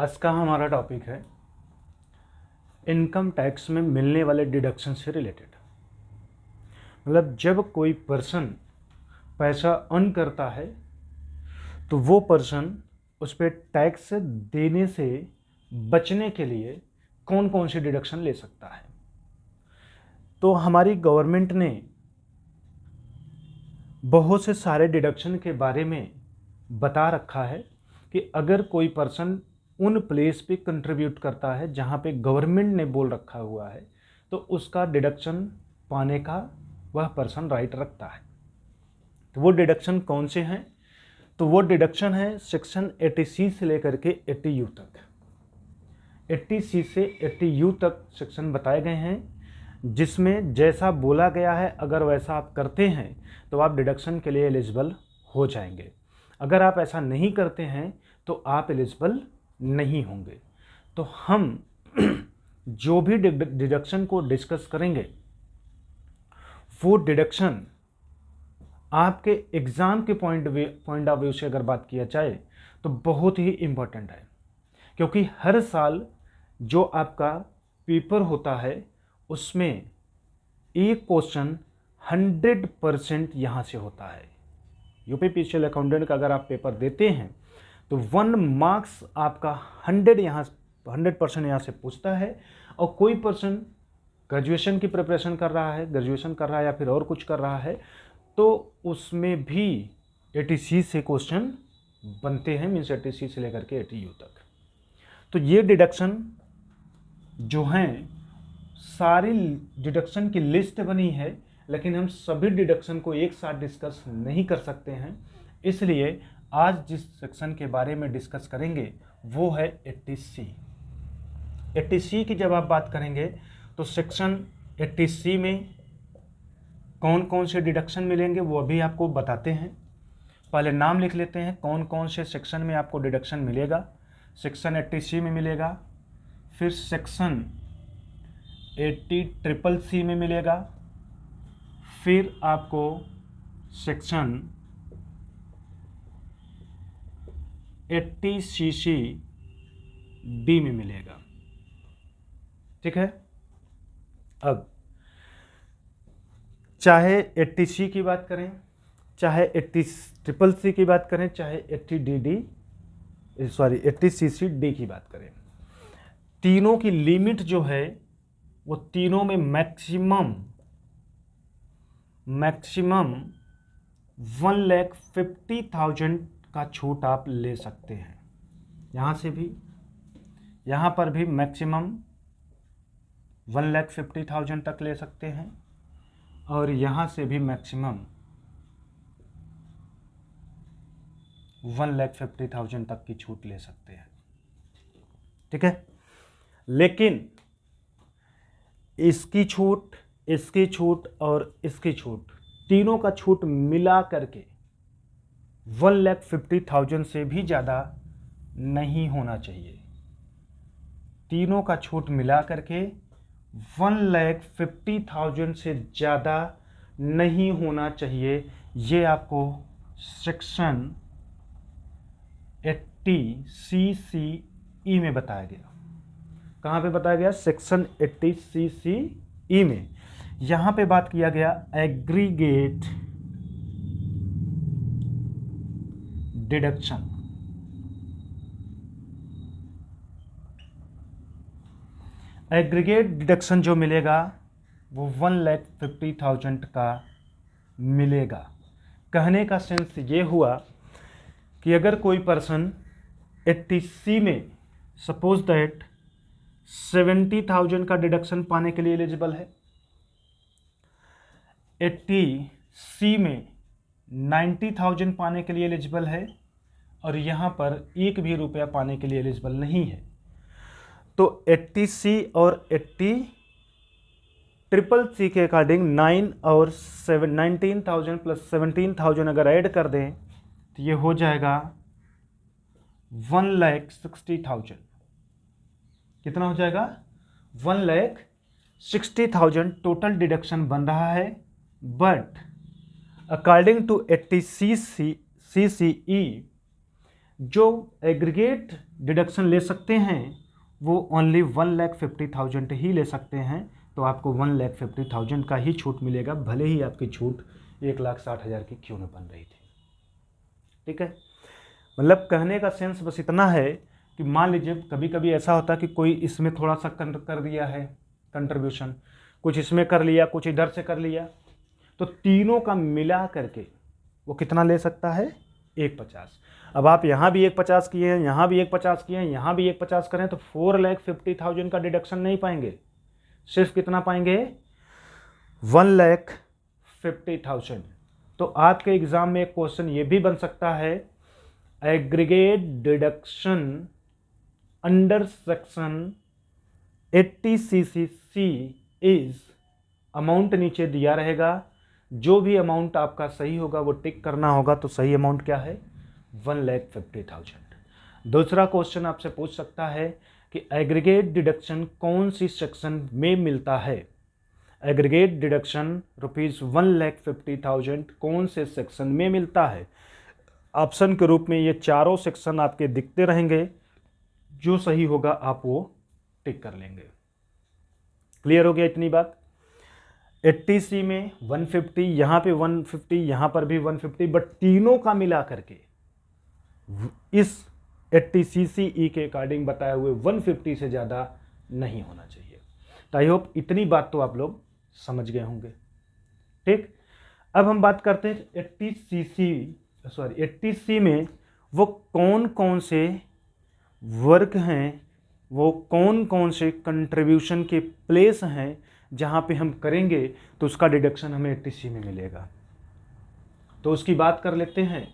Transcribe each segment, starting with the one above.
आज का हमारा टॉपिक है इनकम टैक्स में मिलने वाले डिडक्शन से रिलेटेड। मतलब जब कोई पर्सन पैसा अर्न करता है तो वो पर्सन उस पर टैक्स देने से बचने के लिए कौन कौन से डिडक्शन ले सकता है। तो हमारी गवर्नमेंट ने बहुत से सारे डिडक्शन के बारे में बता रखा है कि अगर कोई पर्सन उन प्लेस पे कंट्रीब्यूट करता है जहाँ पे गवर्नमेंट ने बोल रखा हुआ है तो उसका डिडक्शन पाने का वह पर्सन राइट रखता है। तो वो डिडक्शन कौन से हैं? तो वो डिडक्शन है सेक्शन 80C से लेकर के 80U तक। 80C से 80U तक सेक्शन बताए गए हैं, जिसमें जैसा बोला गया है अगर वैसा आप करते हैं तो आप डिडक्शन के लिए एलिजिबल हो जाएंगे। अगर आप ऐसा नहीं करते हैं तो आप एलिजिबल नहीं होंगे। तो हम जो भी डिडक्शन को डिस्कस करेंगे वो डिडक्शन आपके एग्ज़ाम के पॉइंट ऑफ व्यू से अगर बात किया जाए तो बहुत ही इम्पोर्टेंट है, क्योंकि हर साल जो आपका पेपर होता है उसमें एक क्वेश्चन 100% यहाँ से होता है। यूपीपीसीएल अकाउंटेंट का अगर आप पेपर देते हैं तो 1 मार्क्स आपका 100% यहाँ से पूछता है। और कोई पर्सन ग्रेजुएशन की प्रिपरेशन कर रहा है या फिर और कुछ कर रहा है तो उसमें भी 80C से क्वेश्चन बनते हैं, मीन्स 80C से लेकर के 80U तक। तो ये डिडक्शन जो हैं सारी डिडक्शन की लिस्ट बनी है, लेकिन हम सभी डिडक्शन को एक साथ डिस्कस नहीं कर सकते हैं। इसलिए आज जिस सेक्शन के बारे में डिस्कस करेंगे वो है 80C। 80C की जब आप बात करेंगे तो सेक्शन 80C में कौन कौन से डिडक्शन मिलेंगे वो अभी आपको बताते हैं। पहले नाम लिख लेते हैं कौन कौन से सेक्शन में आपको डिडक्शन मिलेगा। सेक्शन 80C में मिलेगा, फिर सेक्शन 80CCC में मिलेगा, फिर आपको सेक्शन 80CCD में मिलेगा। ठीक है। अब चाहे 80C की बात करें, चाहे 80CCC की बात करें, चाहे 80CCD की बात करें, तीनों की लिमिट जो है वो तीनों में मैक्सिमम 1,50,000 का छूट आप ले सकते हैं। यहाँ से भी, यहाँ पर भी मैक्सिमम 1,50,000 तक ले सकते हैं और यहाँ से भी मैक्सिमम 1,50,000 तक की छूट ले सकते हैं। ठीक है। लेकिन इसकी छूट, इसकी छूट और इसकी छूट, तीनों का छूट मिला करके 1,50,000 से भी ज़्यादा नहीं होना चाहिए। तीनों का छूट मिला करके 1,50,000 से ज़्यादा नहीं होना चाहिए। ये आपको सेक्शन 80CCE में बताया गया। कहाँ पे बताया गया? सेक्शन 80CCE में। यहाँ पे बात किया गया एग्रीगेट डिडक्शन। एग्रीगेट डिडक्शन जो मिलेगा वो 1,50,000 का मिलेगा। कहने का सेंस ये हुआ कि अगर कोई पर्सन 80C में सपोज दैट 70,000 का डिडक्शन पाने के लिए एलिजिबल है, 80C में 90,000 पाने के लिए एलिजिबल है और यहाँ पर एक भी रुपया पाने के लिए एलिजिबल नहीं है, तो 80C और 80CCC के अकॉर्डिंग 19,000 प्लस 17,000 अगर ऐड कर दें तो ये हो जाएगा 1,60,000। कितना हो जाएगा? 1,60,000 टोटल डिडक्शन बन रहा है। बट अकॉर्डिंग टू 80CCE जो एग्रीगेट डिडक्शन ले सकते हैं वो ओनली 1,50,000 ही ले सकते हैं, तो आपको 1,50,000 का ही छूट मिलेगा, भले ही आपकी छूट 1,60,000 की क्यों न बन रही थी। ठीक है, मतलब कहने का सेंस बस इतना है कि मान लीजिए कभी कभी ऐसा होता है कि कोई इसमें थोड़ा सा कर दिया है कंट्रीब्यूशन, कुछ इसमें कर लिया, कुछ इधर से कर लिया, तो तीनों का मिला करके वो कितना ले सकता है, 1,50,000। अब आप यहाँ भी 1,50,000 किए हैं, यहाँ भी 1,50,000 किए हैं, यहाँ भी 1,50,000 करें तो 4,50,000 का डिडक्शन नहीं पाएंगे, सिर्फ कितना पाएंगे, 1,50,000। तो आपके एग्जाम में एक क्वेश्चन ये भी बन सकता है, aggregate deduction under section 80 CCC is, amount नीचे दिया रहेगा, जो भी अमाउंट आपका सही होगा वो टिक करना होगा, तो सही अमाउंट क्या है, 1,50,000। दूसरा क्वेश्चन आपसे पूछ सकता है कि एग्रीगेट डिडक्शन कौन सी सेक्शन में मिलता है, एग्रीगेट डिडक्शन ₹1,50,000 कौन से सेक्शन में मिलता है। ऑप्शन के रूप में ये चारों सेक्शन आपके दिखते रहेंगे, जो सही होगा आप वो टिक कर लेंगे। क्लियर हो गया इतनी बात। 80C में 150, यहाँ पे 150, यहाँ पर भी 150, बट तीनों का मिला करके इस 80CCE के अकॉर्डिंग बताए हुए 150 से ज़्यादा नहीं होना चाहिए। तो आई होप इतनी बात तो आप लोग समझ गए होंगे। ठीक, अब हम बात करते हैं 80C में वो कौन कौन से वर्क हैं, वो कौन कौन से कंट्रीब्यूशन के प्लेस हैं जहाँ पे हम करेंगे तो उसका डिडक्शन हमें 80C में मिलेगा। तो उसकी बात कर लेते हैं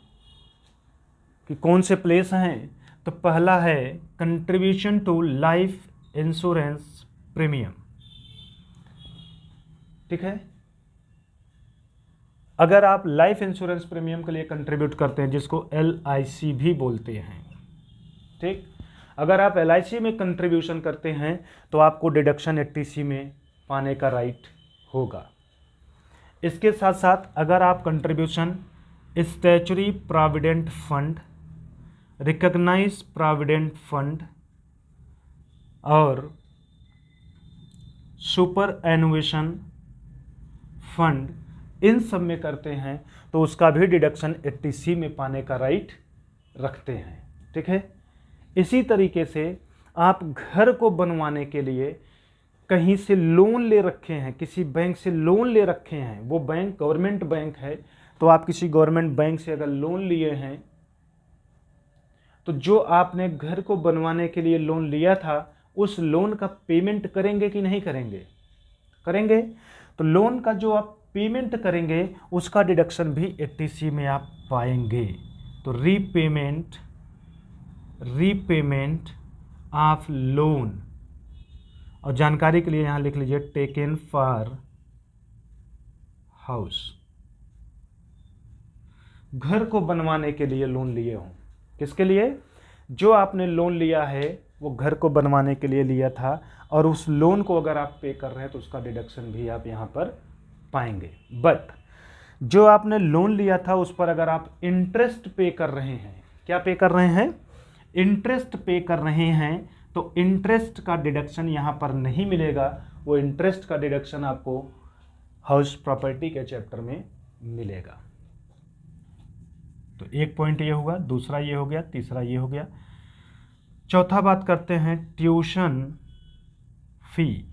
कि कौन से प्लेस हैं। तो पहला है contribution to life insurance premium. ठीक है, अगर आप लाइफ इंश्योरेंस प्रीमियम के लिए कंट्रीब्यूट करते हैं, जिसको LIC भी बोलते हैं, ठीक, अगर आप LIC में कंट्रीब्यूशन करते हैं तो आपको डिडक्शन 80C में पाने का राइट होगा। इसके साथ साथ अगर आप contribution statutory provident fund, recognise provident fund और सुपर एनुएशन फंड, इन सब में करते हैं तो उसका भी डिडक्शन 80C में पाने का राइट रखते हैं। ठीक है, इसी तरीके से आप घर को बनवाने के लिए कहीं से लोन ले रखे हैं, किसी बैंक से लोन ले रखे हैं, वो बैंक गवर्नमेंट बैंक है, तो आप किसी गवर्नमेंट बैंक से अगर लोन लिए हैं तो जो आपने घर को बनवाने के लिए लोन लिया था उस लोन का पेमेंट करेंगे कि नहीं करेंगे, करेंगे। तो लोन का जो आप पेमेंट करेंगे उसका डिडक्शन भी 80C में आप पाएंगे। तो रीपेमेंट ऑफ लोन, और जानकारी के लिए यहां लिख लीजिए टेकन फॉर हाउस, घर को बनवाने के लिए लोन लिए हों। किसके लिए, जो आपने लोन लिया है वो घर को बनवाने के लिए लिया था, और उस लोन को अगर आप पे कर रहे हैं तो उसका डिडक्शन भी आप यहां पर पाएंगे। बट जो आपने लोन लिया था उस पर अगर आप इंटरेस्ट पे कर रहे हैं, क्या पे कर रहे हैं, इंटरेस्ट पे कर रहे हैं, तो इंटरेस्ट का डिडक्शन यहां पर नहीं मिलेगा। वो इंटरेस्ट का डिडक्शन आपको हाउस प्रॉपर्टी के चैप्टर में मिलेगा। तो एक पॉइंट ये हुआ, दूसरा ये हो गया, तीसरा ये हो गया। चौथा बात करते हैं ट्यूशन फी,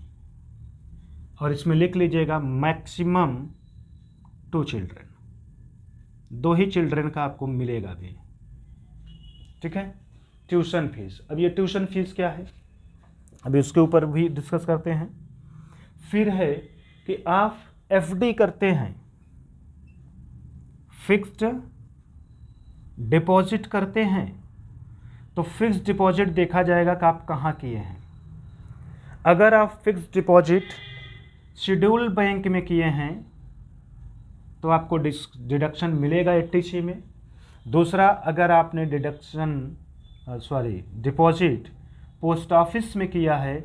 और इसमें लिख लीजिएगा मैक्सिमम 2 चिल्ड्रन, 2 ही चिल्ड्रन का आपको मिलेगा भी। ठीक है, ट्यूशन फीस। अब ये ट्यूशन फीस क्या है, अभी उसके ऊपर भी डिस्कस करते हैं। फिर है कि आप FD करते हैं, फिक्स्ड डिपॉजिट करते हैं, तो फिक्स्ड डिपॉजिट देखा जाएगा कि आप कहाँ किए हैं। अगर आप फिक्स्ड डिपॉजिट शेड्यूल बैंक में किए हैं तो आपको डिडक्शन मिलेगा 80C में। दूसरा, अगर आपने डिपॉजिट पोस्ट ऑफिस में किया है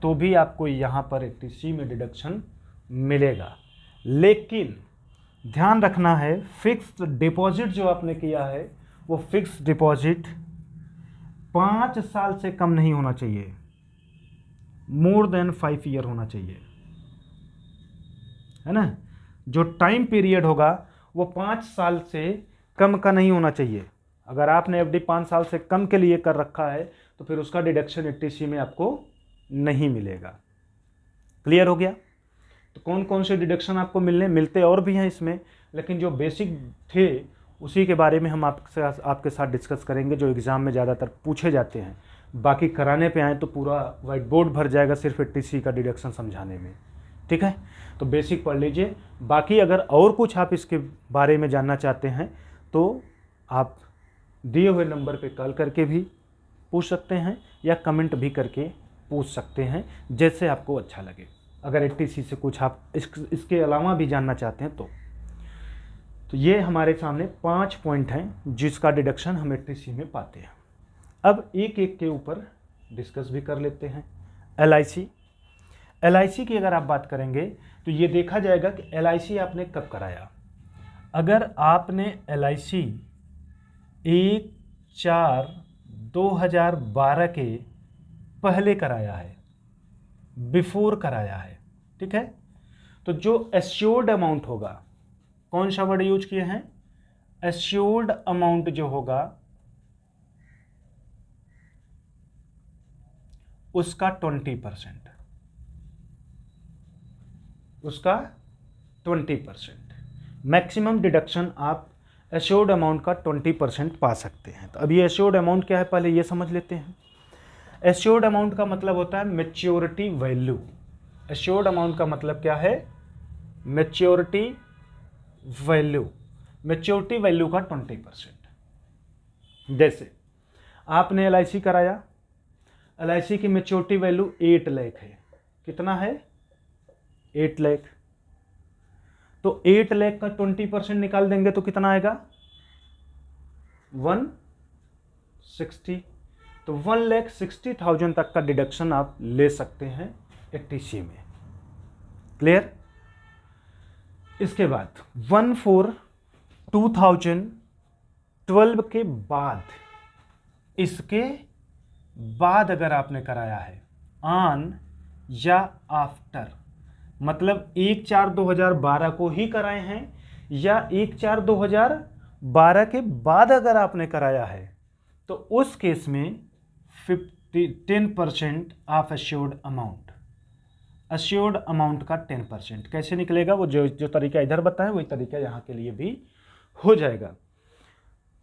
तो भी आपको यहाँ पर 80C में डिडक्शन मिलेगा। लेकिन ध्यान रखना है, फिक्स्ड डिपॉजिट जो आपने किया है वो फिक्स्ड डिपॉजिट 5 साल से कम नहीं होना चाहिए, मोर देन 5 ईयर होना चाहिए, है ना। जो टाइम पीरियड होगा वो 5 साल से कम का नहीं होना चाहिए। अगर आपने एफडी 5 साल से कम के लिए कर रखा है तो फिर उसका डिडक्शन 80C में आपको नहीं मिलेगा। क्लियर हो गया। तो कौन कौन से डिडक्शन आपको मिलते और भी हैं इसमें, लेकिन जो बेसिक थे उसी के बारे में हम आपके साथ डिस्कस करेंगे, जो एग्ज़ाम में ज़्यादातर पूछे जाते हैं। बाकी कराने पे आए तो पूरा वाइट बोर्ड भर जाएगा सिर्फ 80C का डिडक्शन समझाने में। ठीक है, तो बेसिक पढ़ लीजिए। बाकी अगर और कुछ आप इसके बारे में जानना चाहते हैं तो आप दिए हुए नंबर पे कॉल करके भी पूछ सकते हैं या कमेंट भी करके पूछ सकते हैं, जैसे आपको अच्छा लगे। अगर 80C से कुछ आप इसके अलावा भी जानना चाहते हैं तो ये हमारे सामने 5 पॉइंट हैं जिसका डिडक्शन हम 80C में पाते हैं। अब एक एक के ऊपर डिस्कस भी कर लेते हैं। LIC की अगर आप बात करेंगे तो ये देखा जाएगा कि LIC आपने कब कराया। अगर आपने LIC 1/4/2012 के पहले कराया है, बिफोर कराया है, ठीक है, तो जो एश्योर्ड अमाउंट होगा, कौन सा वर्ड यूज किए हैं, एश्योर्ड अमाउंट जो होगा उसका 20%, उसका 20% मैक्सिमम डिडक्शन आप एश्योर्ड अमाउंट का 20% पा सकते हैं। तो अब ये एश्योर्ड अमाउंट क्या है पहले ये समझ लेते हैं। एश्योर्ड अमाउंट का मतलब होता है मैच्योरिटी वैल्यू। एश्योर्ड अमाउंट का मतलब क्या है, मैच्योरिटी वैल्यू। मैच्योरिटी वैल्यू का 20%। जैसे आपने LIC कराया, LIC की मैच्योरिटी वैल्यू 8 लाख है। कितना है, 8 लाख। तो 8 लाख का 20% निकाल देंगे तो कितना आएगा, 160। तो 1,60,000 तक का डिडक्शन आप ले सकते हैं 80C में। क्लियर। इसके बाद 1/4/2012 के बाद, इसके बाद अगर आपने कराया है ऑन या आफ्टर, मतलब 1/4/2012 को ही कराए हैं या 1/4/2012 के बाद अगर आपने कराया है तो उस केस में 10% of assured amount. Assured amount का 10% कैसे निकलेगा, वो जो तरीका इधर बताएं वही तरीका यहाँ के लिए भी हो जाएगा।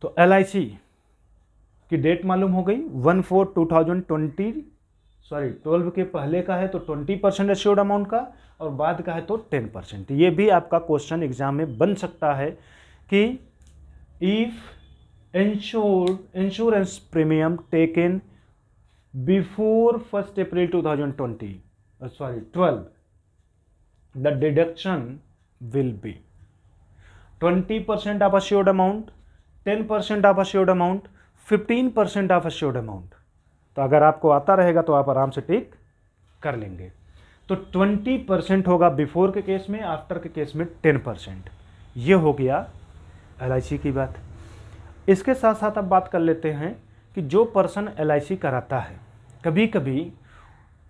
तो LIC की डेट मालूम हो गई, 1/4/2012 के पहले का है तो 20% एश्योर्ड अमाउंट का, और बाद का है तो 10%। ये भी आपका क्वेश्चन एग्जाम में बन सकता है कि if insurance premium taken before 1 April 2012 the deduction will be 20% of assured amount, 10% of assured amount, 15% of assured amount. तो अगर आपको आता रहेगा तो आप आराम से टिक कर लेंगे। तो 20% होगा बिफोर के केस में, आफ्टर के केस में 10%। ये हो गया LIC की बात। इसके साथ साथ अब बात कर लेते हैं कि जो पर्सन LIC कराता है, कभी कभी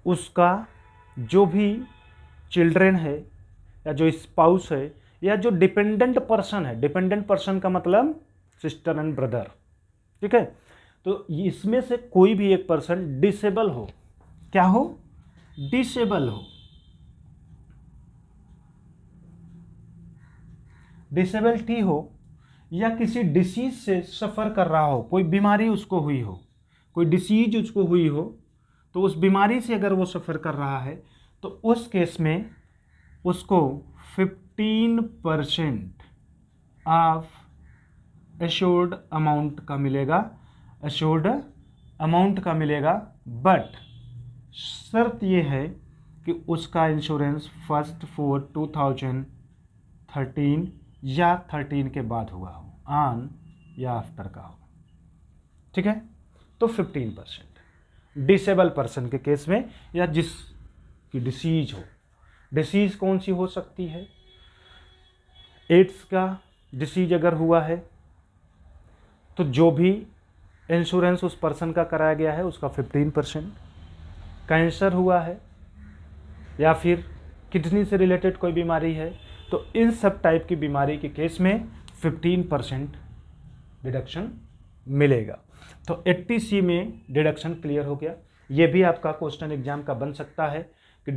उसका जो भी चिल्ड्रेन है या जो स्पाउस है या जो डिपेंडेंट पर्सन है, डिपेंडेंट पर्सन का मतलब सिस्टर एंड ब्रदर, ठीक है, तो इसमें से कोई भी एक पर्सन डिसेबल हो, क्या हो, डिसेबल हो, डिसेबिलिटी हो, या किसी डिसीज से सफ़र कर रहा हो, कोई बीमारी उसको हुई हो, कोई डिसीज उसको हुई हो, तो उस बीमारी से अगर वो सफ़र कर रहा है तो उस केस में उसको 15% ऑफ एश्योर्ड अमाउंट का मिलेगा, एश्योर्ड अमाउंट का मिलेगा। बट शर्त ये है कि उसका इंश्योरेंस 1/4/2013 या 13 के बाद हुआ हो, ऑन या आफ्टर का हो, ठीक है। तो 15% डिसेबल पर्सन के केस में, या जिसकी डिसीज हो। डिसीज कौन सी हो सकती है, एड्स का डिसीज अगर हुआ है तो जो भी इंश्योरेंस उस पर्सन का कराया गया है उसका 15%, कैंसर हुआ है या फिर किडनी से रिलेटेड कोई बीमारी है तो इन सब टाइप की बीमारी के केस में 15% डिडक्शन मिलेगा। तो 80C में डिडक्शन क्लियर हो गया। ये भी आपका क्वेश्चन एग्जाम का बन सकता है कि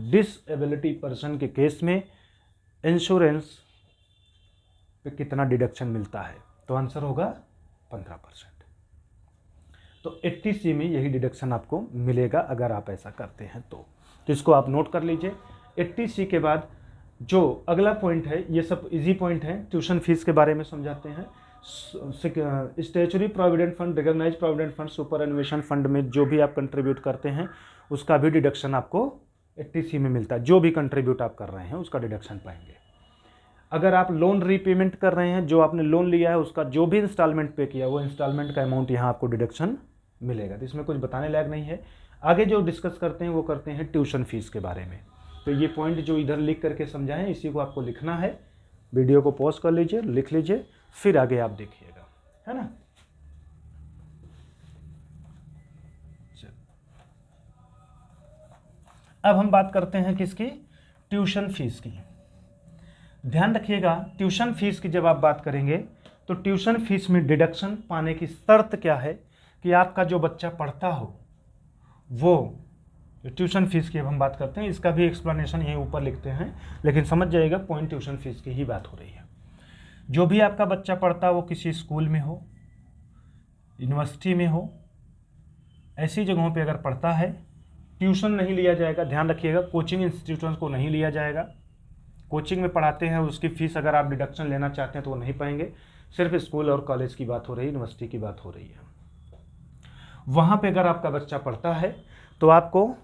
डिसेबिलिटी पर्सन के केस में इंश्योरेंस पे कितना डिडक्शन मिलता है, तो आंसर होगा 15%। तो 80C में यही डिडक्शन आपको मिलेगा अगर आप ऐसा करते हैं तो इसको आप नोट कर लीजिए। 80C के बाद जो अगला पॉइंट है, ये सब इजी पॉइंट है, ट्यूशन फीस के बारे में समझाते हैं। Statutory provident fund, recognised provident fund, superannuation fund में जो भी आप कंट्रीब्यूट करते हैं उसका भी डिडक्शन आपको 80C में मिलता है। जो भी कंट्रीब्यूट आप कर रहे हैं उसका डिडक्शन पाएंगे। अगर आप लोन रीपेमेंट कर रहे हैं, जो आपने लोन लिया है उसका जो भी इंस्टॉलमेंट पे किया वो इंस्टॉलमेंट का अमाउंट यहाँ आपको डिडक्शन मिलेगा। तो इसमें कुछ बताने लायक नहीं है। आगे जो डिस्कस करते हैं वो करते हैं ट्यूशन फीस के बारे में। तो ये पॉइंट जो इधर लिख करके समझाएं इसी को आपको लिखना है। वीडियो को पॉज कर लीजिए, लिख लीजिए, फिर आगे आप देखिएगा, है ना। अब हम बात करते हैं किसकी, ट्यूशन फीस की। ध्यान रखिएगा, ट्यूशन फीस की जब आप बात करेंगे तो ट्यूशन फीस में डिडक्शन पाने की शर्त क्या है कि आपका जो बच्चा पढ़ता हो वो, ट्यूशन फीस की अब हम बात करते हैं, इसका भी एक्सप्लेनेशन यहीं ऊपर लिखते हैं, लेकिन समझ जाइएगा पॉइंट ट्यूशन फीस की ही बात हो रही है। जो भी आपका बच्चा पढ़ता हो, किसी स्कूल में हो, यूनिवर्सिटी में हो, ऐसी जगहों पे अगर पढ़ता है, ट्यूशन नहीं लिया जाएगा। ध्यान रखिएगा, कोचिंग इंस्टीट्यूशंस को नहीं लिया जाएगा। कोचिंग में पढ़ाते हैं उसकी फ़ीस अगर आप डिडक्शन लेना चाहते हैं तो वो नहीं पाएंगे। सिर्फ स्कूल और कॉलेज की बात हो रही है, यूनिवर्सिटी की बात हो रही है। वहाँ पे अगर आपका बच्चा पढ़ता है तो आपको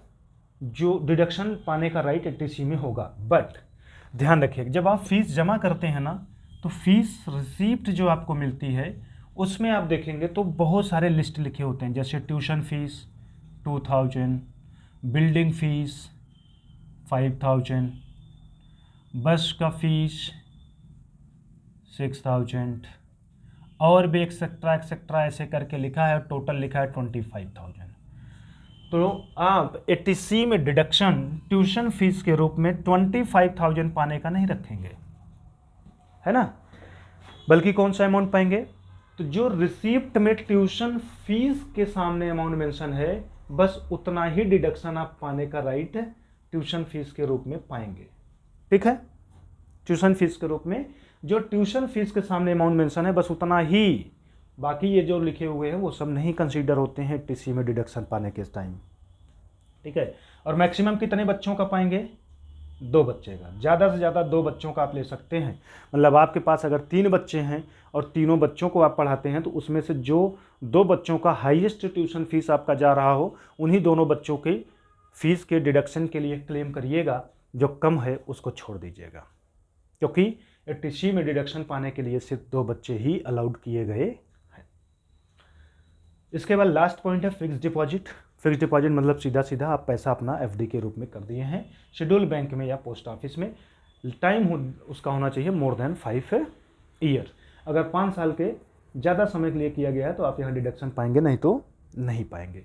जो डिडक्शन पाने का राइट 80C में होगा। बट ध्यान रखिएगा, जब आप फीस जमा करते हैं ना तो फीस रिसीप्ट जो आपको मिलती है उसमें आप देखेंगे तो बहुत सारे लिस्ट लिखे होते हैं, जैसे ट्यूशन फीस 2000, बिल्डिंग फीस 5000, बस का फीस 6000 और भी एक्सेट्रा ऐसे करके लिखा है। टोटल लिखा है 25,000। तो आप 80C में डिडक्शन ट्यूशन फीस के रूप में 25,000 पाने का नहीं रखेंगे, है ना, बल्कि कौन सा अमाउंट पाएंगे, तो जो रिसीप्ट में ट्यूशन फीस के सामने अमाउंट मेंशन है बस उतना ही डिडक्शन आप पाने का राइट ट्यूशन फीस के रूप में पाएंगे। ठीक है, ट्यूशन फीस के रूप में जो ट्यूशन फीस के सामने अमाउंट मेंशन है बस उतना ही, बाकी ये जो लिखे हुए हैं वो सब नहीं कंसीडर होते हैं 80C में डिडक्शन पाने के टाइम। ठीक है, और मैक्सिमम कितने बच्चों का पाएंगे, 2 बच्चे का, ज़्यादा से ज़्यादा 2 बच्चों का आप ले सकते हैं। मतलब आपके पास अगर 3 बच्चे हैं और तीनों बच्चों को आप पढ़ाते हैं तो उसमें से जो 2 बच्चों का हाईएस्ट ट्यूशन फीस आपका जा रहा हो उन्हीं दोनों बच्चों के फीस के डिडक्शन के लिए क्लेम करिएगा, जो कम है उसको छोड़ दीजिएगा, क्योंकि 80C में डिडक्शन पाने के लिए सिर्फ 2 बच्चे ही अलाउड किए गए हैं। इसके बाद लास्ट पॉइंट है फिक्स डिपॉजिट। फिक्स डिपॉजिट मतलब सीधा सीधा आप पैसा अपना FD के रूप में कर दिए हैं शेड्यूल बैंक में या पोस्ट ऑफिस में। टाइम उसका होना चाहिए मोर देन 5 ईयर। अगर 5 साल के ज़्यादा समय के लिए किया गया है तो आप यहाँ डिडक्शन पाएंगे, नहीं तो नहीं पाएंगे।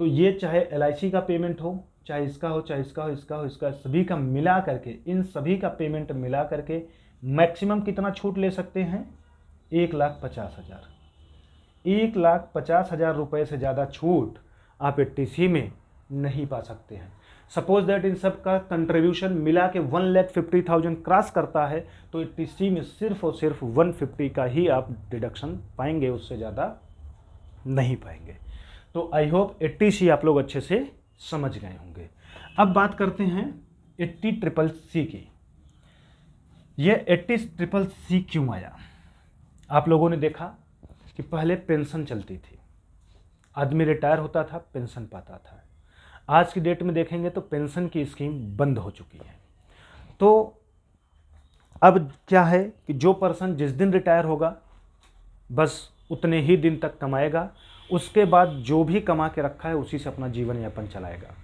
तो ये चाहे LIC का पेमेंट हो, चाहे इसका हो, चाहे इसका हो, इसका हो, इसका, सभी का मिला करके, इन सभी का पेमेंट मिला करके मैक्सिमम कितना छूट ले सकते हैं, 1,50,000। 1,50,000 रुपये से ज़्यादा छूट आप 80C में नहीं पा सकते हैं। सपोज दैट इन सब का कंट्रीब्यूशन मिला के 1,50,000 क्रॉस करता है तो 80C में सिर्फ और सिर्फ 150 का ही आप डिडक्शन पाएंगे, उससे ज़्यादा नहीं पाएंगे। तो आई होप 80C आप लोग अच्छे से समझ गए होंगे। अब बात करते हैं 80CCC की। ये 80CCC क्यों आया? आप लोगों ने देखा कि पहले पेंशन चलती थी, आदमी रिटायर होता था, पेंशन पाता था। आज की डेट में देखेंगे तो पेंशन की स्कीम बंद हो चुकी है। तो अब क्या है कि जो पर्सन जिस दिन रिटायर होगा बस उतने ही दिन तक कमाएगा, उसके बाद जो भी कमा के रखा है उसी से अपना जीवन यापन चलाएगा,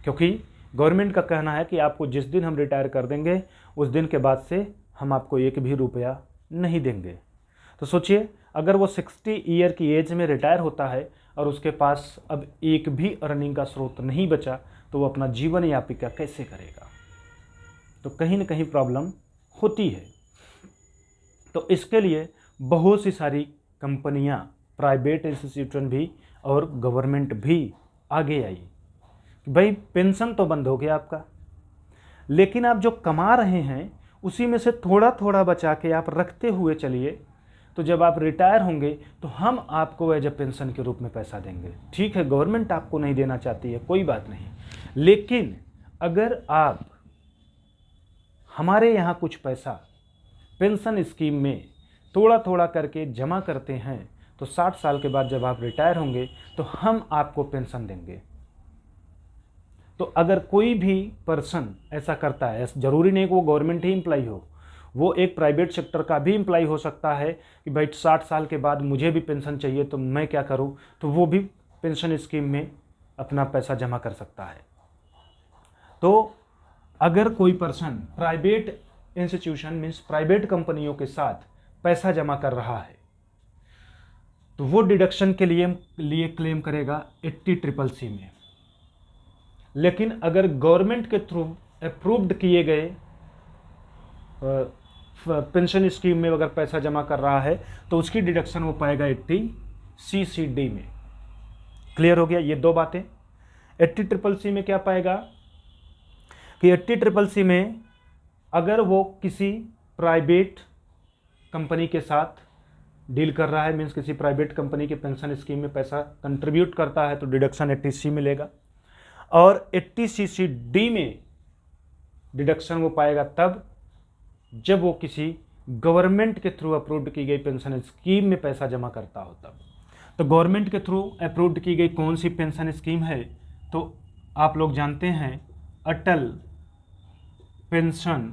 क्योंकि गवर्नमेंट का कहना है कि आपको जिस दिन हम रिटायर कर देंगे उस दिन के बाद से हम आपको 1 भी रुपया नहीं देंगे। तो सोचिए, अगर वो 60 ईयर की एज में रिटायर होता है और उसके पास अब एक भी अर्निंग का स्रोत नहीं बचा, तो वो अपना जीवन यापिका कैसे करेगा? तो कहीं ना कहीं प्रॉब्लम होती है। तो इसके लिए बहुत सी सारी कंपनियां, प्राइवेट इंस्टीट्यूशन भी और गवर्नमेंट भी आगे आई कि भाई पेंशन तो बंद हो गया आपका, लेकिन आप जो कमा रहे हैं उसी में से थोड़ा थोड़ा बचा के आप रखते हुए चलिए, तो जब आप रिटायर होंगे तो हम आपको एज ए पेंशन के रूप में पैसा देंगे। ठीक है, गवर्नमेंट आपको नहीं देना चाहती है, कोई बात नहीं, लेकिन अगर आप हमारे यहाँ कुछ पैसा पेंशन स्कीम में थोड़ा थोड़ा करके जमा करते हैं, तो 60 साल के बाद जब आप रिटायर होंगे तो हम आपको पेंशन देंगे। तो अगर कोई भी पर्सन ऐसा करता है, ज़रूरी नहीं कि वो गवर्नमेंट ही एम्प्लॉय हो, वो एक प्राइवेट सेक्टर का भी एम्प्लॉय हो सकता है कि भाई 60 साल के बाद मुझे भी पेंशन चाहिए तो मैं क्या करूं, तो वो भी पेंशन स्कीम में अपना पैसा जमा कर सकता है। तो अगर कोई person private institution means private कंपनियों के साथ पैसा जमा कर रहा है, तो वो डिडक्शन के लिए क्लेम करेगा 80CCC में। लेकिन अगर गवर्नमेंट के थ्रू अप्रूव्ड किए गए पेंशन स्कीम में अगर पैसा जमा कर रहा है तो उसकी डिडक्शन वो पाएगा 80CCD में। क्लियर हो गया ये दो बातें। 80CCC में क्या पाएगा कि 80CCC में अगर वो किसी प्राइवेट कंपनी के साथ डील कर रहा है, मीन्स किसी प्राइवेट कंपनी के पेंशन स्कीम में पैसा कंट्रीब्यूट करता है, तो डिडक्शन 80C मिलेगा। और 80CCD में डिडक्शन वो पाएगा तब जब वो किसी गवर्नमेंट के थ्रू अप्रूव्ड की गई पेंशन स्कीम में पैसा जमा करता हो तब। तो गवर्नमेंट के थ्रू अप्रूव्ड की गई कौन सी पेंशन स्कीम है, तो आप लोग जानते हैं अटल पेंशन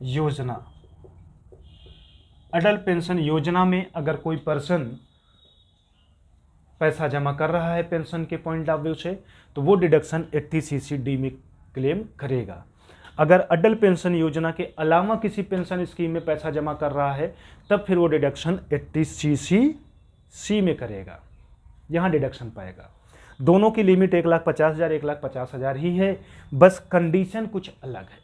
योजना। अटल पेंशन योजना में अगर कोई पर्सन पैसा जमा कर रहा है पेंशन के पॉइंट ऑफ व्यू से, तो वो डिडक्शन 80CCD में क्लेम करेगा। अगर अटल पेंशन योजना के अलावा किसी पेंशन स्कीम में पैसा जमा कर रहा है, तब फिर वो डिडक्शन 80CCC में करेगा, यहाँ डिडक्शन पाएगा। दोनों की लिमिट 1,50,000 1,50,000 ही है, बस कंडीशन कुछ अलग है।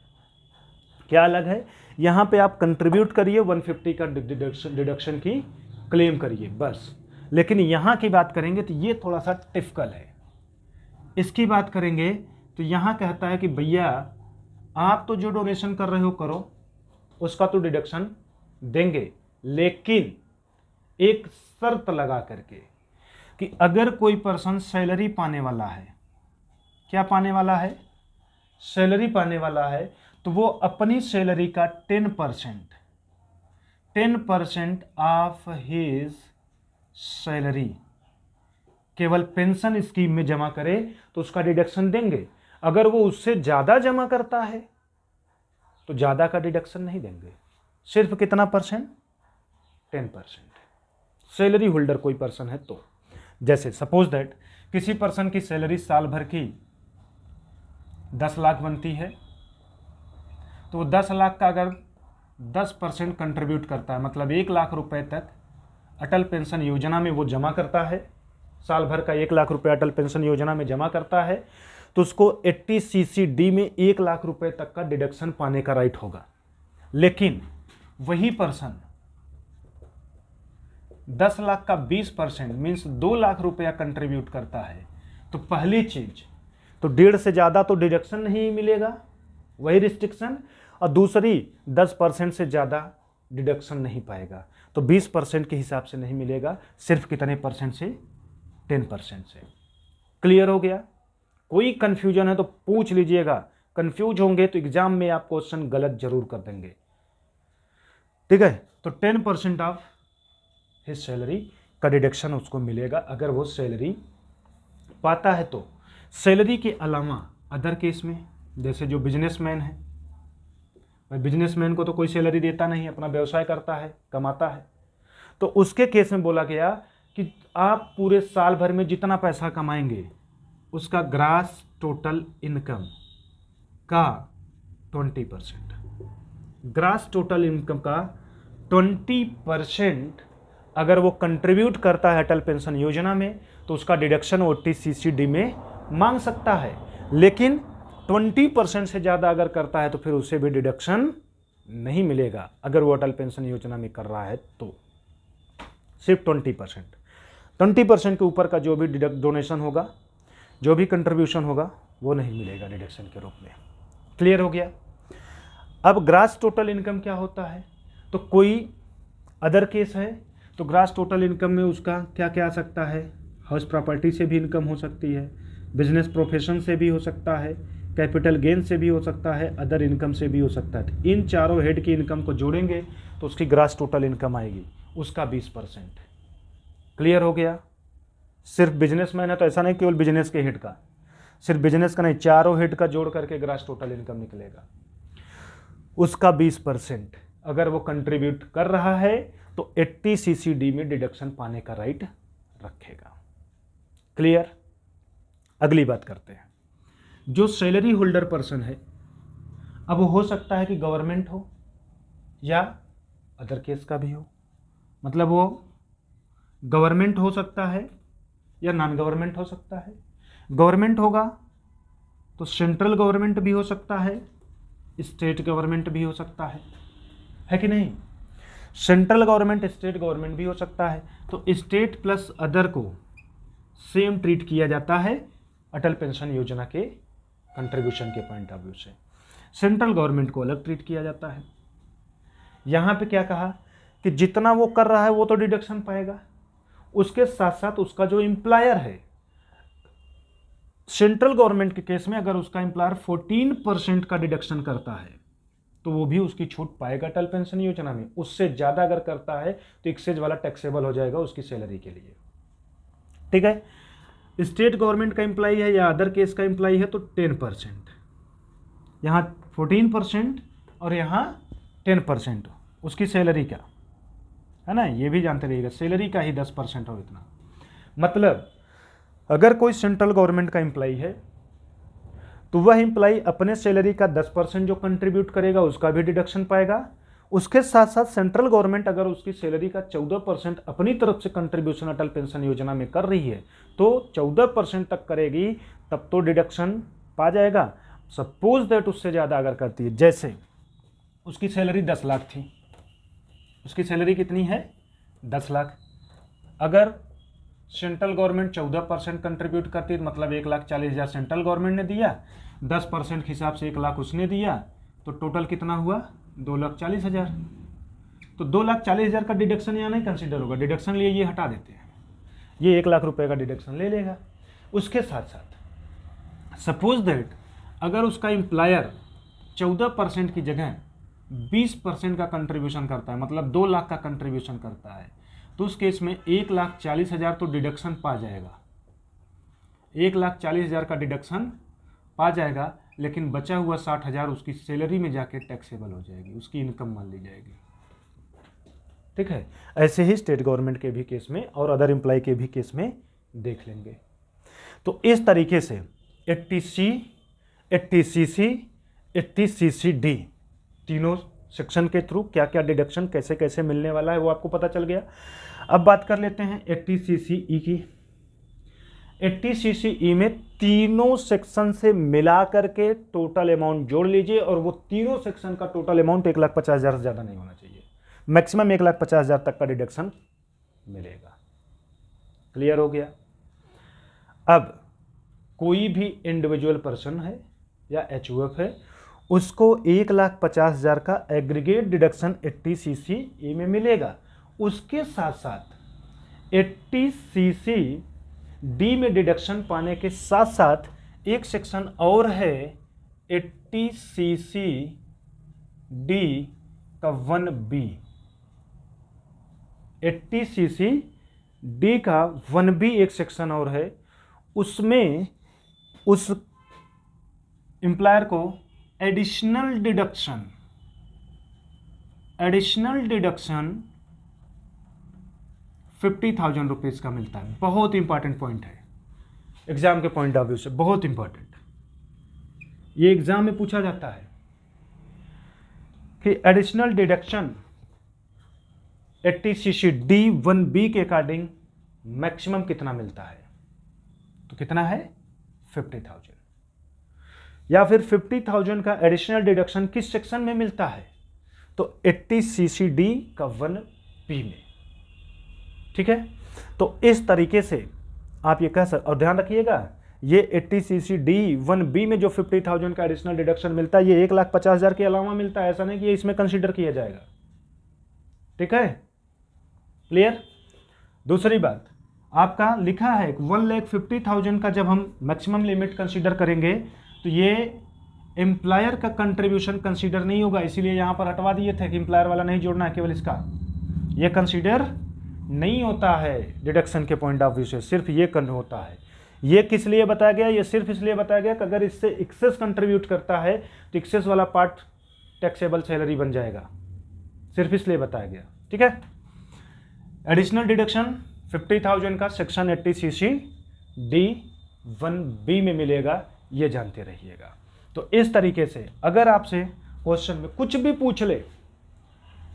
क्या अलग है? यहाँ पे आप कंट्रीब्यूट करिए 150 का डिडक्शन की क्लेम करिए बस। लेकिन यहाँ की बात करेंगे तो ये थोड़ा सा टिपिकल है। इसकी बात करेंगे तो यहाँ कहता है कि भैया आप तो जो डोनेशन कर रहे हो करो, उसका तो डिडक्शन देंगे, लेकिन एक शर्त लगा करके कि अगर कोई पर्सन सैलरी पाने वाला है, क्या पाने वाला है? सैलरी पाने वाला है, तो वो अपनी सैलरी का 10% ऑफ हिज सैलरी केवल पेंशन स्कीम में जमा करे तो उसका डिडक्शन देंगे। अगर वो उससे ज़्यादा जमा करता है तो ज़्यादा का डिडक्शन नहीं देंगे। सिर्फ कितना परसेंट? 10%। सैलरी होल्डर कोई पर्सन है तो, जैसे सपोज दैट किसी पर्सन की सैलरी साल भर की 10 लाख बनती है, तो 10 लाख का अगर 10% कंट्रीब्यूट करता है, मतलब 1 लाख रुपए तक अटल पेंशन योजना में वो जमा करता है, साल भर का 1 लाख रुपए अटल पेंशन योजना में जमा करता है, तो उसको 80CCD में 1 लाख रुपए तक का डिडक्शन पाने का राइट होगा। लेकिन वही पर्सन 10 लाख का 20% मीन्स 2 लाख रुपया कंट्रीब्यूट करता है, तो पहली चीज तो 1.5 से ज़्यादा तो डिडक्शन नहीं मिलेगा, वही रिस्ट्रिक्शन, और दूसरी 10% से ज़्यादा डिडक्शन नहीं पाएगा। तो 20% के हिसाब से नहीं मिलेगा, सिर्फ कितने परसेंट से? 10% से। क्लियर हो गया? कोई कंफ्यूजन है तो पूछ लीजिएगा, कंफ्यूज होंगे तो एग्जाम में आप क्वेश्चन गलत जरूर कर देंगे। ठीक है, तो 10% ऑफ हिज सैलरी का डिडक्शन उसको मिलेगा अगर वो सैलरी पाता है। तो सैलरी के अलावा अदर केस में, जैसे जो बिजनेसमैन है, भाई बिजनेसमैन को तो कोई सैलरी देता नहीं, अपना व्यवसाय करता है, कमाता है, तो उसके केस में बोला गया कि आप पूरे साल भर में जितना पैसा कमाएंगे उसका ग्रास टोटल इनकम का 20%। ग्रास टोटल इनकम का 20% अगर वो कंट्रीब्यूट करता है अटल पेंशन योजना में तो उसका डिडक्शन OTCCD में मांग सकता है, लेकिन 20% से ज़्यादा अगर करता है तो फिर उसे भी डिडक्शन नहीं मिलेगा अगर वो अटल पेंशन योजना में कर रहा है तो। सिर्फ 20% के ऊपर का जो भी डोनेशन होगा, जो भी कंट्रीब्यूशन होगा, वो नहीं मिलेगा डिडक्शन के रूप में। क्लियर हो गया। अब ग्रास टोटल इनकम क्या होता है, तो कोई अदर केस है तो ग्रास टोटल इनकम में उसका क्या क्या आ सकता है, हाउस प्रॉपर्टी से भी इनकम हो सकती है, बिजनेस प्रोफेशन से भी हो सकता है, कैपिटल गेन से भी हो सकता है, अदर इनकम से भी हो सकता है। इन चारों हेड की इनकम को जोड़ेंगे तो उसकी ग्रास टोटल इनकम आएगी, उसका 20%। क्लियर हो गया। सिर्फ बिजनेसमैन है तो ऐसा नहीं केवल बिजनेस के हेड का, सिर्फ बिजनेस का नहीं, चारों हेड का जोड़ करके ग्रास टोटल इनकम निकलेगा, उसका 20% अगर वो कंट्रीब्यूट कर रहा है तो 80CCD में डिडक्शन पाने का राइट रखेगा। क्लियर। अगली बात करते हैं, जो सैलरी होल्डर पर्सन है, अब वो हो सकता है कि गवर्नमेंट हो या अदर केस का भी हो, मतलब वो गवर्नमेंट हो सकता है या नॉन गवर्नमेंट हो सकता है। गवर्नमेंट होगा तो सेंट्रल गवर्नमेंट भी हो सकता है, स्टेट गवर्नमेंट भी हो सकता है कि नहीं। सेंट्रल गवर्नमेंट, स्टेट गवर्नमेंट भी हो सकता है, तो स्टेट प्लस अदर को सेम ट्रीट किया जाता है अटल पेंशन योजना के कंट्रीब्यूशन के पॉइंट ऑफ व्यू से। सेंट्रल गवर्नमेंट को अलग ट्रीट किया जाता है। यहाँ पे क्या कहा कि जितना वो कर रहा है वो तो डिडक्शन पाएगा, उसके साथ साथ उसका जो एम्प्लॉयर है, सेंट्रल गवर्नमेंट के केस में अगर उसका एम्प्लॉयर 14% का डिडक्शन करता है तो वो भी उसकी छूट पाएगा अटल पेंशन योजना में। उससे ज़्यादा अगर करता है तो एक्सेज वाला टैक्सेबल हो जाएगा उसकी सैलरी के लिए। ठीक है। स्टेट गवर्नमेंट का एम्प्लॉई है या अदर केस का एम्प्लॉई है तो 10%, यहाँ 14% और यहाँ 10% उसकी सैलरी का है ना, ये भी जानते रहिएगा, सैलरी का ही 10% हो इतना। मतलब अगर कोई सेंट्रल गवर्नमेंट का एम्प्लॉई है तो वह एम्प्लॉई अपने सैलरी का 10% जो कंट्रीब्यूट करेगा उसका भी डिडक्शन पाएगा। उसके साथ साथ सेंट्रल गवर्नमेंट अगर उसकी सैलरी का 14% अपनी तरफ से कंट्रीब्यूशन अटल पेंशन योजना में कर रही है तो 14% तक करेगी तब तो डिडक्शन पा जाएगा। सपोज दैट उससे ज़्यादा अगर करती है, जैसे उसकी सैलरी 10 लाख थी, उसकी सैलरी कितनी है 10 लाख, अगर सेंट्रल गवर्नमेंट 14% कंट्रीब्यूट करती है मतलब 1,40,000 सेंट्रल गवर्नमेंट ने दिया, 10% के हिसाब से 1 लाख उसने दिया, तो टोटल कितना हुआ 2,40,000। तो 2,40,000 का डिडक्शन यहाँ नहीं कंसिडर होगा, डिडक्शन लिए ये हटा देते हैं, ये 1 लाख रुपए का डिडक्शन ले लेगा। उसके साथ साथ सपोज दैट अगर उसका एम्प्लॉयर 14% की जगह 20% का कंट्रीब्यूशन करता है, मतलब 2 लाख का कंट्रीब्यूशन करता है, तो उस केस में 1,40,000 तो डिडक्शन पा जाएगा, 1,40,000 का डिडक्शन पा जाएगा, लेकिन बचा हुआ 60,000 उसकी सैलरी में जाके टैक्सेबल हो जाएगी, उसकी इनकम मान ली जाएगी। ठीक है। ऐसे ही स्टेट गवर्नमेंट के भी केस में और अदर एम्प्लॉय के भी केस में देख लेंगे। तो इस तरीके से 80C, 80CC, 80CCD तीनों सेक्शन के थ्रू क्या क्या डिडक्शन कैसे कैसे मिलने वाला है वो आपको पता चल गया। अब बात कर लेते हैं 80CCE की। 80CCE में तीनों सेक्शन से मिला करके टोटल अमाउंट जोड़ लीजिए और वो तीनों सेक्शन का टोटल अमाउंट 1,50,000 से ज़्यादा नहीं होना चाहिए, मैक्सिमम 1,50,000 तक का डिडक्शन मिलेगा। क्लियर हो गया। अब कोई भी इंडिविजुअल पर्सन है या HUF है, उसको 1,50,000 का एग्रीगेट डिडक्शन 80CCE में मिलेगा। उसके साथ साथ 80CCD में डिडक्शन पाने के साथ साथ एक सेक्शन और है 80CCD का 1B, 80CCD का 1B एक सेक्शन और है। उसमें उस एम्प्लॉयर को एडिशनल डिडक्शन 50,000 रुपीज़ का मिलता है। बहुत इंपॉर्टेंट पॉइंट है, एग्जाम के पॉइंट ऑफ व्यू से बहुत इंपॉर्टेंट, ये एग्जाम में पूछा जाता है। कि एडिशनल डिडक्शन 80cc D1B के अकॉर्डिंग मैक्सिमम कितना मिलता है, तो कितना है 50,000। या फिर 50,000 का एडिशनल डिडक्शन किस सेक्शन में मिलता है, तो 80cc D का 1B में। ठीक है, तो इस तरीके से आप ये कह सकते, और ध्यान रखिएगा ये 80cc D1B में जो 50,000 का एडिशनल डिडक्शन मिलता है ये 1,50,000 के अलावा मिलता है, ऐसा नहीं कि ये इसमें कंसीडर किया जाएगा। ठीक है, क्लियर। दूसरी बात, आपका लिखा है 1,50,000 का जब हम मैक्सिमम लिमिट कंसीडर करेंगे तो ये एम्प्लॉयर का कंट्रीब्यूशन कंसीडर नहीं होगा, इसीलिए यहां पर हटवा दिए थे कि एम्प्लॉयर वाला नहीं जोड़ना है, केवल इसका ये कंसीडर नहीं होता है डिडक्शन के पॉइंट ऑफ व्यू से, सिर्फ ये होता है। ये किस लिए बताया गया, ये सिर्फ इसलिए बताया गया कि अगर इससे एक्सेस कंट्रीब्यूट करता है तो एक्सेस वाला पार्ट टैक्सेबल सैलरी बन जाएगा, सिर्फ इसलिए बताया गया। ठीक है, एडिशनल डिडक्शन 50,000 का सेक्शन 80cc D1B में मिलेगा, ये जानते रहिएगा। तो इस तरीके से अगर आपसे क्वेश्चन में कुछ भी पूछ ले,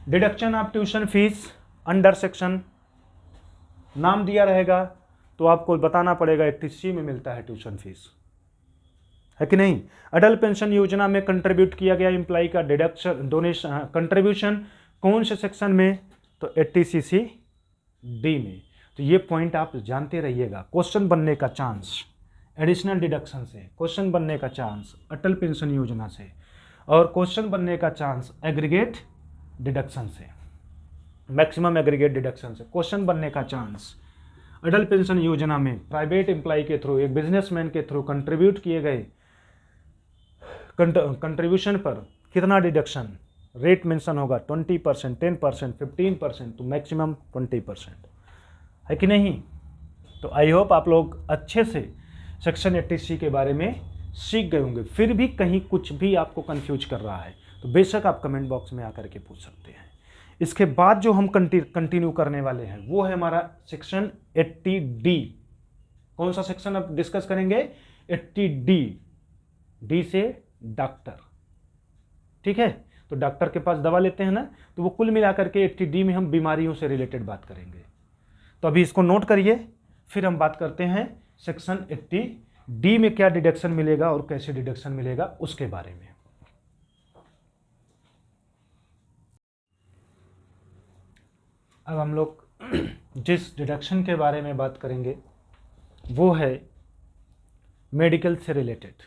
deduction of tuition fees under section नाम दिया रहेगा तो आपको बताना पड़ेगा 80C में मिलता है ट्यूशन फीस, है कि नहीं। अटल पेंशन योजना में कंट्रीब्यूट किया गया एम्प्लॉय का डिडक्शन डोनेशन कंट्रीब्यूशन कौन से सेक्शन में, तो 80cc D में। तो ये पॉइंट आप जानते रहिएगा। क्वेश्चन बनने का चांस एडिशनल डिडक्शन से, क्वेश्चन बनने का चांस अटल पेंशन योजना से, और क्वेश्चन बनने का चांस एग्रीगेट डिडक्शन से, मैक्सिमम एग्रीगेट डिडक्शन से क्वेश्चन बनने का चांस अटल पेंशन योजना में प्राइवेट एम्प्लॉय के थ्रू, एक बिजनेसमैन के थ्रू कंट्रीब्यूट किए गए कंट्रीब्यूशन पर कितना डिडक्शन, रेट मेंशन होगा 20%, 10%, 15%, तो मैक्सिमम 20%, है कि नहीं। तो आई होप आप लोग अच्छे से सेक्शन 80C के बारे में सीख गए होंगे। फिर भी कहीं कुछ भी आपको कंफ्यूज कर रहा है तो बेशक आप कमेंट बॉक्स में आकर के पूछ सकते हैं। इसके बाद जो हम कंटिन्यू करने वाले हैं वो है हमारा सेक्शन 80D। कौन सा सेक्शन अब डिस्कस करेंगे, 80D, डी से डॉक्टर। ठीक है, तो डॉक्टर के पास दवा लेते हैं ना, तो वो कुल मिलाकर के 80D में हम बीमारियों से रिलेटेड बात करेंगे। तो अभी इसको नोट करिए, फिर हम बात करते हैं सेक्शन 80D में क्या डिडक्शन मिलेगा और कैसे डिडक्शन मिलेगा उसके बारे में। अब हम लोग जिस डिडक्शन के बारे में बात करेंगे वो है मेडिकल से रिलेटेड।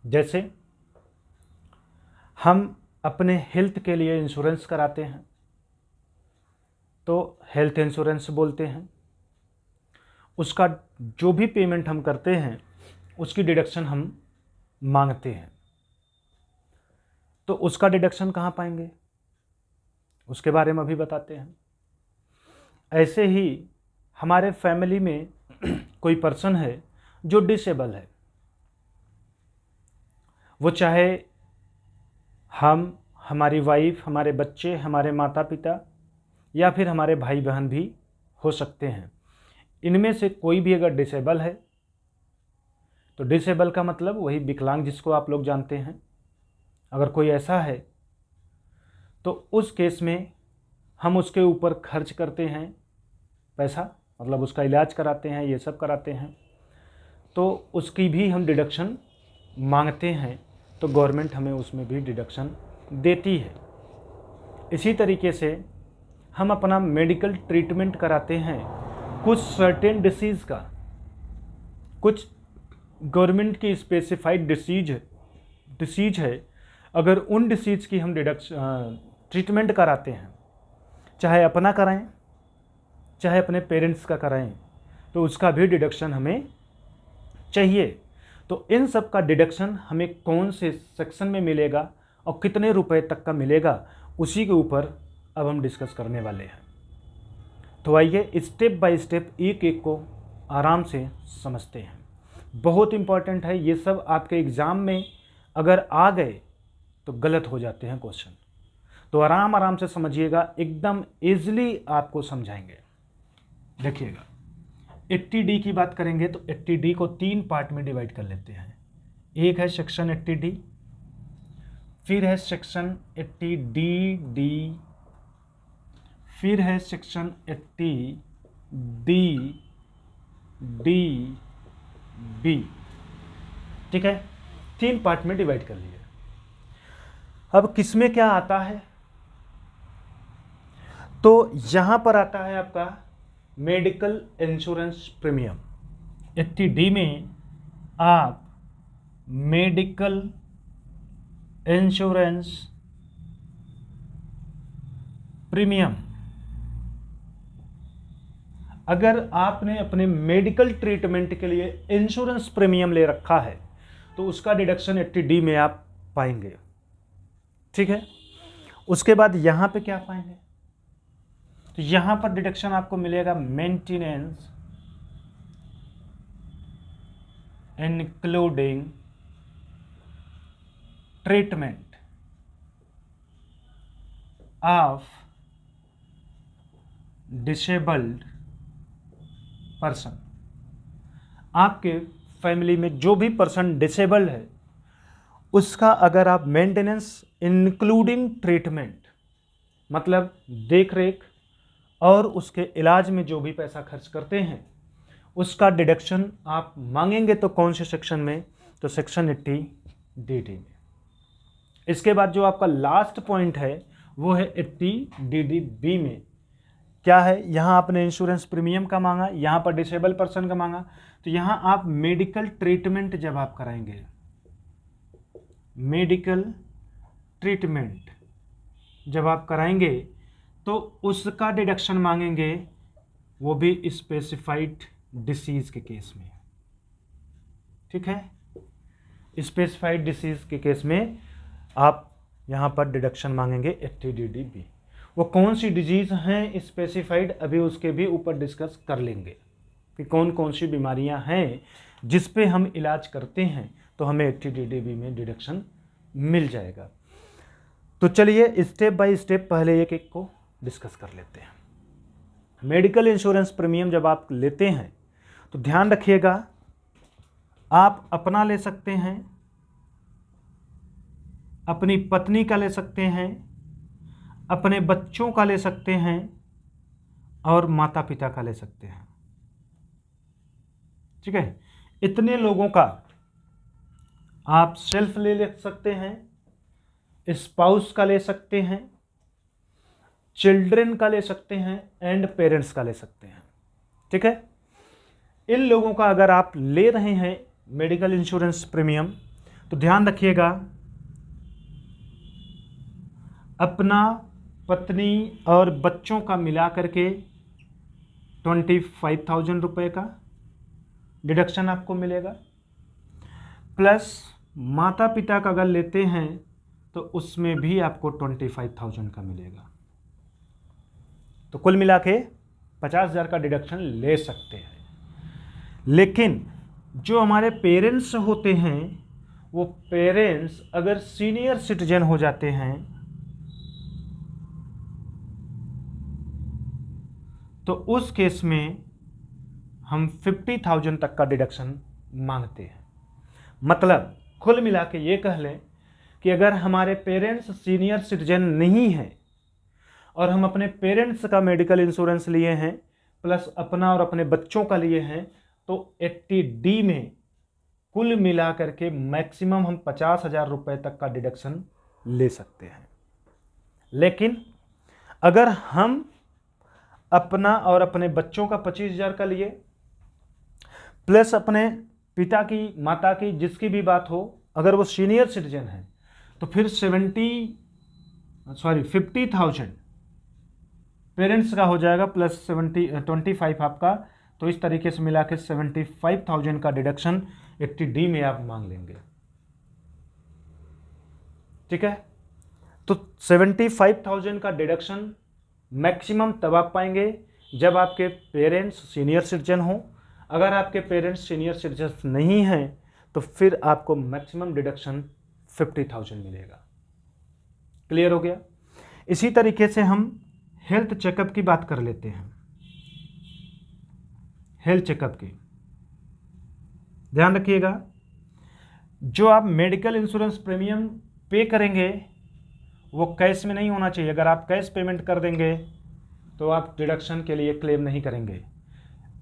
जैसे हम अपने हेल्थ के लिए इंश्योरेंस कराते हैं तो हेल्थ इंश्योरेंस बोलते हैं। उसका जो भी पेमेंट हम करते हैं उसकी डिडक्शन हम मांगते हैं, तो उसका डिडक्शन कहाँ पाएंगे उसके बारे में अभी बताते हैं। ऐसे ही हमारे फैमिली में कोई पर्सन है जो डिसेबल है, वो चाहे हम, हमारी वाइफ, हमारे बच्चे, हमारे माता पिता या फिर हमारे भाई बहन भी हो सकते हैं। इनमें से कोई भी अगर डिसेबल है तो डिसेबल का मतलब वही विकलांग जिसको आप लोग जानते हैं। अगर कोई ऐसा है तो उस केस में हम उसके ऊपर खर्च करते हैं पैसा, मतलब उसका इलाज कराते हैं, ये सब कराते हैं, तो उसकी भी हम डिडक्शन मांगते हैं, तो गवर्नमेंट हमें उसमें भी डिडक्शन देती है। इसी तरीके से हम अपना मेडिकल ट्रीटमेंट कराते हैं कुछ सर्टेन डिसीज़ का, कुछ गवर्नमेंट की स्पेसिफाइड डिसीज है, अगर उन डिसीज़ की हम ट्रीटमेंट कराते हैं, चाहे अपना कराएं चाहे अपने पेरेंट्स का कराएं, तो उसका भी डिडक्शन हमें चाहिए। तो इन सब का डिडक्शन हमें कौन से सेक्शन में मिलेगा और कितने रुपए तक का मिलेगा, उसी के ऊपर अब हम डिस्कस करने वाले हैं। तो आइए स्टेप बाय स्टेप एक एक को आराम से समझते हैं। बहुत इम्पॉर्टेंट है, ये सब आपके एग्ज़ाम में अगर आ गए तो गलत हो जाते हैं क्वेश्चन, तो आराम आराम से समझिएगा, एकदम ईजिली आपको समझाएंगे। देखिएगा 80D की बात करेंगे तो 80D को 3 पार्ट में डिवाइड कर लेते हैं। एक है सेक्शन 80D, फिर है सेक्शन 80 डी डी, फिर है सेक्शन 80 डी डी बी। ठीक है, 3 पार्ट में डिवाइड कर लिया। अब किसमें क्या आता है, तो यहां पर आता है आपका मेडिकल इंश्योरेंस प्रीमियम। 80 डी में आप मेडिकल इंश्योरेंस प्रीमियम, अगर आपने अपने मेडिकल ट्रीटमेंट के लिए इंश्योरेंस प्रीमियम ले रखा है तो उसका डिडक्शन 80 डी में आप पाएंगे। ठीक है, उसके बाद यहां पे क्या पाएंगे, तो यहां पर डिडक्शन आपको मिलेगा maintenance including treatment of disabled person. आपके फैमिली में जो भी पर्सन डिसेबल्ड है उसका अगर आप मेंटेनेंस इंक्लूडिंग ट्रीटमेंट, मतलब देख रेख और उसके इलाज में जो भी पैसा खर्च करते हैं उसका डिडक्शन आप मांगेंगे, तो कौन से सेक्शन में, तो सेक्शन 80 डी में। इसके बाद जो आपका लास्ट पॉइंट है वो है 80 डी बी में। क्या है, यहां आपने इंश्योरेंस प्रीमियम का मांगा, यहां पर डिसेबल पर्सन का मांगा, तो यहां आप मेडिकल ट्रीटमेंट जब आप कराएंगे, मेडिकल ट्रीटमेंट जब आप कराएंगे तो उसका डिडक्शन मांगेंगे, वो भी स्पेसिफाइड डिसीज के केस में। ठीक है, स्पेसिफाइड डिसीज के केस में आप यहां पर डिडक्शन मांगेंगे 80 डी बी। वो कौन सी डिजीज हैं स्पेसिफाइड, अभी उसके भी ऊपर डिस्कस कर लेंगे कि कौन कौन सी बीमारियां हैं जिस पे हम इलाज करते हैं तो हमें 80 डी बी में डिडक्शन मिल जाएगा। तो चलिए स्टेप बाय स्टेप पहले एक एक को डिस्कस कर लेते हैं। मेडिकल इंश्योरेंस प्रीमियम जब आप लेते हैं तो ध्यान रखिएगा, आप अपना ले सकते हैं, अपनी पत्नी का ले सकते हैं, अपने बच्चों का ले सकते हैं और माता पिता का ले सकते हैं। ठीक है, इतने लोगों का आप सेल्फ ले सकते हैं, स्पाउस का ले सकते हैं, चिल्ड्रन का ले सकते हैं एंड पेरेंट्स का ले सकते हैं। ठीक है, इन लोगों का अगर आप ले रहे हैं मेडिकल इंश्योरेंस प्रीमियम तो ध्यान रखिएगा, अपना, पत्नी और बच्चों का मिला करके 25,000 रुपये का डिडक्शन आपको मिलेगा, प्लस माता पिता का अगर लेते हैं तो उसमें भी आपको 25,000 का मिलेगा। तो कुल मिला के 50,000 का डिडक्शन ले सकते हैं। लेकिन जो हमारे पेरेंट्स होते हैं, वो पेरेंट्स अगर सीनियर सिटीजन हो जाते हैं तो उस केस में हम 50,000 तक का डिडक्शन मांगते हैं। मतलब कुल मिला के ये कह लें कि अगर हमारे पेरेंट्स सीनियर सिटीजन नहीं हैं और हम अपने पेरेंट्स का मेडिकल इंश्योरेंस लिए हैं प्लस अपना और अपने बच्चों का लिए हैं तो 80 डी में कुल मिला करके मैक्सिमम हम 50,000 रुपये तक का डिडक्शन ले सकते हैं। लेकिन अगर हम अपना और अपने बच्चों का 25,000 का लिए प्लस अपने पिता की, माता की, जिसकी भी बात हो, अगर वो सीनियर सिटीजन है तो फिर 50,000 पेरेंट्स का हो जाएगा प्लस 25 आपका, तो इस तरीके से मिला के 75,000 का डिडक्शन 80 डी में आप मांग लेंगे। ठीक है, तो 75,000 का डिडक्शन मैक्सिमम तब आप पाएंगे जब आपके पेरेंट्स सीनियर सिटीजन हो। अगर आपके पेरेंट्स सीनियर सिटीजन नहीं हैं तो फिर आपको मैक्सिमम डिडक्शन 50,000 मिलेगा। क्लियर हो गया। इसी तरीके से हम हेल्थ चेकअप की बात कर लेते हैं। हेल्थ चेकअप की ध्यान रखिएगा, जो आप मेडिकल इंश्योरेंस प्रीमियम पे करेंगे वो कैश में नहीं होना चाहिए। अगर आप कैश पेमेंट कर देंगे तो आप डिडक्शन के लिए क्लेम नहीं करेंगे।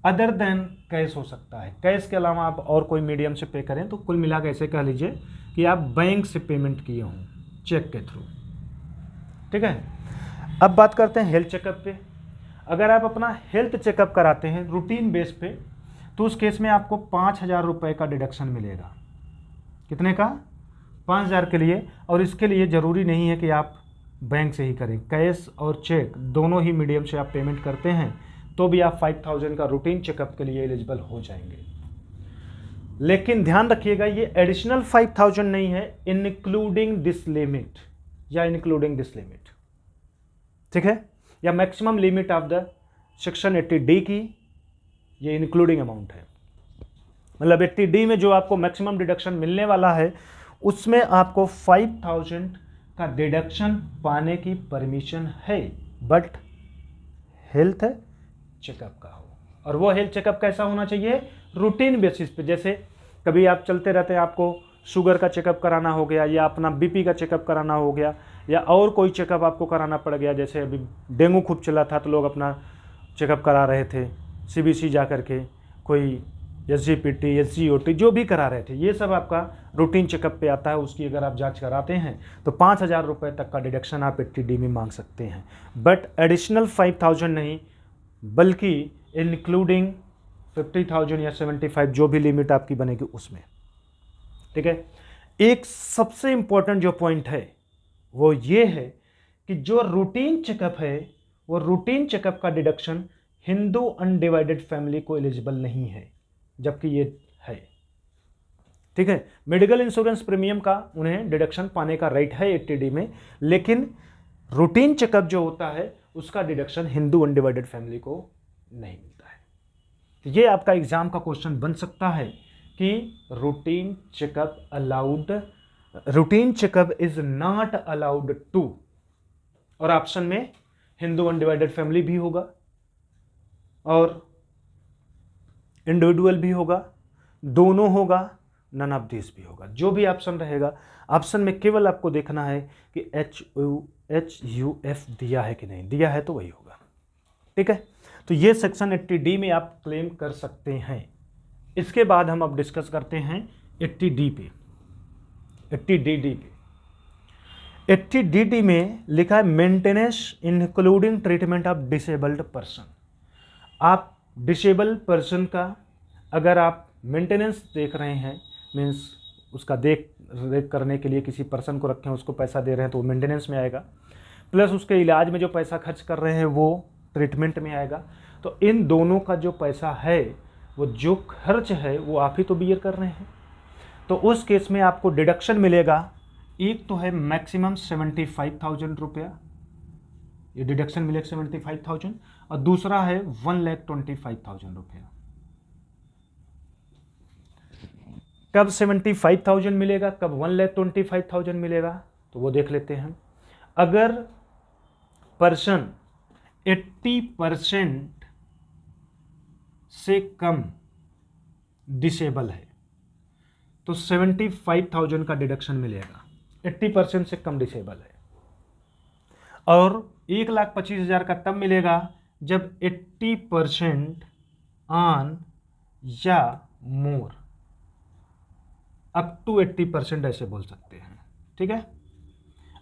अदर देन कैश हो सकता है, कैश के अलावा आप और कोई मीडियम से पे करें तो कुल मिला के ऐसे कह लीजिए कि आप बैंक से पेमेंट किए हों चेक के थ्रू। ठीक है, अब बात करते हैं हेल्थ चेकअप पे। अगर आप अपना हेल्थ चेकअप कराते हैं रूटीन बेस पे तो उस केस में आपको 5,000 रुपये का डिडक्शन मिलेगा। कितने का? 5,000 के लिए। और इसके लिए ज़रूरी नहीं है कि आप बैंक से ही करें, कैश और चेक दोनों ही मीडियम से आप पेमेंट करते हैं तो भी आप 5,000 का रूटीन चेकअप के लिए एलिजिबल हो जाएंगे। लेकिन ध्यान रखिएगा ये एडिशनल 5,000 नहीं है, इंक्लूडिंग दिस लिमिट या इंक्लूडिंग दिस लिमिट। ठीक है, या maximum limit of the section 80D की ये इंक्लूडिंग अमाउंट है। मतलब 80D में जो आपको मैक्सिमम डिडक्शन मिलने वाला है उसमें आपको 5,000 का डिडक्शन पाने की परमिशन है, बट हेल्थ चेकअप का हो। और वो हेल्थ चेकअप कैसा होना चाहिए? रूटीन बेसिस पे। जैसे कभी आप चलते रहते हैं, आपको शुगर का चेकअप कराना हो गया या अपना बीपी का चेकअप कराना हो गया या और कोई चेकअप आपको कराना पड़ गया। जैसे अभी डेंगू खूब चला था तो लोग अपना चेकअप करा रहे थे CBC जा करके, कोई SGPT SGOT जो भी करा रहे थे, ये सब आपका रूटीन चेकअप पे आता है। उसकी अगर आप जांच कराते हैं तो 5,000 रुपये तक का डिडक्शन आप 80D में मांग सकते हैं, बट एडिशनल 5,000 नहीं, बल्कि इंक्लूडिंग 50,000 या 75 जो भी लिमिट आपकी बनेगी उसमें। ठीक है, एक सबसे इंपॉर्टेंट जो पॉइंट है वो ये है कि जो रूटीन चेकअप है वो रूटीन चेकअप का डिडक्शन हिंदू अनडिवाइडेड फैमिली को एलिजिबल नहीं है, जबकि ये है। ठीक है, मेडिकल इंश्योरेंस प्रीमियम का उन्हें डिडक्शन पाने का राइट है 80D में, लेकिन रूटीन चेकअप जो होता है उसका डिडक्शन हिंदू अनडिवाइडेड फैमिली को नहीं मिलता है। तो ये आपका एग्जाम का क्वेश्चन बन सकता है कि routine checkup allowed, routine checkup is not allowed to, और ऑप्शन में हिंदू अनडिवाइडेड फैमिली भी होगा और इंडिविजुअल भी होगा, दोनों होगा, नन ऑफ दिस भी होगा। जो भी ऑप्शन रहेगा, ऑप्शन में केवल आपको देखना है कि HUF दिया है कि नहीं, दिया है तो वही होगा। ठीक है, तो ये सेक्शन 80D में आप क्लेम कर सकते हैं। इसके बाद हम अब डिस्कस करते हैं 80D पे, 80DD पे। 80DD में लिखा है maintenance including treatment of disabled person. आप डिसेबल पर्सन का अगर आप मेंटेनेंस देख रहे हैं, मीन्स उसका देख रेख करने के लिए किसी पर्सन को रखें, उसको पैसा दे रहे हैं तो वो मेंटेनेंस में आएगा, प्लस उसके इलाज में जो पैसा खर्च कर रहे हैं वो ट्रीटमेंट में आएगा। तो इन दोनों का जो पैसा है, वो जो खर्च है वो आप ही तो बियर कर रहे हैं। तो उस केस में आपको डिडक्शन मिलेगा, एक तो है मैक्सिमम 75,000 रुपया, ये डिडक्शन मिलेगा 75,000, और दूसरा है 1,25,000 रुपया। कब 75,000 मिलेगा, कब 1,25,000 मिलेगा, तो वो देख लेते हैं। अगर पर्सन 80% से कम डिसेबल है तो 75,000 का डिडक्शन मिलेगा, 80% से कम डिसेबल है। और 1,25,000 का तब मिलेगा जब 80% ऑन या मोर, अप टू 80% ऐसे बोल सकते हैं। ठीक है,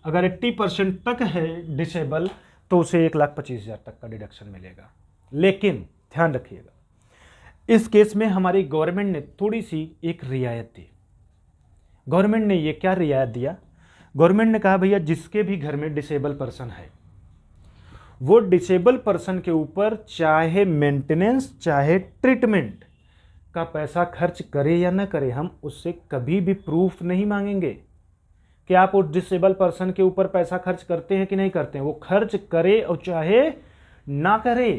अगर 80% तक है डिसेबल तो उसे 1,25,000 तक का डिडक्शन मिलेगा। लेकिन ध्यान रखिएगा, इस केस में हमारी गवर्नमेंट ने थोड़ी सी एक रियायत दी। गवर्नमेंट ने ये क्या रियायत दिया? गवर्नमेंट ने कहा भैया जिसके भी घर में डिसेबल पर्सन है वो डिसेबल पर्सन के ऊपर चाहे मेंटेनेंस चाहे ट्रीटमेंट का पैसा खर्च करे या ना करे, हम उससे कभी भी प्रूफ नहीं मांगेंगे कि आप उस डिसेबल पर्सन के ऊपर पैसा खर्च करते हैं कि नहीं करते हैं। वो खर्च करे और चाहे ना करे,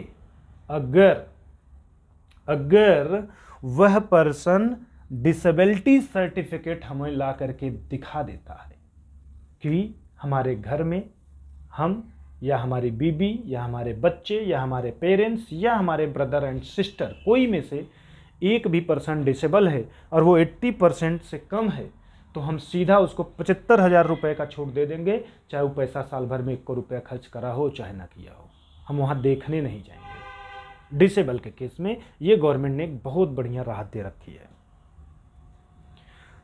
अगर वह पर्सन डिसेबिलिटी सर्टिफिकेट हमें ला करके दिखा देता है कि हमारे घर में हम या हमारी बीबी या हमारे बच्चे या हमारे पेरेंट्स या हमारे ब्रदर एंड सिस्टर कोई में से एक भी पर्सन डिसेबल है और वो 80% से कम है, तो हम सीधा उसको 75,000 रुपये का छूट दे देंगे, चाहे वो पैसा साल भर में 1 रुपया खर्च करा हो चाहे ना किया हो, हम वहाँ देखने नहीं जाएंगे। डिसेबल के केस में ये गवर्नमेंट ने एक बहुत बढ़िया राहत दे रखी है।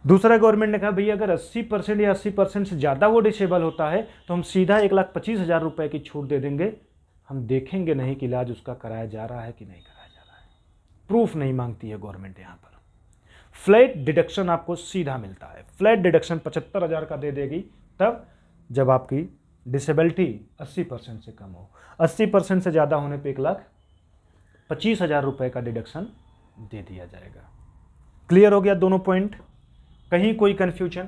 दूसरा, गवर्नमेंट ने कहा भैया अगर 80% या 80% से ज़्यादा वो डिसेबल होता है तो हम सीधा 1,25,000 रुपये की छूट दे देंगे, हम देखेंगे नहीं कि इलाज उसका कराया जा रहा है कि नहीं कराया जा रहा है। प्रूफ नहीं मांगती है गवर्नमेंट यहाँ पर। फ्लैट डिडक्शन आपको सीधा मिलता है। फ्लैट डिडक्शन 75,000 का दे देगी तब जब आपकी डिसेबिलिटी 80% से कम हो। 80% से ज़्यादा होने पे 1,25,000 रुपये का डिडक्शन दे दिया जाएगा। क्लियर हो गया दोनों पॉइंट? कहीं कोई कन्फ्यूजन?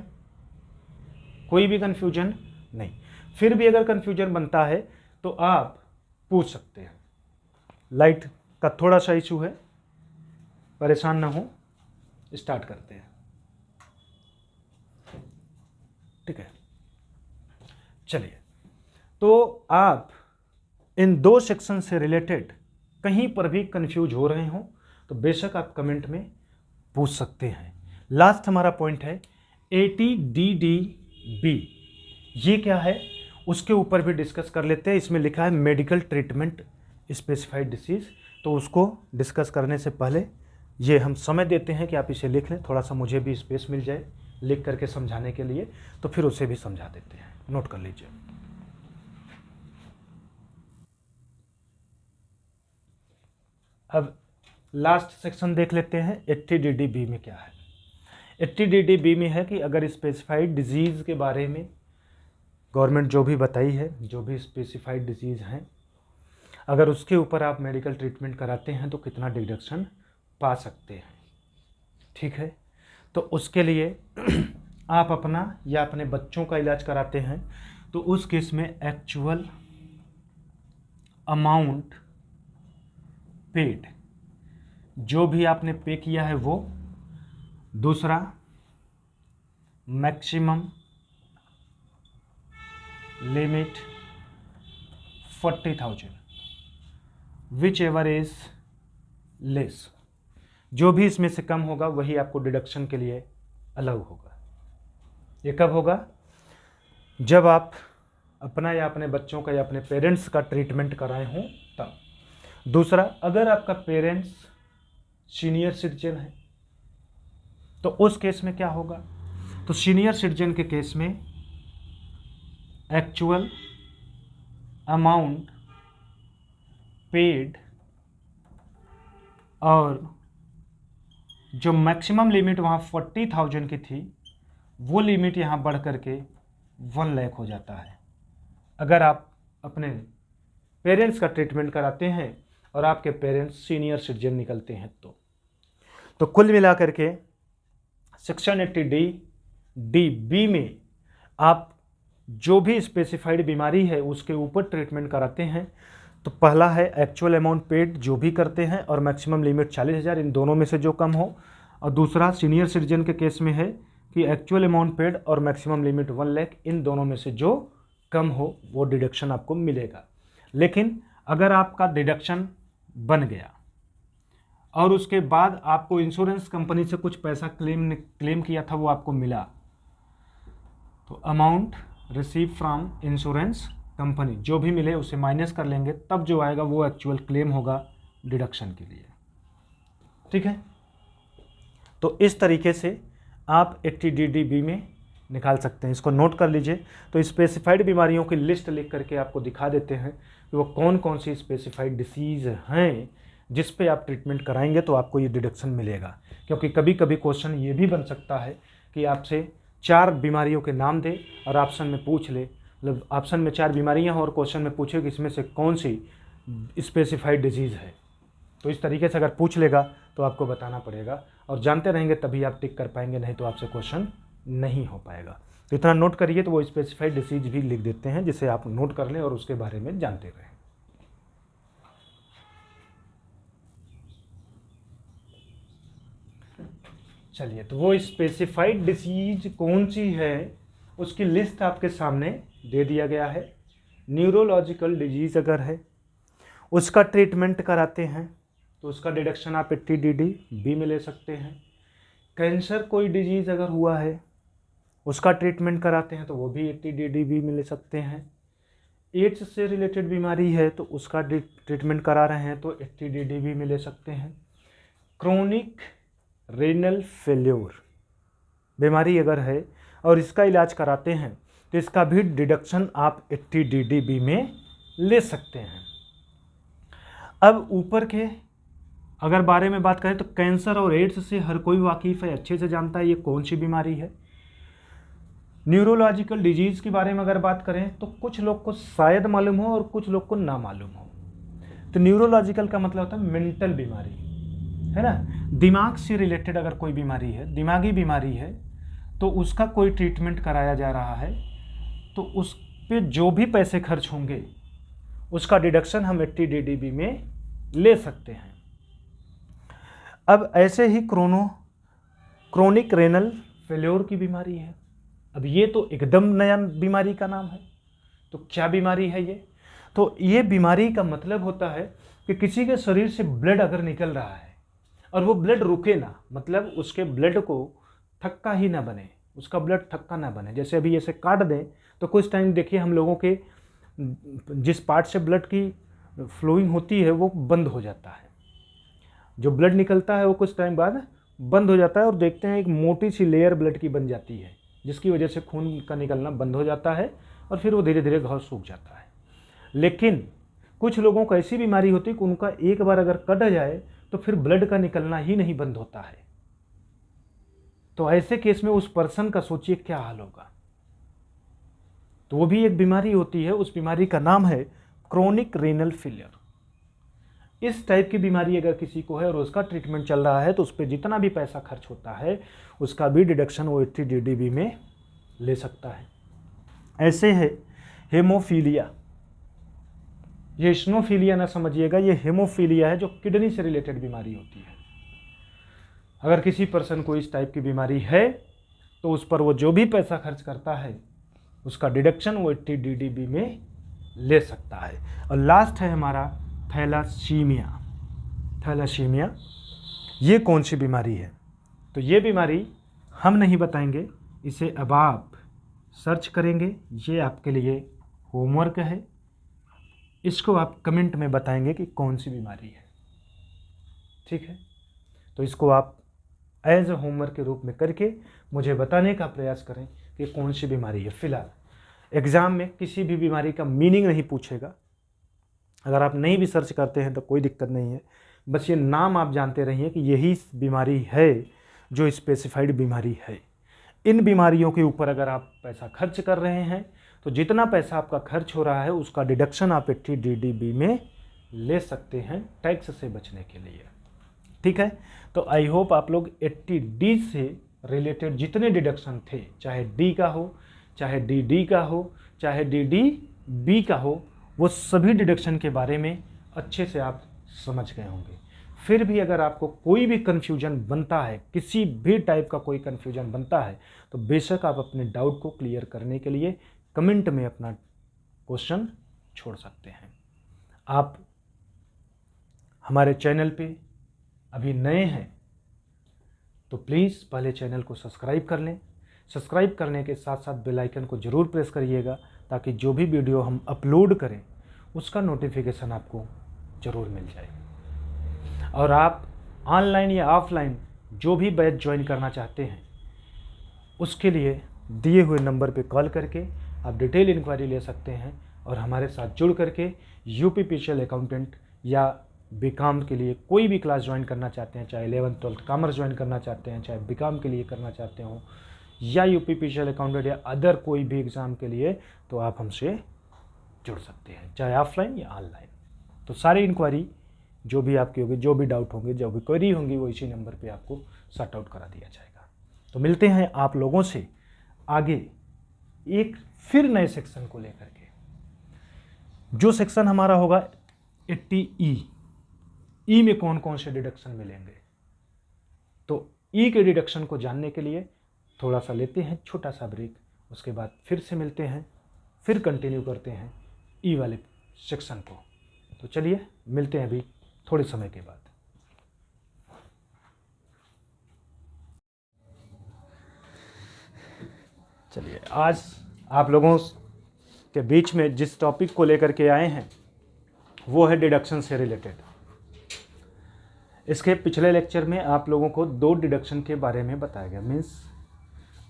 कोई भी कन्फ्यूजन नहीं। फिर भी अगर कन्फ्यूजन बनता है तो आप पूछ सकते हैं। लाइट का थोड़ा सा इशू है, परेशान ना हो, स्टार्ट करते हैं। ठीक है, चलिए। तो आप इन 2 सेक्शन से रिलेटेड कहीं पर भी कंफ्यूज हो रहे हो तो बेशक आप कमेंट में पूछ सकते हैं। लास्ट हमारा पॉइंट है ATDDB, ये क्या है उसके ऊपर भी डिस्कस कर लेते हैं। इसमें लिखा है मेडिकल ट्रीटमेंट स्पेसिफाइड डिसीज़, तो उसको डिस्कस करने से पहले ये हम समय देते हैं कि आप इसे लिख लें, थोड़ा सा मुझे भी स्पेस मिल जाए लिख करके समझाने के लिए, तो फिर उसे भी समझा देते हैं। नोट कर लीजिए। अब लास्ट सेक्शन देख लेते हैं 80DDB में क्या है। 80DDB में है कि अगर स्पेसिफाइड डिजीज़ के बारे में गवर्नमेंट जो भी बताई है, जो भी स्पेसिफाइड डिजीज़ हैं, अगर उसके ऊपर आप मेडिकल ट्रीटमेंट कराते हैं तो कितना डिडक्शन पा सकते हैं। ठीक है, तो उसके लिए आप अपना या अपने बच्चों का इलाज कराते हैं तो उस केस में एक्चुअल अमाउंट पेड, जो भी आपने पे किया है वो, दूसरा maximum limit 40,000 which ever is less, जो भी इसमें से कम होगा वही आपको डिडक्शन के लिए अलाउ होगा। ये कब होगा? जब आप अपना या अपने बच्चों का या अपने पेरेंट्स का ट्रीटमेंट कराए हों तब। दूसरा, अगर आपका पेरेंट्स सीनियर सिटीजन है तो उस केस में क्या होगा? तो सीनियर सिटीजन के केस में एक्चुअल अमाउंट पेड और जो मैक्सिमम लिमिट वहाँ 40,000 की थी वो लिमिट यहाँ बढ़ करके 1 लाख हो जाता है, अगर आप अपने पेरेंट्स का ट्रीटमेंट कराते हैं और आपके पेरेंट्स सीनियर सिटीजन निकलते हैं तो कुल मिलाकर के सेक्शन 80DDB में आप जो भी स्पेसिफाइड बीमारी है उसके ऊपर ट्रीटमेंट कराते हैं तो पहला है एक्चुअल अमाउंट पेड जो भी करते हैं और मैक्सिमम लिमिट 40,000, इन दोनों में से जो कम हो, और दूसरा सीनियर सिटीजन के केस में है कि एक्चुअल अमाउंट पेड और मैक्सिमम लिमिट 1 लाख, इन दोनों में से जो कम हो वो डिडक्शन आपको मिलेगा। लेकिन अगर आपका डिडक्शन बन गया और उसके बाद आपको इंश्योरेंस कंपनी से कुछ पैसा क्लेम किया था वो आपको मिला, तो amount receive from insurance company जो भी मिले उसे माइनस कर लेंगे, तब जो आएगा वो एक्चुअल क्लेम होगा डिडक्शन के लिए। ठीक है, तो इस तरीके से आप 80DDB में निकाल सकते हैं। इसको नोट कर लीजिए। तो स्पेसिफाइड बीमारियों की लिस्ट लिख करके आपको दिखा देते हैं कि वो कौन कौन सी स्पेसिफाइड डिसीज़ हैं जिस पे आप ट्रीटमेंट कराएंगे तो आपको ये डिडक्शन मिलेगा। क्योंकि कभी कभी क्वेश्चन ये भी बन सकता है कि आपसे 4 बीमारियों के नाम दे और ऑप्शन में पूछ ले, मतलब ऑप्शन में 4 बीमारियां हो और क्वेश्चन में पूछे कि इसमें से कौन सी स्पेसिफाइड डिजीज़ है। तो इस तरीके से अगर पूछ लेगा तो आपको बताना पड़ेगा और जानते रहेंगे तभी आप टिक कर पाएंगे, नहीं तो आपसे क्वेश्चन नहीं हो पाएगा। तो इतना नोट करिए। तो वो स्पेसिफाइड डिसीज भी लिख देते हैं जिसे आप नोट कर लें और उसके बारे में जानते रहें। चलिए, तो वो स्पेसिफाइड डिसीज कौन सी है उसकी लिस्ट आपके सामने दे दिया गया है। न्यूरोलॉजिकल डिजीज़ अगर है उसका ट्रीटमेंट कराते हैं तो उसका डिडक्शन आप 80DDB में ले सकते हैं। कैंसर कोई डिजीज़ अगर हुआ है उसका ट्रीटमेंट कराते हैं तो वो भी 80 DDB में ले सकते हैं। एड्स से रिलेटेड बीमारी है तो उसका ट्रीटमेंट करा रहे हैं तो 80 DDB में ले सकते हैं। क्रोनिक रेनल फेल्योर बीमारी अगर है और इसका इलाज कराते हैं तो इसका भी डिडक्शन आप 80 DDB में ले सकते हैं। अब ऊपर के अगर बारे में बात करें तो कैंसर और एड्स से हर कोई वाकिफ़ है, अच्छे से जानता है ये कौन सी बीमारी है। न्यूरोलॉजिकल डिजीज़ के बारे में अगर बात करें तो कुछ लोग को शायद मालूम हो और कुछ लोग को ना मालूम हो। तो न्यूरोलॉजिकल का मतलब होता है मेंटल बीमारी, है ना। दिमाग से रिलेटेड अगर कोई बीमारी है, दिमागी बीमारी है, तो उसका कोई ट्रीटमेंट कराया जा रहा है तो उस पे जो भी पैसे खर्च होंगे उसका डिडक्शन हम 80 DDB में ले सकते हैं। अब ऐसे ही क्रोनिक रेनल फेल्योर की बीमारी है। अब ये तो एकदम नया बीमारी का नाम है। तो क्या बीमारी है ये? तो ये बीमारी का मतलब होता है कि किसी के शरीर से ब्लड अगर निकल रहा है और वो ब्लड रुके ना, मतलब उसके ब्लड को थक्का ही ना बने, उसका ब्लड थक्का ना बने। जैसे अभी ऐसे काट दें तो कुछ टाइम देखिए हम लोगों के जिस पार्ट से ब्लड की फ्लोइंग होती है वो बंद हो जाता है, जो ब्लड निकलता है वो कुछ टाइम बाद बंद हो जाता है और देखते हैं एक मोटी सी लेयर ब्लड की बन जाती है जिसकी वजह से खून का निकलना बंद हो जाता है और फिर वो धीरे धीरे घाव सूख जाता है। लेकिन कुछ लोगों को ऐसी बीमारी होती है कि उनका एक बार अगर कट जाए तो फिर ब्लड का निकलना ही नहीं बंद होता है। तो ऐसे केस में उस पर्सन का सोचिए क्या हाल होगा। तो वो भी एक बीमारी होती है, उस बीमारी का नाम है क्रोनिक रेनल फेलियर। इस टाइप की बीमारी अगर किसी को है और उसका ट्रीटमेंट चल रहा है तो उस पर जितना भी पैसा खर्च होता है उसका भी डिडक्शन वो 80 DDB में ले सकता है। ऐसे है हेमोफीलिया। ये स्नोफीलिया ना समझिएगा, ये हेमोफीलिया है जो किडनी से रिलेटेड बीमारी होती है। अगर किसी पर्सन को इस टाइप की बीमारी है तो उस पर वो जो भी पैसा खर्च करता है उसका डिडक्शन वो 80 DDB में ले सकता है। और लास्ट है हमारा थैलासीमिया। थैलासीमिया ये कौन सी बीमारी है? तो ये बीमारी हम नहीं बताएंगे, इसे अब आप सर्च करेंगे। ये आपके लिए होमवर्क है, इसको आप कमेंट में बताएंगे कि कौन सी बीमारी है, ठीक है। तो इसको आप एज ए होमवर्क के रूप में करके मुझे बताने का प्रयास करें कि कौन सी बीमारी है। फिलहाल एग्ज़ाम में किसी भी बीमारी का मीनिंग नहीं पूछेगा, अगर आप नहीं भी सर्च करते हैं तो कोई दिक्कत नहीं है, बस ये नाम आप जानते रहिए कि यही बीमारी है जो स्पेसिफाइड बीमारी है। इन बीमारियों के ऊपर अगर आप पैसा खर्च कर रहे हैं तो जितना पैसा आपका खर्च हो रहा है उसका डिडक्शन आप 80 DDB में ले सकते हैं टैक्स से बचने के लिए, ठीक है। तो आई होप आप लोग 80D से रिलेटेड जितने डिडक्शन थे, चाहे D का हो, चाहे DD का हो, चाहे DDB का हो, वो सभी डिडक्शन के बारे में अच्छे से आप समझ गए होंगे। फिर भी अगर आपको कोई भी कन्फ्यूजन बनता है, किसी भी टाइप का कोई कन्फ्यूजन बनता है, तो बेशक आप अपने डाउट को क्लियर करने के लिए कमेंट में अपना क्वेश्चन छोड़ सकते हैं। आप हमारे चैनल पे अभी नए हैं तो प्लीज़ पहले चैनल को सब्सक्राइब कर लें। सब्सक्राइब करने के साथ साथ बेल आइकन को ज़रूर प्रेस करिएगा ताकि जो भी वीडियो हम अपलोड करें उसका नोटिफिकेशन आपको ज़रूर मिल जाए। और आप ऑनलाइन या ऑफलाइन जो भी बैच ज्वाइन करना चाहते हैं उसके लिए दिए हुए नंबर पे कॉल करके आप डिटेल इंक्वायरी ले सकते हैं और हमारे साथ जुड़ करके यूपीपीसीएल अकाउंटेंट या बीकॉम के लिए कोई भी क्लास ज्वाइन करना चाहते हैं, चाहे 11th 12th कॉमर्स ज्वाइन करना चाहते हैं, चाहे बीकॉम के लिए करना चाहते हो या यूपीपीसीएल अकाउंटेंट या अदर कोई भी एग्ज़ाम के लिए, तो आप हमसे जुड़ सकते हैं, चाहे ऑफलाइन या ऑनलाइन। तो सारी इंक्वायरी जो भी आपकी होगी, जो भी डाउट होंगे, जो भी क्वेरी होंगी, वो इसी नंबर पे आपको सॉर्ट आउट करा दिया जाएगा। तो मिलते हैं आप लोगों से आगे एक फिर नए सेक्शन को लेकर के। जो सेक्शन हमारा होगा 80E। ई में कौन कौन से डिडक्शन मिलेंगे, तो ई के डिडक्शन को जानने के लिए थोड़ा सा लेते हैं छोटा सा ब्रेक, उसके बाद फिर से मिलते हैं, फिर कंटिन्यू करते हैं ई वाले सेक्शन को। तो चलिए मिलते हैं अभी थोड़े समय के बाद। चलिए, आज आप लोगों के बीच में जिस टॉपिक को लेकर के आए हैं वो है डिडक्शन से रिलेटेड। इसके पिछले लेक्चर में आप लोगों को 2 डिडक्शन के बारे में बताया गया, मीन्स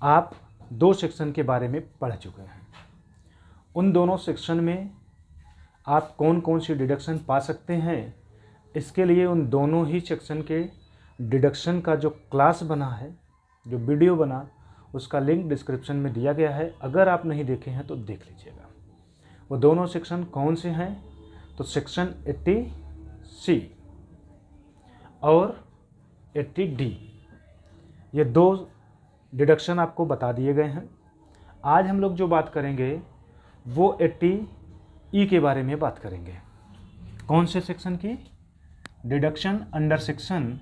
आप 2 सेक्शन के बारे में पढ़ चुके हैं। उन दोनों सेक्शन में आप कौन कौन सी डिडक्शन पा सकते हैं, इसके लिए उन दोनों ही सेक्शन के डिडक्शन का जो क्लास बना है, जो वीडियो बना, उसका लिंक डिस्क्रिप्शन में दिया गया है। अगर आप नहीं देखे हैं तो देख लीजिएगा। वो दोनों सेक्शन कौन से हैं? तो सेक्शन 80C और 80D, ये 2 डिडक्शन आपको बता दिए गए हैं। आज हम लोग जो बात करेंगे वो 80E के बारे में बात करेंगे। कौन से सेक्शन की? डिडक्शन अंडर सेक्शन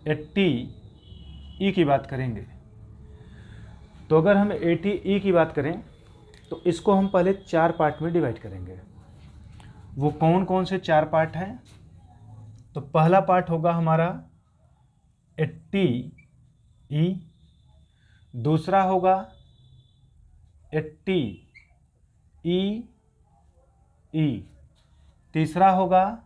80E की बात करेंगे। तो अगर हम 80E की बात करें तो इसको हम पहले 4 पार्ट में डिवाइड करेंगे। वो कौन कौन से 4 पार्ट हैं? तो पहला पार्ट होगा हमारा 80E, दूसरा होगा 80EE, तीसरा होगा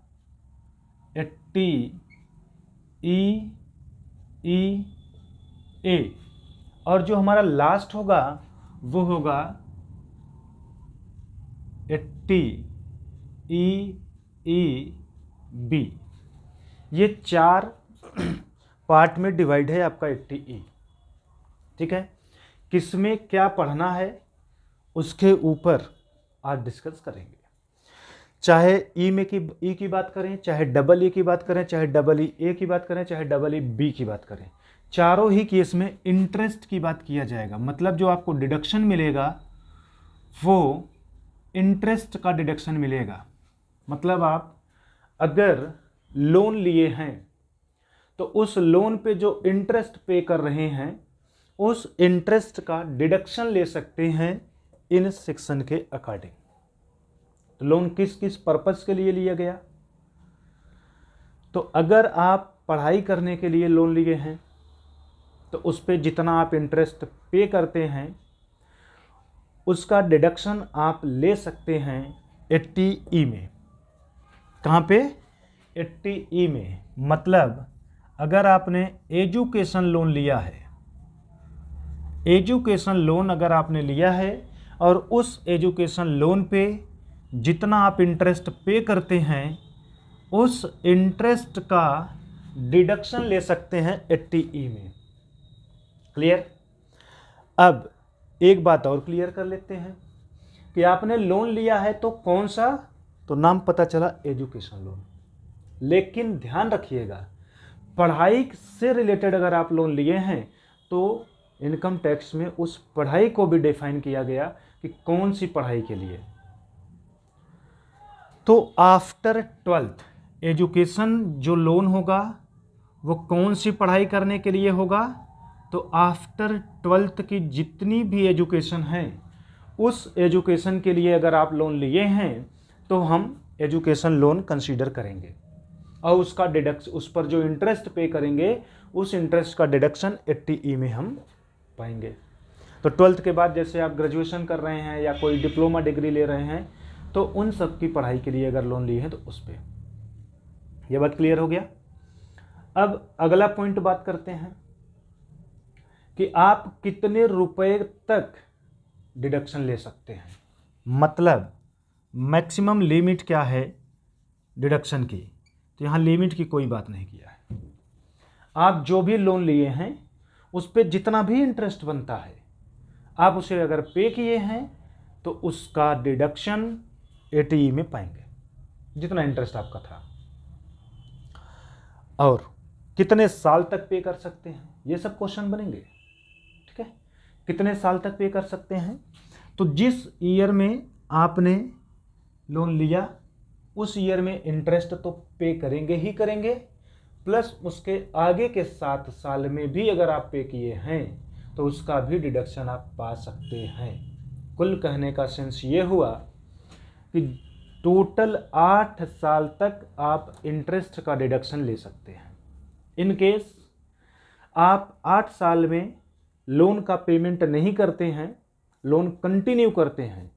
80EEA, और जो हमारा लास्ट होगा वो होगा 80EEB। ये 4 पार्ट में डिवाइड है आपका 80E। ठीक है, किसमें क्या पढ़ना है उसके ऊपर आज डिस्कस करेंगे। चाहे ई की बात करें, चाहे डबल ई की बात करें, चाहे डबल ई ए की बात करें, चाहे डबल ई बी की बात करें, चारों ही केस में इंटरेस्ट की बात किया जाएगा। मतलब जो आपको डिडक्शन मिलेगा वो इंटरेस्ट का डिडक्शन मिलेगा। मतलब आप अगर लोन लिए हैं तो उस लोन पे जो इंटरेस्ट पे कर रहे हैं उस इंटरेस्ट का डिडक्शन ले सकते हैं इन सेक्शन के अकॉर्डिंग। तो लोन किस किस पर्पस के लिए लिया गया? तो अगर आप पढ़ाई करने के लिए लोन लिए हैं तो उस पे जितना आप इंटरेस्ट पे करते हैं उसका डिडक्शन आप ले सकते हैं 80E में। कहाँ पे? 80E में। मतलब अगर आपने एजुकेशन लोन लिया है, एजुकेशन लोन अगर आपने लिया है और उस एजुकेशन लोन पे जितना आप इंटरेस्ट पे करते हैं उस इंटरेस्ट का डिडक्शन ले सकते हैं 80E में। क्लियर? अब एक बात और क्लियर कर लेते हैं कि आपने लोन लिया है तो कौन सा? तो नाम पता चला एजुकेशन लोन। लेकिन ध्यान रखिएगा, पढ़ाई से रिलेटेड अगर आप लोन लिए हैं तो इनकम टैक्स में उस पढ़ाई को भी डिफाइन किया गया कि कौन सी पढ़ाई के लिए। तो आफ्टर 12th एजुकेशन जो लोन होगा वो कौन सी पढ़ाई करने के लिए होगा? तो आफ्टर 12th की जितनी भी एजुकेशन है उस एजुकेशन के लिए अगर आप लोन लिए हैं तो हम एजुकेशन लोन कंसीडर करेंगे और उसका डिडक्शन, उस पर जो इंटरेस्ट पे करेंगे उस इंटरेस्ट का डिडक्शन 80E में हम पाएंगे। तो 12th के बाद जैसे आप ग्रेजुएशन कर रहे हैं या कोई डिप्लोमा डिग्री ले रहे हैं तो उन सब की पढ़ाई के लिए अगर लोन लिए हैं तो उस पर। यह बात क्लियर हो गया। अब अगला पॉइंट बात करते हैं कि आप कितने रुपए तक डिडक्शन ले सकते हैं। मतलब मैक्सिमम लिमिट क्या है डिडक्शन की? तो यहाँ लिमिट की कोई बात नहीं किया है। आप जो भी लोन लिए हैं उस पर जितना भी इंटरेस्ट बनता है आप उसे अगर पे किए हैं तो उसका डिडक्शन 80E में पाएंगे, जितना इंटरेस्ट आपका था। और कितने साल तक पे कर सकते हैं, ये सब क्वेश्चन बनेंगे। ठीक है, कितने साल तक पे कर सकते हैं? तो जिस ईयर में आपने लोन लिया उस ईयर में इंटरेस्ट तो पे करेंगे ही करेंगे, प्लस उसके आगे के 7 साल में भी अगर आप पे किए हैं तो उसका भी डिडक्शन आप पा सकते हैं। कुल कहने का सेंस ये हुआ कि टोटल 8 साल तक आप इंटरेस्ट का डिडक्शन ले सकते हैं। इन केस आप 8 साल में लोन का पेमेंट नहीं करते हैं लोन कंटिन्यू करते हैं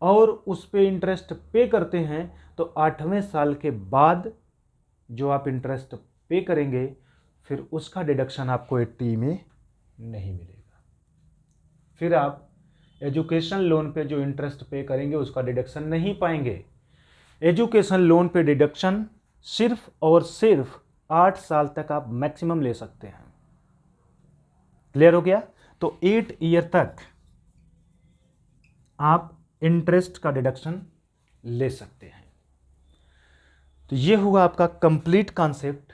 और उस पे इंटरेस्ट पे करते हैं तो 8वें साल के बाद जो आप इंटरेस्ट पे करेंगे फिर उसका डिडक्शन आपको 80 में नहीं मिलेगा। फिर आप एजुकेशन लोन पे जो इंटरेस्ट पे करेंगे उसका डिडक्शन नहीं पाएंगे। एजुकेशन लोन पे डिडक्शन सिर्फ और सिर्फ 8 साल तक आप मैक्सिमम ले सकते हैं। क्लियर हो गया? तो 8 ईयर तक आप इंटरेस्ट का डिडक्शन ले सकते हैं। तो ये हुआ आपका कंप्लीट कॉन्सेप्ट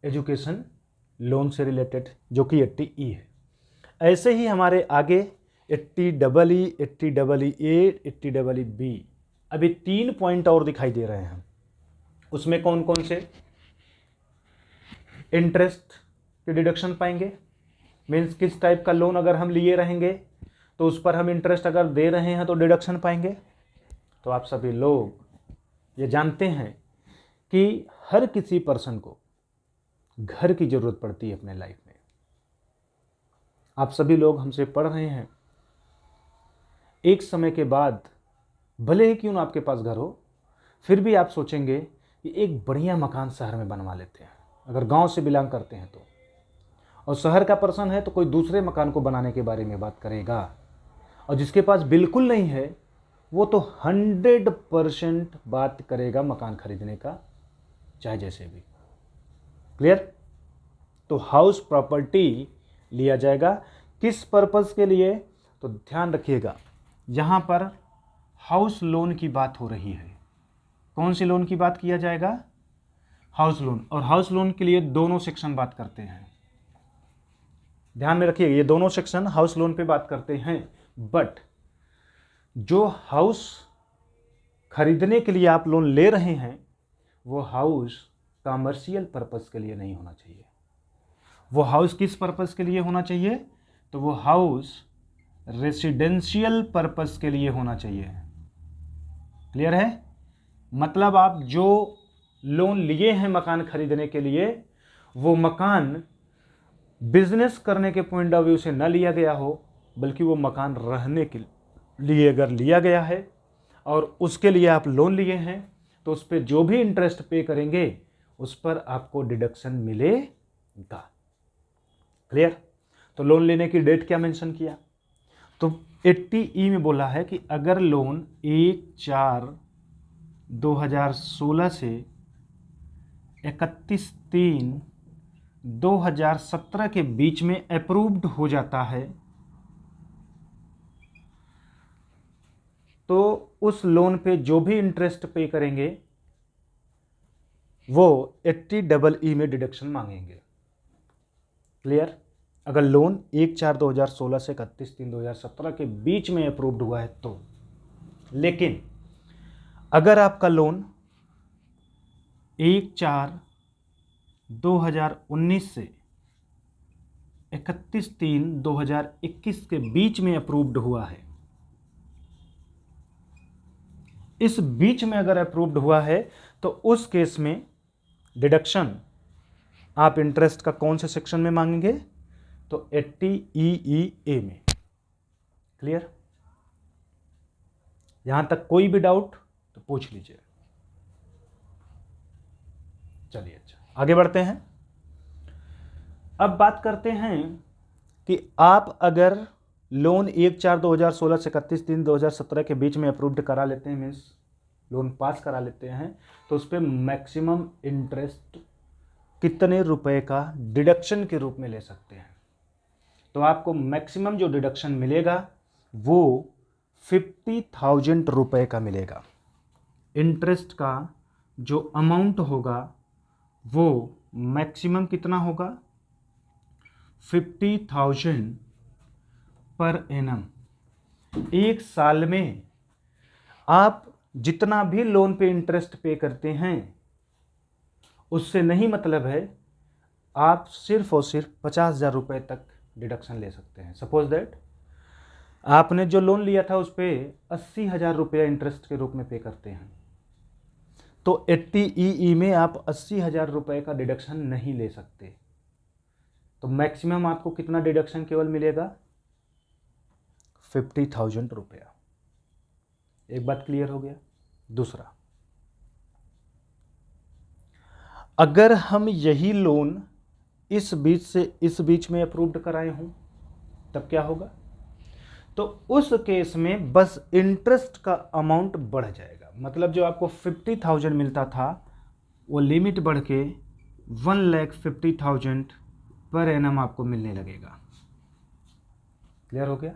एजुकेशन लोन से रिलेटेड, जो कि 80E है। ऐसे ही हमारे आगे 80EE, 80EA, 80EB, अभी 3 पॉइंट और दिखाई दे रहे हैं। उसमें कौन कौन से इंटरेस्ट के डिडक्शन पाएंगे, मीन्स किस टाइप का लोन अगर हम लिए रहेंगे तो उस पर हम इंटरेस्ट अगर दे रहे हैं तो डिडक्शन पाएंगे। तो आप सभी लोग ये जानते हैं कि हर किसी पर्सन को घर की ज़रूरत पड़ती है अपने लाइफ में। आप सभी लोग हमसे पढ़ रहे हैं, एक समय के बाद भले ही क्यों ना आपके पास घर हो, फिर भी आप सोचेंगे कि एक बढ़िया मकान शहर में बनवा लेते हैं, अगर गांव से बिलोंग करते हैं तो। और शहर का पर्सन है तो कोई दूसरे मकान को बनाने के बारे में बात करेगा, और जिसके पास बिल्कुल नहीं है वो तो 100% बात करेगा मकान खरीदने का, चाहे जैसे भी। क्लियर? तो हाउस प्रॉपर्टी लिया जाएगा किस पर्पस के लिए? तो ध्यान रखिएगा, यहाँ पर हाउस लोन की बात हो रही है। कौन सी लोन की बात किया जाएगा? House loan. और हाउस लोन के लिए दोनों सेक्शन बात करते हैं, ध्यान में रखिए, ये दोनों सेक्शन हाउस लोन पे बात करते हैं। बट जो हाउस खरीदने के लिए आप लोन ले रहे हैं वो हाउस कमर्शियल पर्पस के लिए नहीं होना चाहिए। वो हाउस किस पर्पस के लिए होना चाहिए? तो वो हाउस रेसिडेंशियल पर्पस के लिए होना चाहिए। क्लियर है? मतलब आप जो लोन लिए हैं मकान खरीदने के लिए, वो मकान बिजनेस करने के पॉइंट ऑफ व्यू से न लिया गया हो, बल्कि वो मकान रहने के लिए अगर लिया गया है और उसके लिए आप लोन लिए हैं तो उस पर जो भी इंटरेस्ट पे करेंगे उस पर आपको डिडक्शन मिलेगा। क्लियर? तो लोन लेने की डेट क्या मेंशन किया? तो 80E में बोला है कि अगर लोन 1/4/2016 से 31/3/2017 के बीच में अप्रूव्ड हो जाता है तो उस लोन पे जो भी इंटरेस्ट पे करेंगे वो 80EE में डिडक्शन मांगेंगे। क्लियर? अगर लोन 1/4/2016 से 31/3/2017 के बीच में अप्रूव्ड हुआ है तो। लेकिन अगर आपका लोन 1/4/2019 से 31/3/2021 के बीच में अप्रूव्ड हुआ है, इस बीच में अगर अप्रूव्ड हुआ है तो उस केस में डिडक्शन आप इंटरेस्ट का कौन से सेक्शन में मांगेंगे? तो 80EE में। क्लियर? यहां तक कोई भी डाउट तो पूछ लीजिए। चलिए, अच्छा आगे बढ़ते हैं। अब बात करते हैं कि आप अगर लोन 1/4/2016 से 31/3/2017 के बीच में अप्रूव्ड करा लेते हैं, मीन्स लोन पास करा लेते हैं, तो उस पर मैक्सिमम इंटरेस्ट कितने रुपए का डिडक्शन के रूप में ले सकते हैं? तो आपको मैक्सिमम जो डिडक्शन मिलेगा वो 50,000 रुपए का मिलेगा। इंटरेस्ट का जो अमाउंट होगा वो मैक्सिमम कितना होगा? 50,000 पर एनम। एक साल में आप जितना भी लोन पे इंटरेस्ट पे करते हैं उससे नहीं मतलब है, आप सिर्फ और सिर्फ 50,000 रुपये तक डिडक्शन ले सकते हैं। सपोज दैट आपने जो लोन लिया था उस पर 80,000 रुपया इंटरेस्ट के रूप में पे करते हैं, तो 80EE में आप 80,000 रुपये का डिडक्शन नहीं ले सकते। तो मैक्सिमम आपको कितना डिडक्शन केवल मिलेगा? 50,000 रुपया। एक बात क्लियर हो गया। दूसरा, अगर हम यही लोन इस बीच से इस बीच में अप्रूव्ड कराए हों तब क्या होगा? तो उस केस में बस इंटरेस्ट का अमाउंट बढ़ जाएगा। मतलब जो आपको 50,000 मिलता था वो लिमिट बढ़ के 1,50,000 पर एनम आपको मिलने लगेगा। क्लियर हो गया?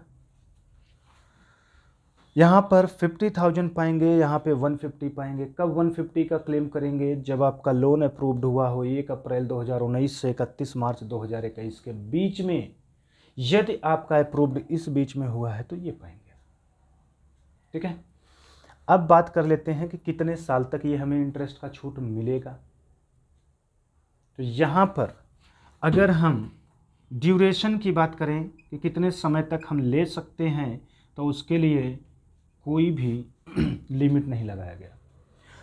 यहाँ पर 50,000 पाएंगे, यहाँ पे 150 पाएंगे। कब 150 का क्लेम करेंगे? जब आपका लोन अप्रूव्ड हुआ हो 1 अप्रैल 2019 से 31 मार्च 2021 के बीच में। यदि आपका अप्रूव्ड इस बीच में हुआ है तो ये पाएंगे। ठीक है, अब बात कर लेते हैं कि कितने साल तक ये हमें इंटरेस्ट का छूट मिलेगा। तो यहाँ पर अगर हम ड्यूरेशन की बात करें कि कितने समय तक हम ले सकते हैं, तो उसके लिए कोई भी लिमिट नहीं लगाया गया।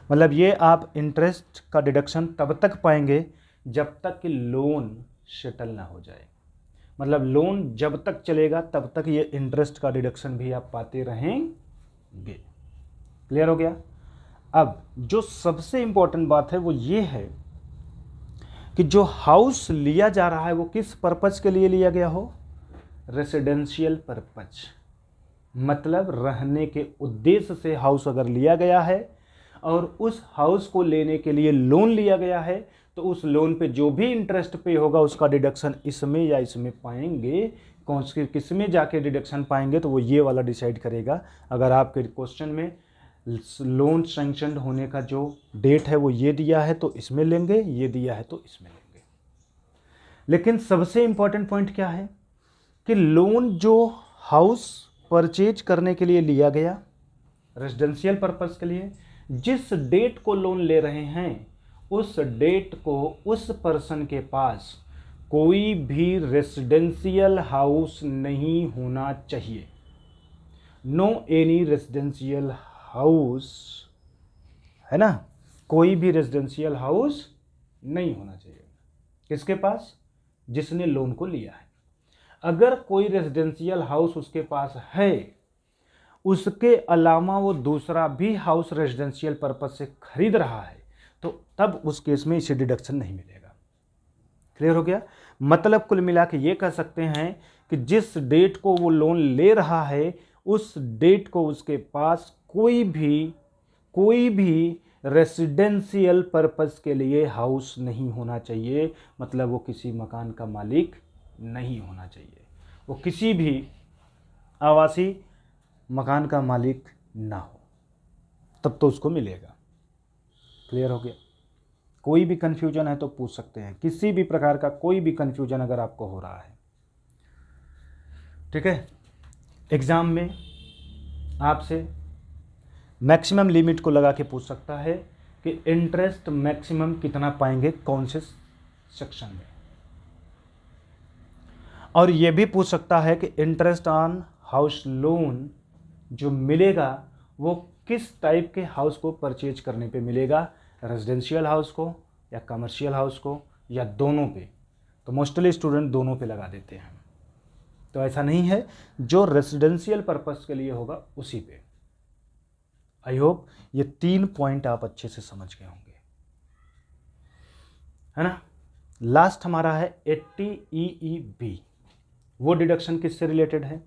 मतलब ये आप इंटरेस्ट का डिडक्शन तब तक पाएंगे जब तक कि लोन सेटल ना हो जाए। मतलब लोन जब तक चलेगा तब तक ये इंटरेस्ट का डिडक्शन भी आप पाते रहेंगे। क्लियर हो गया? अब जो सबसे इंपॉर्टेंट बात है वो ये है कि जो हाउस लिया जा रहा है वो किस पर्पज के लिए लिया गया हो? Residential purpose. मतलब रहने के उद्देश्य से हाउस अगर लिया गया है और उस हाउस को लेने के लिए लोन लिया गया है, तो उस लोन पे जो भी इंटरेस्ट पे होगा उसका डिडक्शन इसमें या इसमें पाएंगे। कौन से किस में जाके डिडक्शन पाएंगे तो वो ये वाला डिसाइड करेगा। अगर आपके क्वेश्चन में लोन सैंक्शन होने का जो डेट है वो ये दिया है तो इसमें लेंगे, ये दिया है तो इसमें लेंगे। लेकिन सबसे इंपॉर्टेंट पॉइंट क्या है कि लोन जो हाउस परचेज करने के लिए लिया गया रेजिडेंशियल पर्पस के लिए, जिस डेट को लोन ले रहे हैं उस डेट को उस पर्सन के पास कोई भी रेजिडेंशियल हाउस नहीं होना चाहिए। नो एनी रेजिडेंशियल हाउस, है ना? कोई भी रेजिडेंशियल हाउस नहीं होना चाहिए। किसके पास? जिसने लोन को लिया है। अगर कोई रेजिडेंशियल हाउस उसके पास है, उसके अलावा वो दूसरा भी हाउस रेजिडेंशियल पर्पज से खरीद रहा है, तो तब उस केस में इसे डिडक्शन नहीं मिलेगा। क्लियर हो गया? मतलब कुल मिला के ये कह सकते हैं कि जिस डेट को वो लोन ले रहा है उस डेट को उसके पास कोई भी रेसिडेंशियल पर्पस के लिए हाउस नहीं होना चाहिए। मतलब वो किसी मकान का मालिक नहीं होना चाहिए, वो किसी भी आवासीय मकान का मालिक ना हो, तब तो उसको मिलेगा। क्लियर हो गया? कोई भी कन्फ्यूजन है तो पूछ सकते हैं, किसी भी प्रकार का कोई भी कन्फ्यूजन अगर आपको हो रहा है। ठीक है, एग्जाम में आपसे मैक्सिमम लिमिट को लगा के पूछ सकता है कि इंटरेस्ट मैक्सिमम कितना पाएंगे कौन से सेक्शन में, और ये भी पूछ सकता है कि इंटरेस्ट ऑन हाउस लोन जो मिलेगा वो किस टाइप के हाउस को परचेज करने पे मिलेगा, रेजिडेंशियल हाउस को या कमर्शियल हाउस को या दोनों पे। तो मोस्टली स्टूडेंट दोनों पे लगा देते हैं। तो ऐसा नहीं है, जो रेजिडेंशियल पर्पस के लिए होगा उसी पे। आई होप ये 3 पॉइंट आप अच्छे से समझ गए होंगे, है ना? लास्ट हमारा है 80 EEB। वो डिडक्शन किससे रिलेटेड है?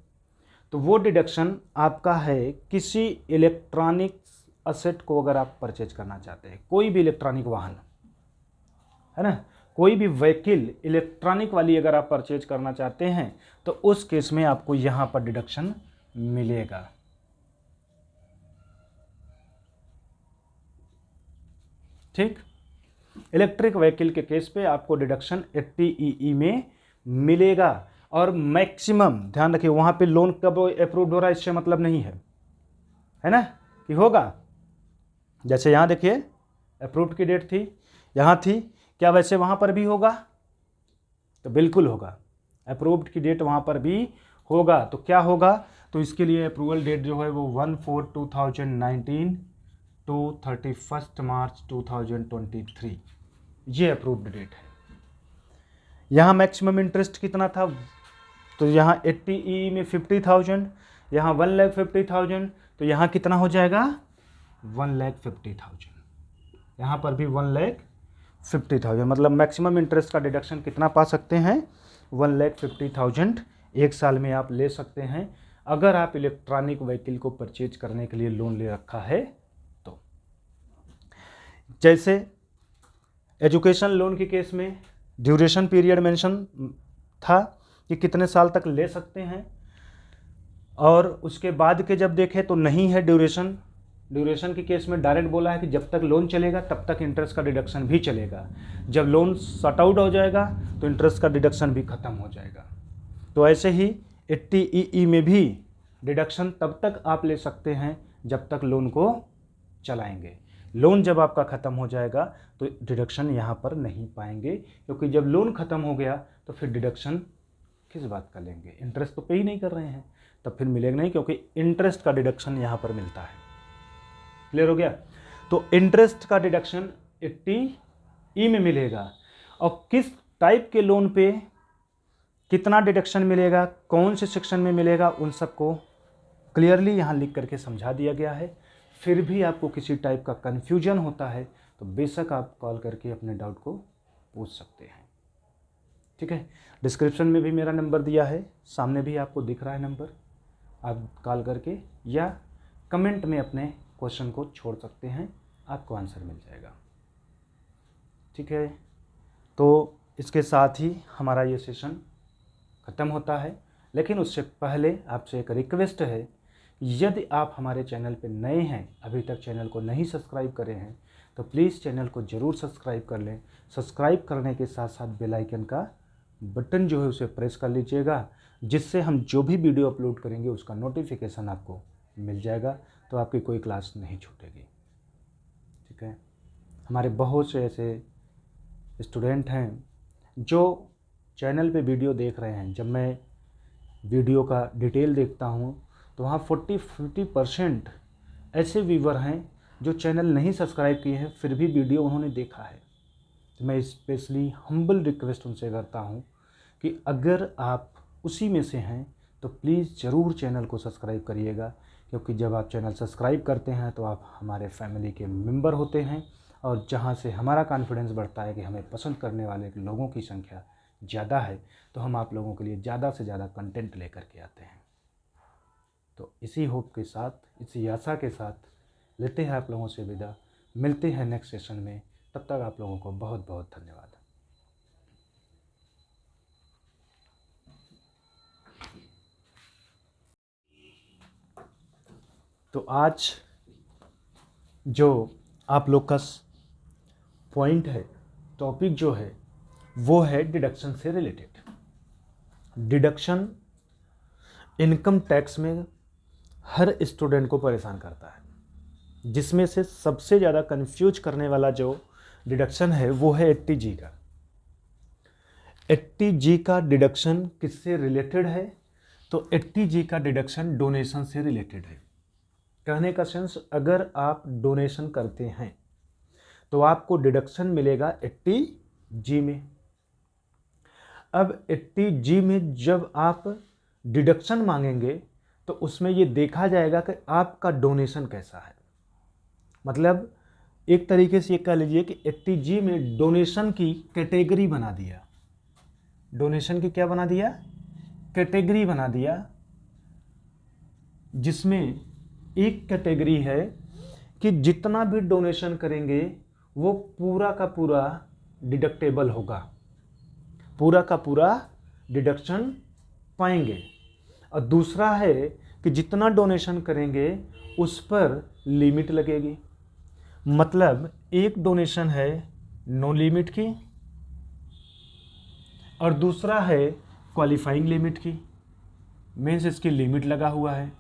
तो वो डिडक्शन आपका है किसी इलेक्ट्रॉनिक असेट को अगर आप परचेज करना चाहते हैं, कोई भी इलेक्ट्रॉनिक वाहन, है ना, कोई भी व्हीकल इलेक्ट्रॉनिक वाली अगर आप परचेज करना चाहते हैं तो उस केस में आपको यहां पर डिडक्शन मिलेगा। ठीक, इलेक्ट्रिक व्हीकल के केस पे आपको डिडक्शन 80 EE में मिलेगा। और मैक्सिमम ध्यान रखिए, वहां पे लोन कब अप्रूव्ड हो रहा है इससे मतलब नहीं है ना कि होगा। जैसे यहां देखिए अप्रूव्ड की डेट थी, यहां थी, क्या वैसे वहां पर भी होगा? तो बिल्कुल होगा, अप्रूव्ड की डेट वहां पर भी होगा। तो क्या होगा? तो इसके लिए अप्रूवल डेट जो है वो 1/4/2019 टू 31 मार्च 2023, ये अप्रूव्ड डेट है। यहाँ मैक्सिमम इंटरेस्ट कितना था? तो यहाँ 80 EE में 50,000, यहाँ 1,50,000, तो यहाँ कितना हो जाएगा 1,50,000, यहाँ पर भी 1,50,000, मतलब मैक्सिमम इंटरेस्ट का डिडक्शन कितना पा सकते हैं 1,50,000 एक साल में आप ले सकते हैं, अगर आप इलेक्ट्रॉनिक व्हीकल को परचेज करने के लिए लोन ले रखा है तो। जैसे एजुकेशन लोन के केस में ड्यूरेशन पीरियड मेंशन था कि कितने साल तक ले सकते हैं, और उसके बाद के जब देखें तो नहीं है ड्यूरेशन के केस में डायरेक्ट बोला है कि जब तक लोन चलेगा तब तक इंटरेस्ट का डिडक्शन भी चलेगा, जब लोन शॉर्ट आउट हो जाएगा तो इंटरेस्ट का डिडक्शन भी खत्म हो जाएगा। तो ऐसे ही 80EE में भी डिडक्शन तब तक आप ले सकते हैं जब तक लोन को चलाएंगे। लोन जब आपका ख़त्म हो जाएगा तो डिडक्शन यहाँ पर नहीं पाएंगे, क्योंकि जब लोन ख़त्म हो गया तो फिर डिडक्शन किस बात का लेंगे, इंटरेस्ट तो पे ही नहीं कर रहे हैं, तब फिर मिलेगा नहीं, क्योंकि इंटरेस्ट का डिडक्शन यहाँ पर मिलता है। क्लियर हो गया? तो इंटरेस्ट का डिडक्शन 80E में मिलेगा, और किस टाइप के लोन पे कितना डिडक्शन मिलेगा, कौन से सेक्शन में मिलेगा, उन सबको क्लियरली यहाँ लिख करके समझा दिया गया है। फिर भी आपको किसी टाइप का कन्फ्यूजन होता है तो बेशक आप कॉल करके अपने डाउट को पूछ सकते हैं। ठीक है, डिस्क्रिप्शन में भी मेरा नंबर दिया है, सामने भी आपको दिख रहा है नंबर, आप कॉल करके या कमेंट में अपने क्वेश्चन को छोड़ सकते हैं, आपको आंसर मिल जाएगा। ठीक है, तो इसके साथ ही हमारा ये सेशन ख़त्म होता है, लेकिन उससे पहले आपसे एक रिक्वेस्ट है, यदि आप हमारे चैनल पे नए हैं, अभी तक चैनल को नहीं सब्सक्राइब करे हैं, तो प्लीज़ चैनल को ज़रूर सब्सक्राइब कर लें। सब्सक्राइब करने के साथ साथ बेल आइकन का बटन जो है उसे प्रेस कर लीजिएगा, जिससे हम जो भी वीडियो अपलोड करेंगे उसका नोटिफिकेशन आपको मिल जाएगा, तो आपकी कोई क्लास नहीं छूटेगी। ठीक है, हमारे बहुत से ऐसे स्टूडेंट हैं जो चैनल पे वीडियो देख रहे हैं, जब मैं वीडियो का डिटेल देखता हूँ तो वहाँ 40-50% ऐसे व्यूवर हैं जो चैनल नहीं सब्सक्राइब किए हैं, फिर भी वीडियो उन्होंने देखा है। तो मैं स्पेशली हम्बल रिक्वेस्ट उनसे करता हूँ कि अगर आप उसी में से हैं तो प्लीज़ ज़रूर चैनल को सब्सक्राइब करिएगा, क्योंकि जब आप चैनल सब्सक्राइब करते हैं तो आप हमारे फैमिली के मेंबर होते हैं, और जहाँ से हमारा कॉन्फिडेंस बढ़ता है कि हमें पसंद करने वाले लोगों की संख्या ज़्यादा है, तो हम आप लोगों के लिए ज़्यादा से ज़्यादा कंटेंट लेकर के आते हैं। तो इसी होप के साथ, इसी आशा के साथ लेते हैं आप लोगों से विदा, मिलते हैं नेक्स्ट सेशन में, तब तक आप लोगों को बहुत बहुत धन्यवाद। तो आज जो आप लोग का पॉइंट है, टॉपिक जो है वो है डिडक्शन से रिलेटेड। डिडक्शन इनकम टैक्स में हर स्टूडेंट को परेशान करता है, जिसमें से सबसे ज़्यादा कंफ्यूज करने वाला जो डिडक्शन है वो है 80G का। 80G का डिडक्शन किससे रिलेटेड है? तो 80G का डिडक्शन डोनेशन से रिलेटेड है। कहने का सेंस, अगर आप डोनेशन करते हैं तो आपको डिडक्शन मिलेगा 80G में। अब 80G में जब आप डिडक्शन मांगेंगे तो उसमें ये देखा जाएगा कि आपका डोनेशन कैसा है। मतलब एक तरीके से ये कह लीजिए कि 80G में डोनेशन की कैटेगरी बना दिया। डोनेशन की क्या बना दिया? कैटेगरी बना दिया, जिसमें एक कैटेगरी है कि जितना भी डोनेशन करेंगे वो पूरा का पूरा डिडक्टेबल होगा, पूरा का पूरा डिडक्शन पाएंगे। और दूसरा है कि जितना डोनेशन करेंगे उस पर लिमिट लगेगी। मतलब एक डोनेशन है नो लिमिट की और दूसरा है क्वालिफाइंग लिमिट की, मीन्स इसकी लिमिट लगा हुआ है।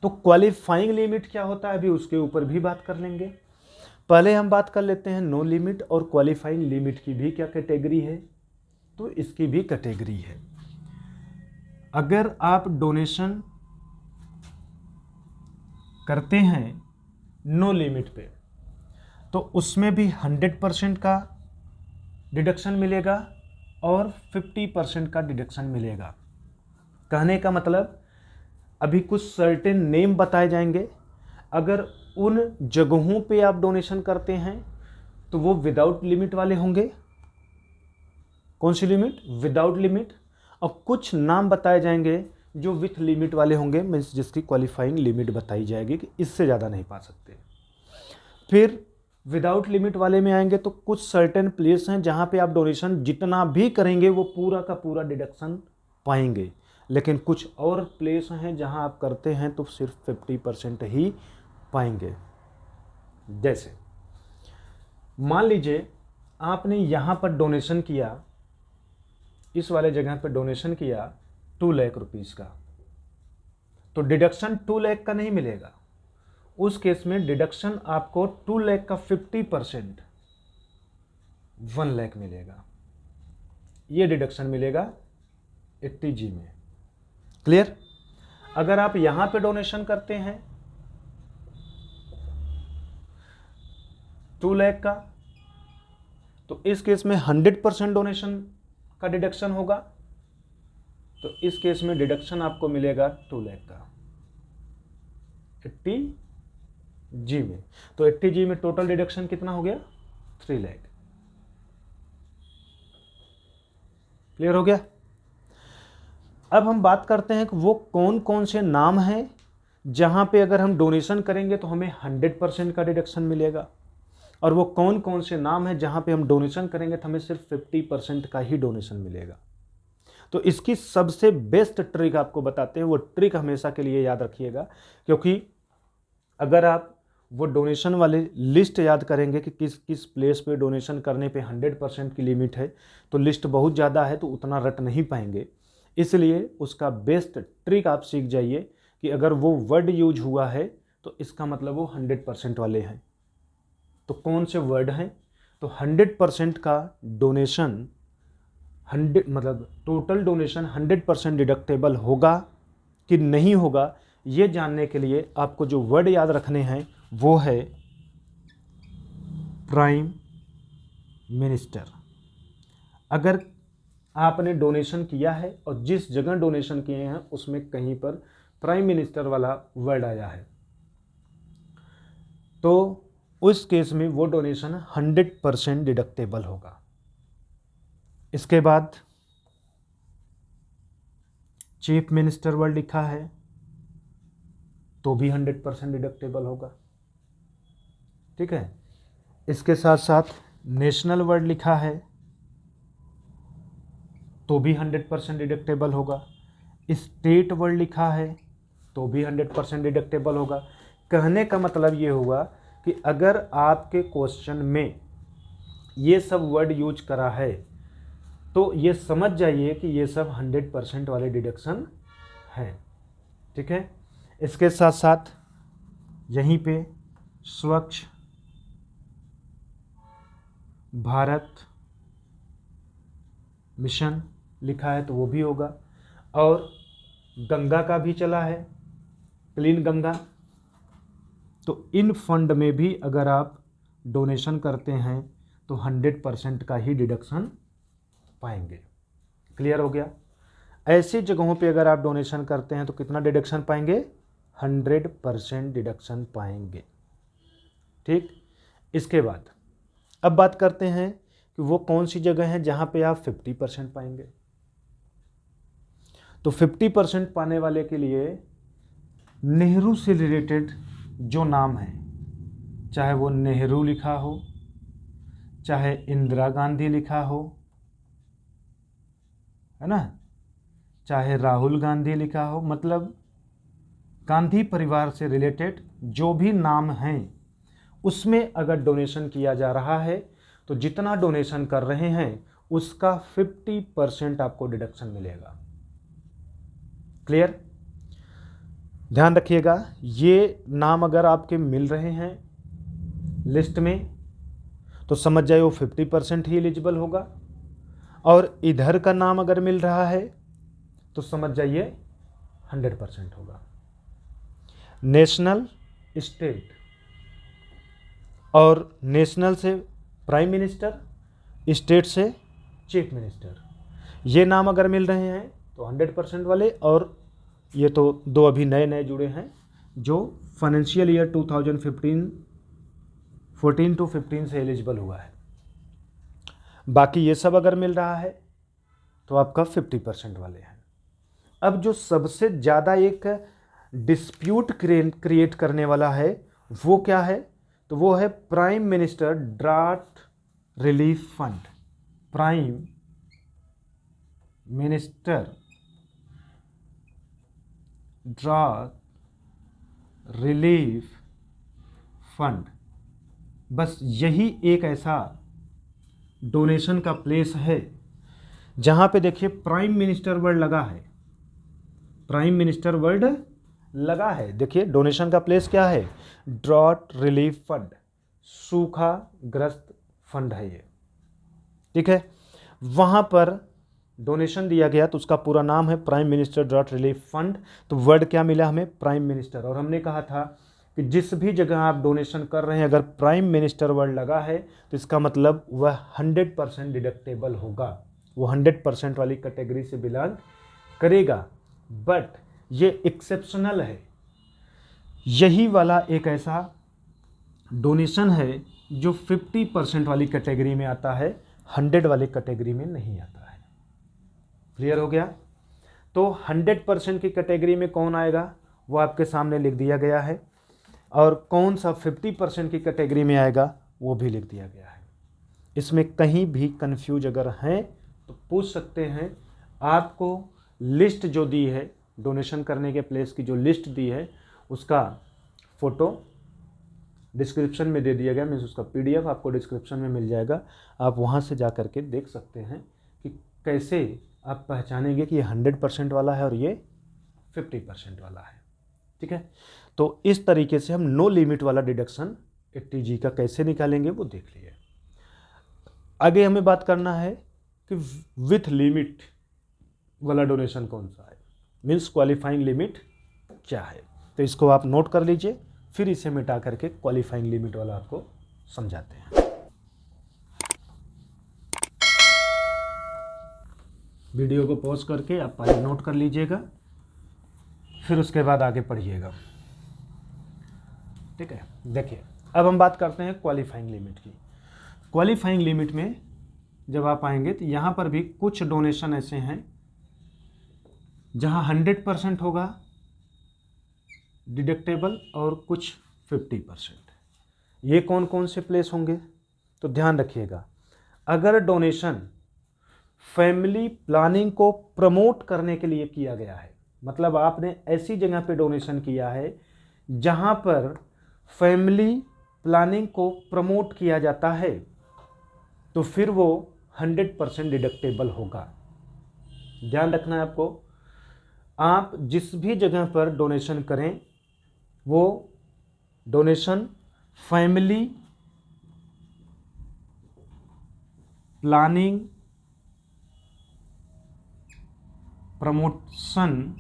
तो क्वालिफाइंग लिमिट क्या होता है, अभी उसके ऊपर भी बात कर लेंगे। पहले हम बात कर लेते हैं नो लिमिट और क्वालिफाइंग लिमिट की भी क्या कैटेगरी है। तो इसकी भी कैटेगरी है। अगर आप डोनेशन करते हैं नो लिमिट पे तो उसमें भी 100% का डिडक्शन मिलेगा और 50% का डिडक्शन मिलेगा। कहने का मतलब अभी कुछ सर्टेन नेम बताए जाएंगे, अगर उन जगहों पे आप डोनेशन करते हैं तो वो विदाउट लिमिट वाले होंगे। कौन सी लिमिट? Without limit. और कुछ नाम बताए जाएंगे जो विथ लिमिट वाले होंगे, मीन्स जिसकी क्वालिफाइंग लिमिट बताई जाएगी कि इससे ज़्यादा नहीं पा सकते। फिर विदाउट लिमिट वाले में आएंगे तो कुछ सर्टेन प्लेस हैं जहाँ पे आप डोनेशन जितना भी करेंगे वो पूरा का पूरा डिडक्शन पाएंगे, लेकिन कुछ और प्लेस हैं जहाँ आप करते हैं तो सिर्फ 50% ही पाएंगे। जैसे मान लीजिए आपने यहाँ पर डोनेशन किया, इस वाले जगह पर डोनेशन किया 2 लाख रुपीज़ का, तो डिडक्शन 2 लाख का नहीं मिलेगा। उस केस में डिडक्शन आपको 2 लाख का 50% 1 लाख मिलेगा। ये डिडक्शन मिलेगा 80G में। क्लियर? अगर आप यहां पे डोनेशन करते हैं 2 लाख का, तो इस केस में 100% डोनेशन का डिडक्शन होगा, तो इस केस में डिडक्शन आपको मिलेगा 2 लाख का 80G में। तो 80G में टोटल डिडक्शन कितना हो गया? 3 लाख। क्लियर हो गया? अब हम बात करते हैं कि वो कौन कौन से नाम हैं जहां पे अगर हम डोनेशन करेंगे तो हमें 100% का डिडक्शन मिलेगा, और वो कौन कौन से नाम हैं जहां पे हम डोनेशन करेंगे तो हमें सिर्फ 50% का ही डोनेशन मिलेगा। तो इसकी सबसे बेस्ट ट्रिक आपको बताते हैं, वो ट्रिक हमेशा के लिए याद रखिएगा, क्योंकि अगर आप वो डोनेशन वाले लिस्ट याद करेंगे कि किस किस प्लेस पे डोनेशन करने पे 100% की लिमिट है, तो लिस्ट बहुत ज़्यादा है तो उतना रट नहीं पाएंगे। इसलिए उसका बेस्ट ट्रिक आप सीख जाइए कि अगर वो वर्ड यूज हुआ है तो इसका मतलब वो 100% वाले हैं। तो कौन से वर्ड हैं? तो 100% का डोनेशन 100 मतलब टोटल डोनेशन 100% डिडक्टेबल होगा कि नहीं होगा, ये जानने के लिए आपको जो वर्ड याद रखने हैं वो है प्राइम मिनिस्टर। अगर आपने डोनेशन किया है और जिस जगह डोनेशन किए हैं उसमें कहीं पर प्राइम मिनिस्टर वाला वर्ड आया है तो उस केस में वो डोनेशन 100% डिडक्टेबल होगा। इसके बाद चीफ मिनिस्टर वर्ड लिखा है तो भी 100% डिडक्टेबल होगा। ठीक है, इसके साथ साथ नेशनल वर्ड लिखा है तो भी 100% डिडक्टेबल होगा। स्टेट वर्ड लिखा है तो भी 100% डिडक्टेबल होगा। कहने का मतलब ये हुआ कि अगर आपके क्वेश्चन में ये सब वर्ड यूज करा है तो ये समझ जाइए कि ये सब 100% वाले डिडक्शन है। ठीक है, इसके साथ साथ यहीं पे स्वच्छ भारत मिशन लिखा है तो वो भी होगा, और गंगा का भी चला है, क्लीन गंगा, तो इन फंड में भी अगर आप डोनेशन करते हैं तो 100% का ही डिडक्शन पाएंगे। क्लियर हो गया? ऐसी जगहों पे अगर आप डोनेशन करते हैं तो कितना डिडक्शन पाएंगे? 100% डिडक्शन पाएंगे। ठीक, इसके बाद अब बात करते हैं कि वो कौन सी जगह है जहां पे आप 50% पाएंगे। तो 50% पाने वाले के लिए नेहरू से रिलेटेड जो नाम है, चाहे वो नेहरू लिखा हो, चाहे इंदिरा गांधी लिखा हो, है ना, चाहे राहुल गांधी लिखा हो, मतलब गांधी परिवार से रिलेटेड जो भी नाम हैं उसमें अगर डोनेशन किया जा रहा है तो जितना डोनेशन कर रहे हैं उसका 50% आपको डिडक्शन मिलेगा। क्लियर? ध्यान रखिएगा, ये नाम अगर आपके मिल रहे हैं लिस्ट में तो समझ जाइए वो 50% ही एलिजिबल होगा, और इधर का नाम अगर मिल रहा है तो समझ जाइए 100% होगा। नेशनल, स्टेट, और नेशनल से प्राइम मिनिस्टर, स्टेट से चीफ मिनिस्टर, ये नाम अगर मिल रहे हैं तो 100% वाले, और ये तो दो अभी नए नए जुड़े हैं जो फाइनेंशियल ईयर 2014 टू 15 से एलिजिबल हुआ है। बाकी ये सब अगर मिल रहा है तो आपका 50% वाले हैं। अब जो सबसे ज़्यादा एक डिस्प्यूट क्रिएट करने वाला है वो क्या है, तो वो है prime minister draft relief fund. Prime minister draft relief fund. बस यही एक ऐसा डोनेशन का प्लेस है जहां पे देखिए प्राइम मिनिस्टर वर्ड लगा है, प्राइम मिनिस्टर वर्ड लगा है। देखिए डोनेशन का प्लेस क्या है, ड्रॉट रिलीफ फंड, सूखा ग्रस्त फंड है ये, ठीक है। वहां पर डोनेशन दिया गया तो उसका पूरा नाम है prime minister drought relief fund. तो वर्ड क्या मिला हमें, प्राइम मिनिस्टर। और हमने कहा था कि जिस भी जगह आप डोनेशन कर रहे हैं अगर प्राइम मिनिस्टर वर्ड लगा है तो इसका मतलब वह 100% डिडक्टेबल होगा, वो 100% वाली कैटेगरी से बिलोंग करेगा। बट ये एक्सेप्शनल है, यही वाला एक ऐसा डोनेशन है जो 50% वाली कैटेगरी में आता है, 100 वाली कैटेगरी में नहीं आता है। क्लियर हो गया। तो 100% की कैटेगरी में कौन आएगा वो आपके सामने लिख दिया गया है, और कौन सा 50% की कैटेगरी में आएगा वो भी लिख दिया गया है। इसमें कहीं भी कंफ्यूज अगर हैं तो पूछ सकते हैं। आपको लिस्ट जो दी है डोनेशन करने के प्लेस की, जो लिस्ट दी है उसका फ़ोटो डिस्क्रिप्शन में दे दिया गया, मीन्स उसका PDF आपको डिस्क्रिप्शन में मिल जाएगा। आप वहाँ से जा कर के देख सकते हैं कि कैसे आप पहचानेंगे कि ये 100% वाला है और ये 50% वाला है, ठीक है। तो इस तरीके से हम नो लिमिट वाला डिडक्शन 80G का कैसे निकालेंगे वो देख लिए। आगे हमें बात करना है कि विथ लिमिट वाला डोनेशन कौन सा है, मीन्स क्वालिफाइंग लिमिट क्या है। तो इसको आप नोट कर लीजिए, फिर इसे मिटा करके क्वालिफाइंग लिमिट वाला आपको समझाते हैं। वीडियो को पॉज करके आप पहले नोट कर लीजिएगा, फिर उसके बाद आगे पढ़िएगा, ठीक है। देखिए अब हम बात करते हैं क्वालिफाइंग लिमिट की। क्वालिफाइंग लिमिट में जब आप आएंगे तो यहाँ पर भी कुछ डोनेशन ऐसे हैं जहाँ 100% होगा डिडक्टेबल और कुछ 50%। ये कौन कौन से प्लेस होंगे तो ध्यान रखिएगा। अगर डोनेशन फैमिली प्लानिंग को प्रमोट करने के लिए किया गया है, मतलब आपने ऐसी जगह पे डोनेशन किया है जहाँ पर फैमिली प्लानिंग को प्रमोट किया जाता है, तो फिर वो 100% डिडक्टेबल होगा। ध्यान रखना है आपको। आप जिस भी जगह पर डोनेशन करें वो डोनेशन फैमिली प्लानिंग प्रमोशन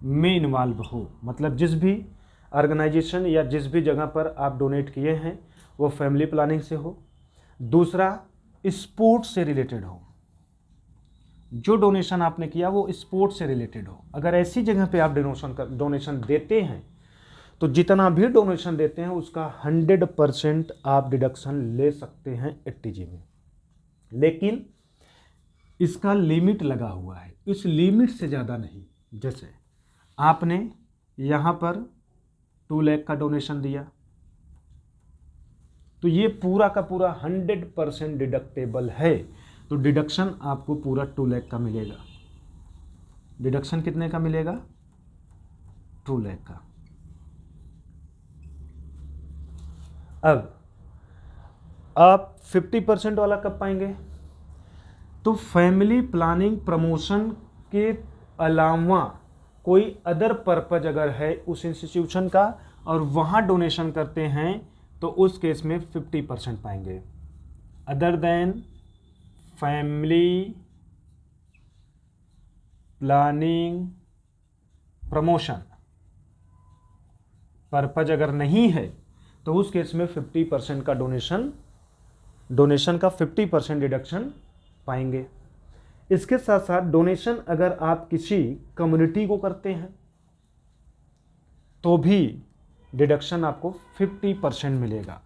में इन्वॉल्व हो, मतलब जिस भी ऑर्गेनाइजेशन या जिस भी जगह पर आप डोनेट किए हैं वो फैमिली प्लानिंग से हो। दूसरा स्पोर्ट्स से रिलेटेड हो, जो डोनेशन आपने किया वो स्पोर्ट्स से रिलेटेड हो। अगर ऐसी जगह पे आप डोनेशन देते हैं तो जितना भी डोनेशन देते हैं उसका 100% आप डिडक्शन ले सकते हैं 80G में, लेकिन इसका लिमिट लगा हुआ है, इस लिमिट से ज़्यादा नहीं। जैसे आपने यहाँ पर 2 लाख का डोनेशन दिया तो ये पूरा का पूरा 100% डिडक्टेबल है, तो डिडक्शन आपको पूरा 2 लाख का मिलेगा। डिडक्शन कितने का मिलेगा, 2 लाख का। अब आप 50% वाला कब पाएंगे, तो फैमिली प्लानिंग प्रमोशन के अलावा कोई अदर पर्पज अगर है उस इंस्टीट्यूशन का और वहाँ डोनेशन करते हैं तो उस केस में 50% पाएंगे। Other than family planning promotion purpose अगर नहीं है तो उस केस में 50% का डोनेशन का 50% डिडक्शन पाएंगे। इसके साथ साथ डोनेशन अगर आप किसी कम्युनिटी को करते हैं तो भी डिडक्शन आपको 50% मिलेगा।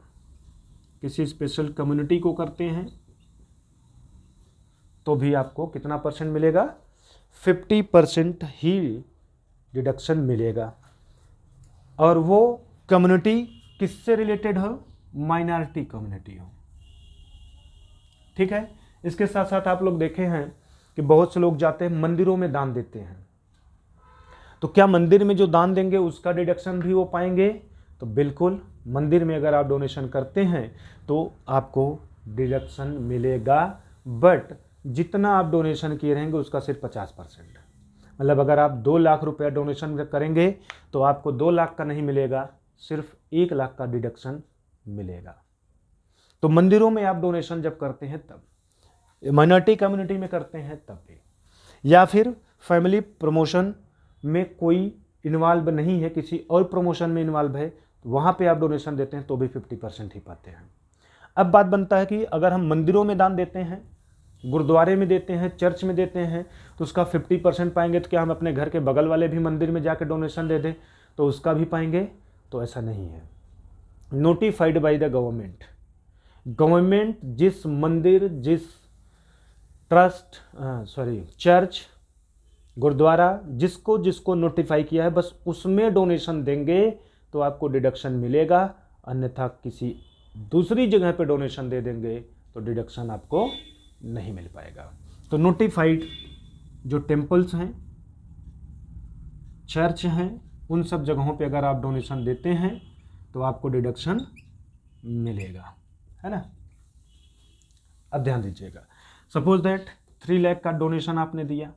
किसी स्पेशल कम्युनिटी को करते हैं तो भी आपको कितना परसेंट मिलेगा? 50% ही डिडक्शन मिलेगा। और वो कम्युनिटी किससे रिलेटेड हो? माइनॉरिटी कम्युनिटी हो। ठीक है। इसके साथ साथ आप लोग देखे हैं कि बहुत से लोग जाते हैं मंदिरों में दान देते हैं, तो क्या मंदिर में जो दान देंगे उसका डिडक्शन भी वो पाएंगे? तो बिल्कुल, मंदिर में अगर आप डोनेशन करते हैं तो आपको डिडक्शन मिलेगा, बट जितना आप डोनेशन किए रहेंगे उसका सिर्फ 50%। मतलब अगर आप 2 लाख रुपया डोनेशन करेंगे तो आपको 2 लाख का नहीं मिलेगा, सिर्फ 1 लाख का डिडक्शन मिलेगा। तो मंदिरों में आप डोनेशन जब करते हैं तब, माइनॉरिटी कम्युनिटी में करते हैं तब भी, या फिर फैमिली प्रमोशन में कोई इन्वॉल्व नहीं है, किसी और प्रमोशन में इन्वॉल्व है, तो वहाँ पे आप डोनेशन देते हैं तो भी 50% ही पाते हैं। अब बात बनता है कि अगर हम मंदिरों में दान देते हैं, गुरुद्वारे में देते हैं, चर्च में देते हैं, तो उसका 50% पाएंगे, तो क्या हम अपने घर के बगल वाले भी मंदिर में जाकर डोनेशन दे दें तो उसका भी पाएंगे? तो ऐसा नहीं है। Notified by the government, government जिस मंदिर, जिस ट्रस्ट, चर्च, गुरुद्वारा, जिसको जिसको नोटिफाई किया है बस उसमें डोनेशन देंगे तो आपको डिडक्शन मिलेगा, अन्यथा किसी दूसरी जगह पे डोनेशन दे देंगे तो डिडक्शन आपको नहीं मिल पाएगा। तो नोटिफाइड जो टेम्पल्स हैं, चर्च हैं, उन सब जगहों पे अगर आप डोनेशन देते हैं तो आपको डिडक्शन मिलेगा, है ना। अब ध्यान दीजिएगा, सपोज दैट 3 लाख का डोनेशन आपने दिया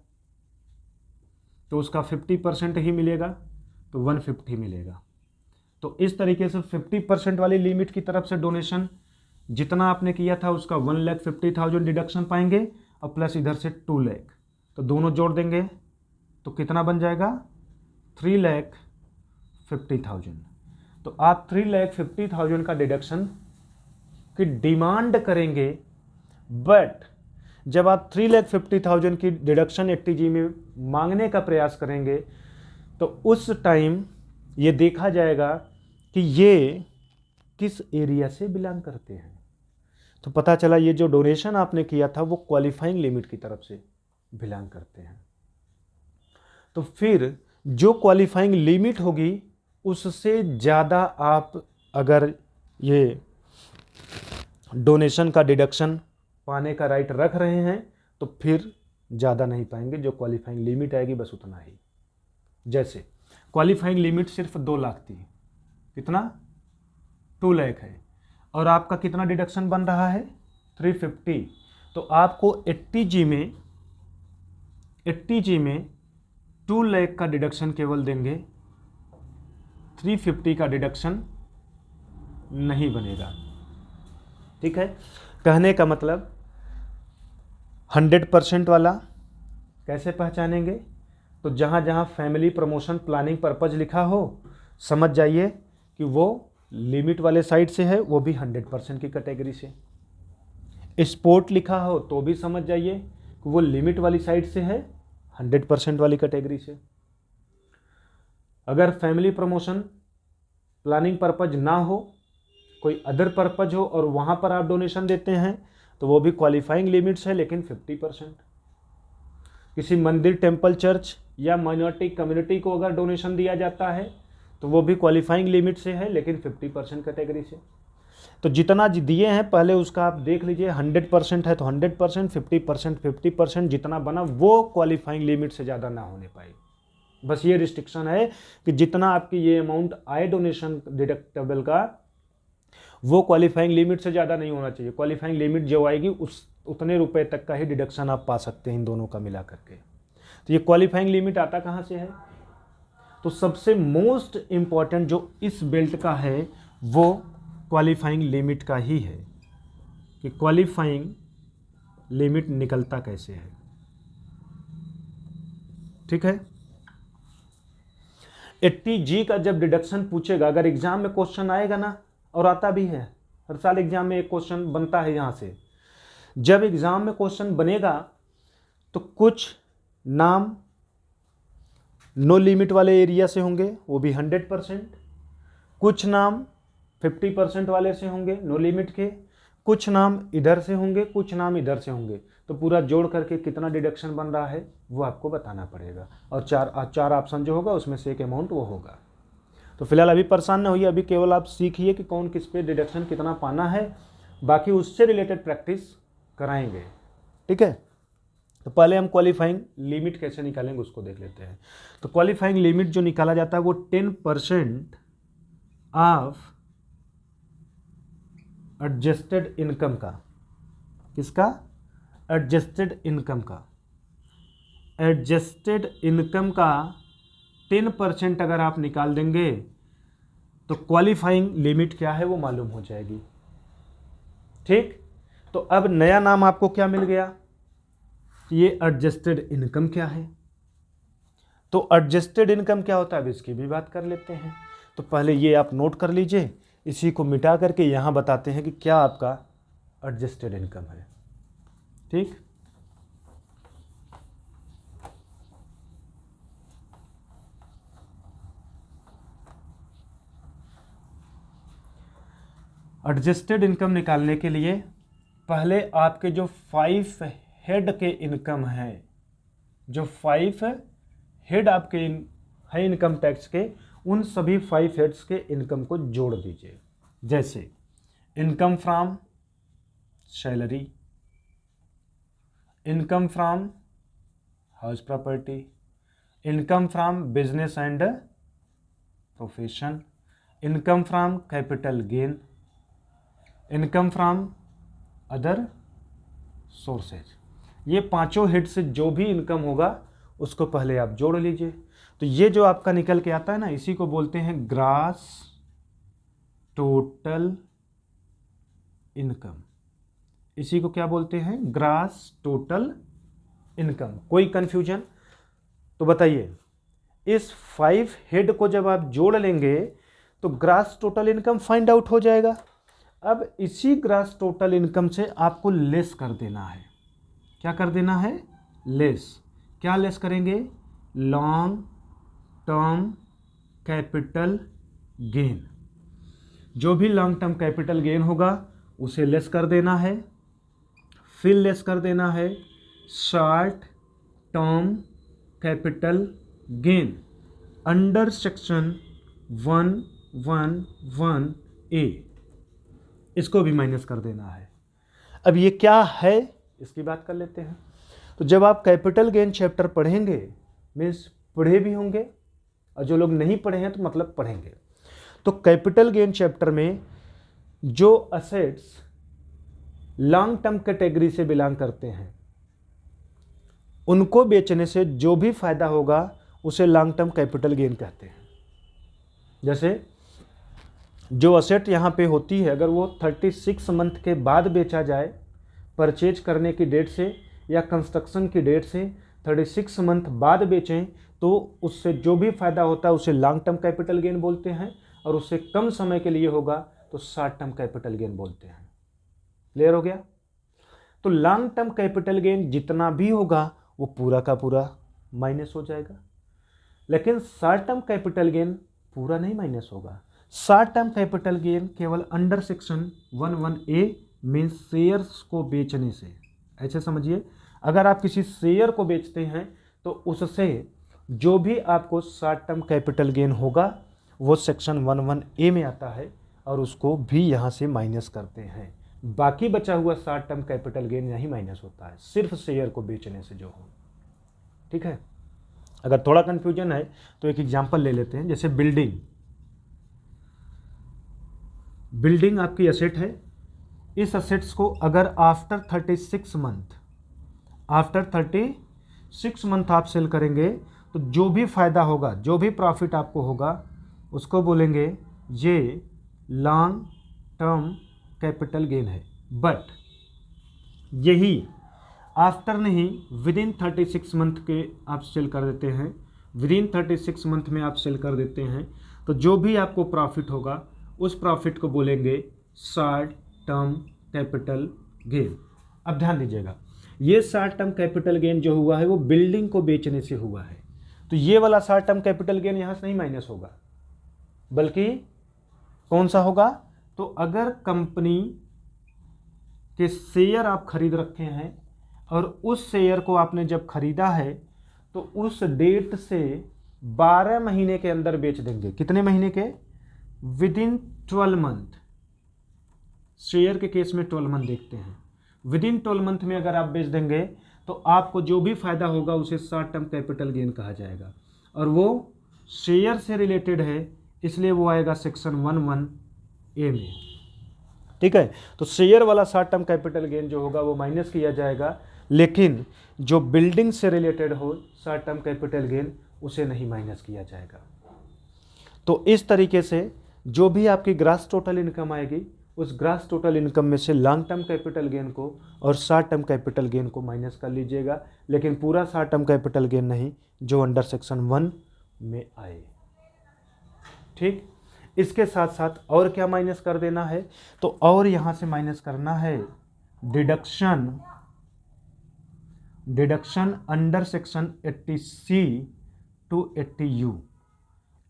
तो उसका 50% ही मिलेगा, तो 150 मिलेगा। तो इस तरीके से 50% वाली लिमिट की तरफ से डोनेशन जितना आपने किया था उसका 1,50,000 डिडक्शन पाएंगे, और प्लस इधर से 2 लाख, तो दोनों जोड़ देंगे तो कितना बन जाएगा? 3,50,000। तो आप 3,50,000 का डिडक्शन की डिमांड करेंगे, बट जब आप 3,50,000 की डिडक्शन 80G में मांगने का प्रयास करेंगे तो उस टाइम ये देखा जाएगा कि ये किस एरिया से बिलोंग करते हैं। तो पता चला ये जो डोनेशन आपने किया था वो क्वालिफाइंग लिमिट की तरफ से बिलोंग करते हैं। तो फिर जो क्वालिफाइंग लिमिट होगी उससे ज़्यादा आप अगर ये डोनेशन का डिडक्शन पाने का राइट रख रहे हैं तो फिर ज़्यादा नहीं पाएंगे, जो क्वालिफाइंग लिमिट आएगी बस उतना ही। जैसे क्वालिफाइंग लिमिट सिर्फ 2 लाख थी, कितना? 2 लाख है, और आपका कितना डिडक्शन बन रहा है? 350। तो आपको 80G में 2 लाख का डिडक्शन केवल देंगे, 350 का डिडक्शन नहीं बनेगा। ठीक है। कहने का मतलब 100% वाला कैसे पहचानेंगे? तो जहाँ जहाँ फैमिली प्रमोशन प्लानिंग पर्पज लिखा हो समझ जाइए कि वो लिमिट वाले साइड से है, वो भी 100% की कैटेगरी से। स्पोर्ट लिखा हो तो भी समझ जाइए कि वो लिमिट वाली साइड से है, 100% वाली कैटेगरी से। अगर फैमिली प्रमोशन प्लानिंग पर्पज ना हो, कोई अदर पर्पज हो और वहाँ पर आप डोनेशन देते हैं तो वो भी क्वालिफाइंग लिमिट्स है लेकिन 50%। किसी मंदिर, टेम्पल, चर्च या माइनॉरिटी कम्युनिटी को अगर डोनेशन दिया जाता है तो वो भी क्वालिफाइंग लिमिट से है लेकिन 50% कैटेगरी से। तो जितना दिए हैं पहले उसका आप देख लीजिए, 100% है तो 100%, 50%, 50%, जितना बना वो क्वालिफाइंग लिमिट से ज़्यादा ना होने पाए। बस ये रिस्ट्रिक्शन है कि जितना आपकी ये अमाउंट आए डोनेशन डिडक्टेबल का, वो क्वालिफाइंग लिमिट से ज़्यादा नहीं होना चाहिए। क्वालिफाइंग लिमिट जो आएगी उतने रुपए तक का ही डिडक्शन आप पा सकते हैं इन दोनों का मिला करके। तो ये क्वालिफाइंग लिमिट आता कहाँ से है? तो सबसे मोस्ट इम्पॉर्टेंट जो इस बेल्ट का है वो क्वालिफाइंग लिमिट का ही है कि क्वालिफाइंग लिमिट निकलता कैसे है। ठीक है। 80G का जब डिडक्शन पूछेगा, अगर एग्जाम में क्वेश्चन आएगा ना, और आता भी है, हर साल एग्जाम में एक क्वेश्चन बनता है यहाँ से। जब एग्जाम में क्वेश्चन बनेगा तो कुछ नाम नो लिमिट वाले एरिया से होंगे, वो भी 100%। कुछ नाम 50% वाले से होंगे नो लिमिट के, कुछ नाम इधर से होंगे, कुछ नाम इधर से होंगे। तो पूरा जोड़ करके कितना डिडक्शन बन रहा है वो आपको बताना पड़ेगा, और चार ऑप्शन जो होगा उसमें से एक अमाउंट वो होगा। तो फिलहाल अभी परेशान ना होइए, अभी केवल आप सीखिए कि कौन किस पे डिडक्शन कितना पाना है, बाकी उससे रिलेटेड प्रैक्टिस कराएंगे, ठीक है। तो पहले हम क्वालिफाइंग लिमिट कैसे निकालेंगे उसको देख लेते हैं। तो क्वालिफाइंग लिमिट जो निकाला जाता है वो 10% ऑफ एडजस्टेड इनकम का, किसका? एडजस्टेड इनकम का। एडजस्टेड इनकम का 10% अगर आप निकाल देंगे तो क्वालिफाइंग लिमिट क्या है वो मालूम हो जाएगी, ठीक। तो अब नया नाम आपको क्या मिल गया, ये एडजस्टेड इनकम क्या है। तो एडजस्टेड इनकम क्या होता है, अब इसकी भी बात कर लेते हैं। तो पहले ये आप नोट कर लीजिए, इसी को मिटा करके यहां बताते हैं कि क्या आपका एडजस्टेड इनकम है, ठीक। एडजस्टेड इनकम निकालने के लिए पहले आपके जो 5 हेड के इनकम है, जो 5 हेड आपके है इनकम टैक्स के, उन सभी 5 हेड्स के इनकम को जोड़ दीजिए। जैसे income from salary, income from house property, income from business and profession, income from capital gain, income from other sources. ये पांचों हेड से जो भी इनकम होगा उसको पहले आप जोड़ लीजिए। तो ये जो आपका निकल के आता है ना, इसी को बोलते हैं ग्रॉस टोटल इनकम। इसी को क्या बोलते हैं? Gross total income. कोई कंफ्यूजन? तो बताइए, इस 5 हेड को जब आप जोड़ लेंगे तो gross total income find out हो जाएगा। अब इसी ग्रॉस टोटल इनकम से आपको लेस कर देना है। क्या कर देना है? लेस। क्या लेस करेंगे? Long term capital gain. जो भी लॉन्ग टर्म कैपिटल गेन होगा उसे लेस कर देना है। फिर लेस कर देना है short term capital gain under section 111A, इसको भी माइनस कर देना है। अब ये क्या है इसकी बात कर लेते हैं। तो जब आप कैपिटल गेन चैप्टर पढ़ेंगे, मीन्स पढ़े भी होंगे, और जो लोग नहीं पढ़े हैं तो मतलब पढ़ेंगे, तो कैपिटल गेन चैप्टर में जो असेट्स लॉन्ग टर्म कैटेगरी से बिलोंग करते हैं उनको बेचने से जो भी फायदा होगा उसे लॉन्ग टर्म कैपिटल गेन कहते हैं। जैसे जो असेट यहाँ पे होती है, अगर वो 36 मंथ के बाद बेचा जाए, परचेज करने की डेट से या कंस्ट्रक्शन की डेट से 36 मंथ बाद बेचें, तो उससे जो भी फायदा होता है उसे लॉन्ग टर्म कैपिटल गेन बोलते हैं, और उससे कम समय के लिए होगा तो शॉर्ट टर्म कैपिटल गेन बोलते हैं। क्लियर हो गया? तो लॉन्ग टर्म कैपिटल गेन जितना भी होगा वो पूरा का पूरा माइनस हो जाएगा, लेकिन शॉर्ट टर्म कैपिटल गेन पूरा नहीं माइनस होगा। शॉर्ट टर्म कैपिटल गेन केवल under section 11A means shares को बेचने से। ऐसे समझिए, अगर आप किसी शेयर को बेचते हैं तो उससे जो भी आपको शॉर्ट टर्म कैपिटल गेन होगा वो सेक्शन 11A में आता है, और उसको भी यहाँ से माइनस करते हैं। बाकी बचा हुआ शॉर्ट टर्म कैपिटल गेन नहीं माइनस होता है, सिर्फ शेयर को बेचने से जो हो। ठीक है? अगर थोड़ा कन्फ्यूजन है तो एक एग्जांपल ले लेते हैं। जैसे बिल्डिंग आपकी असेट है। इस असेट्स को अगर आफ्टर 36 मंथ आप सेल करेंगे तो जो भी फायदा होगा, जो भी प्रॉफिट आपको होगा, उसको बोलेंगे ये लॉन्ग टर्म कैपिटल गेन है। बट यही आफ्टर नहीं, विदिन 36 मंथ के आप सेल कर देते हैं, विदिन 36 मंथ में आप सेल कर देते हैं, तो जो भी आपको प्रॉफिट होगा उस प्रॉफिट को बोलेंगे शॉर्ट टर्म कैपिटल गेन। अब ध्यान दीजिएगा, ये शॉर्ट टर्म कैपिटल गेन जो हुआ है वो बिल्डिंग को बेचने से हुआ है, तो ये वाला शॉर्ट टर्म कैपिटल गेन यहाँ से नहीं माइनस होगा, बल्कि कौन सा होगा? तो अगर कंपनी के शेयर आप खरीद रखे हैं और उस शेयर को आपने जब खरीदा है तो उस डेट से 12 महीने के अंदर बेच देंगे। कितने महीने के? Within 12 month. शेयर के केस में 12 मंथ देखते हैं। विदिन 12 मंथ में अगर आप बेच देंगे तो आपको जो भी फायदा होगा उसे शॉर्ट टर्म कैपिटल गेन कहा जाएगा, और वो शेयर से रिलेटेड है, इसलिए वो आएगा सेक्शन 11A में। ठीक है, तो शेयर वाला शॉर्ट टर्म कैपिटल गेन जो होगा वो माइनस किया जाएगा, लेकिन जो बिल्डिंग से रिलेटेड हो शॉर्ट टर्म कैपिटल गेन उसे नहीं माइनस किया जाएगा। तो इस तरीके से जो भी आपकी ग्रॉस टोटल इनकम आएगी उस ग्रॉस टोटल इनकम में से लॉन्ग टर्म कैपिटल गेन को और शॉर्ट टर्म कैपिटल गेन को माइनस कर लीजिएगा, लेकिन पूरा शॉर्ट टर्म कैपिटल गेन नहीं जो अंडर सेक्शन 1 में आए। ठीक, इसके साथ साथ और क्या माइनस कर देना है? तो और यहां से माइनस करना है deduction under section 80C to 80U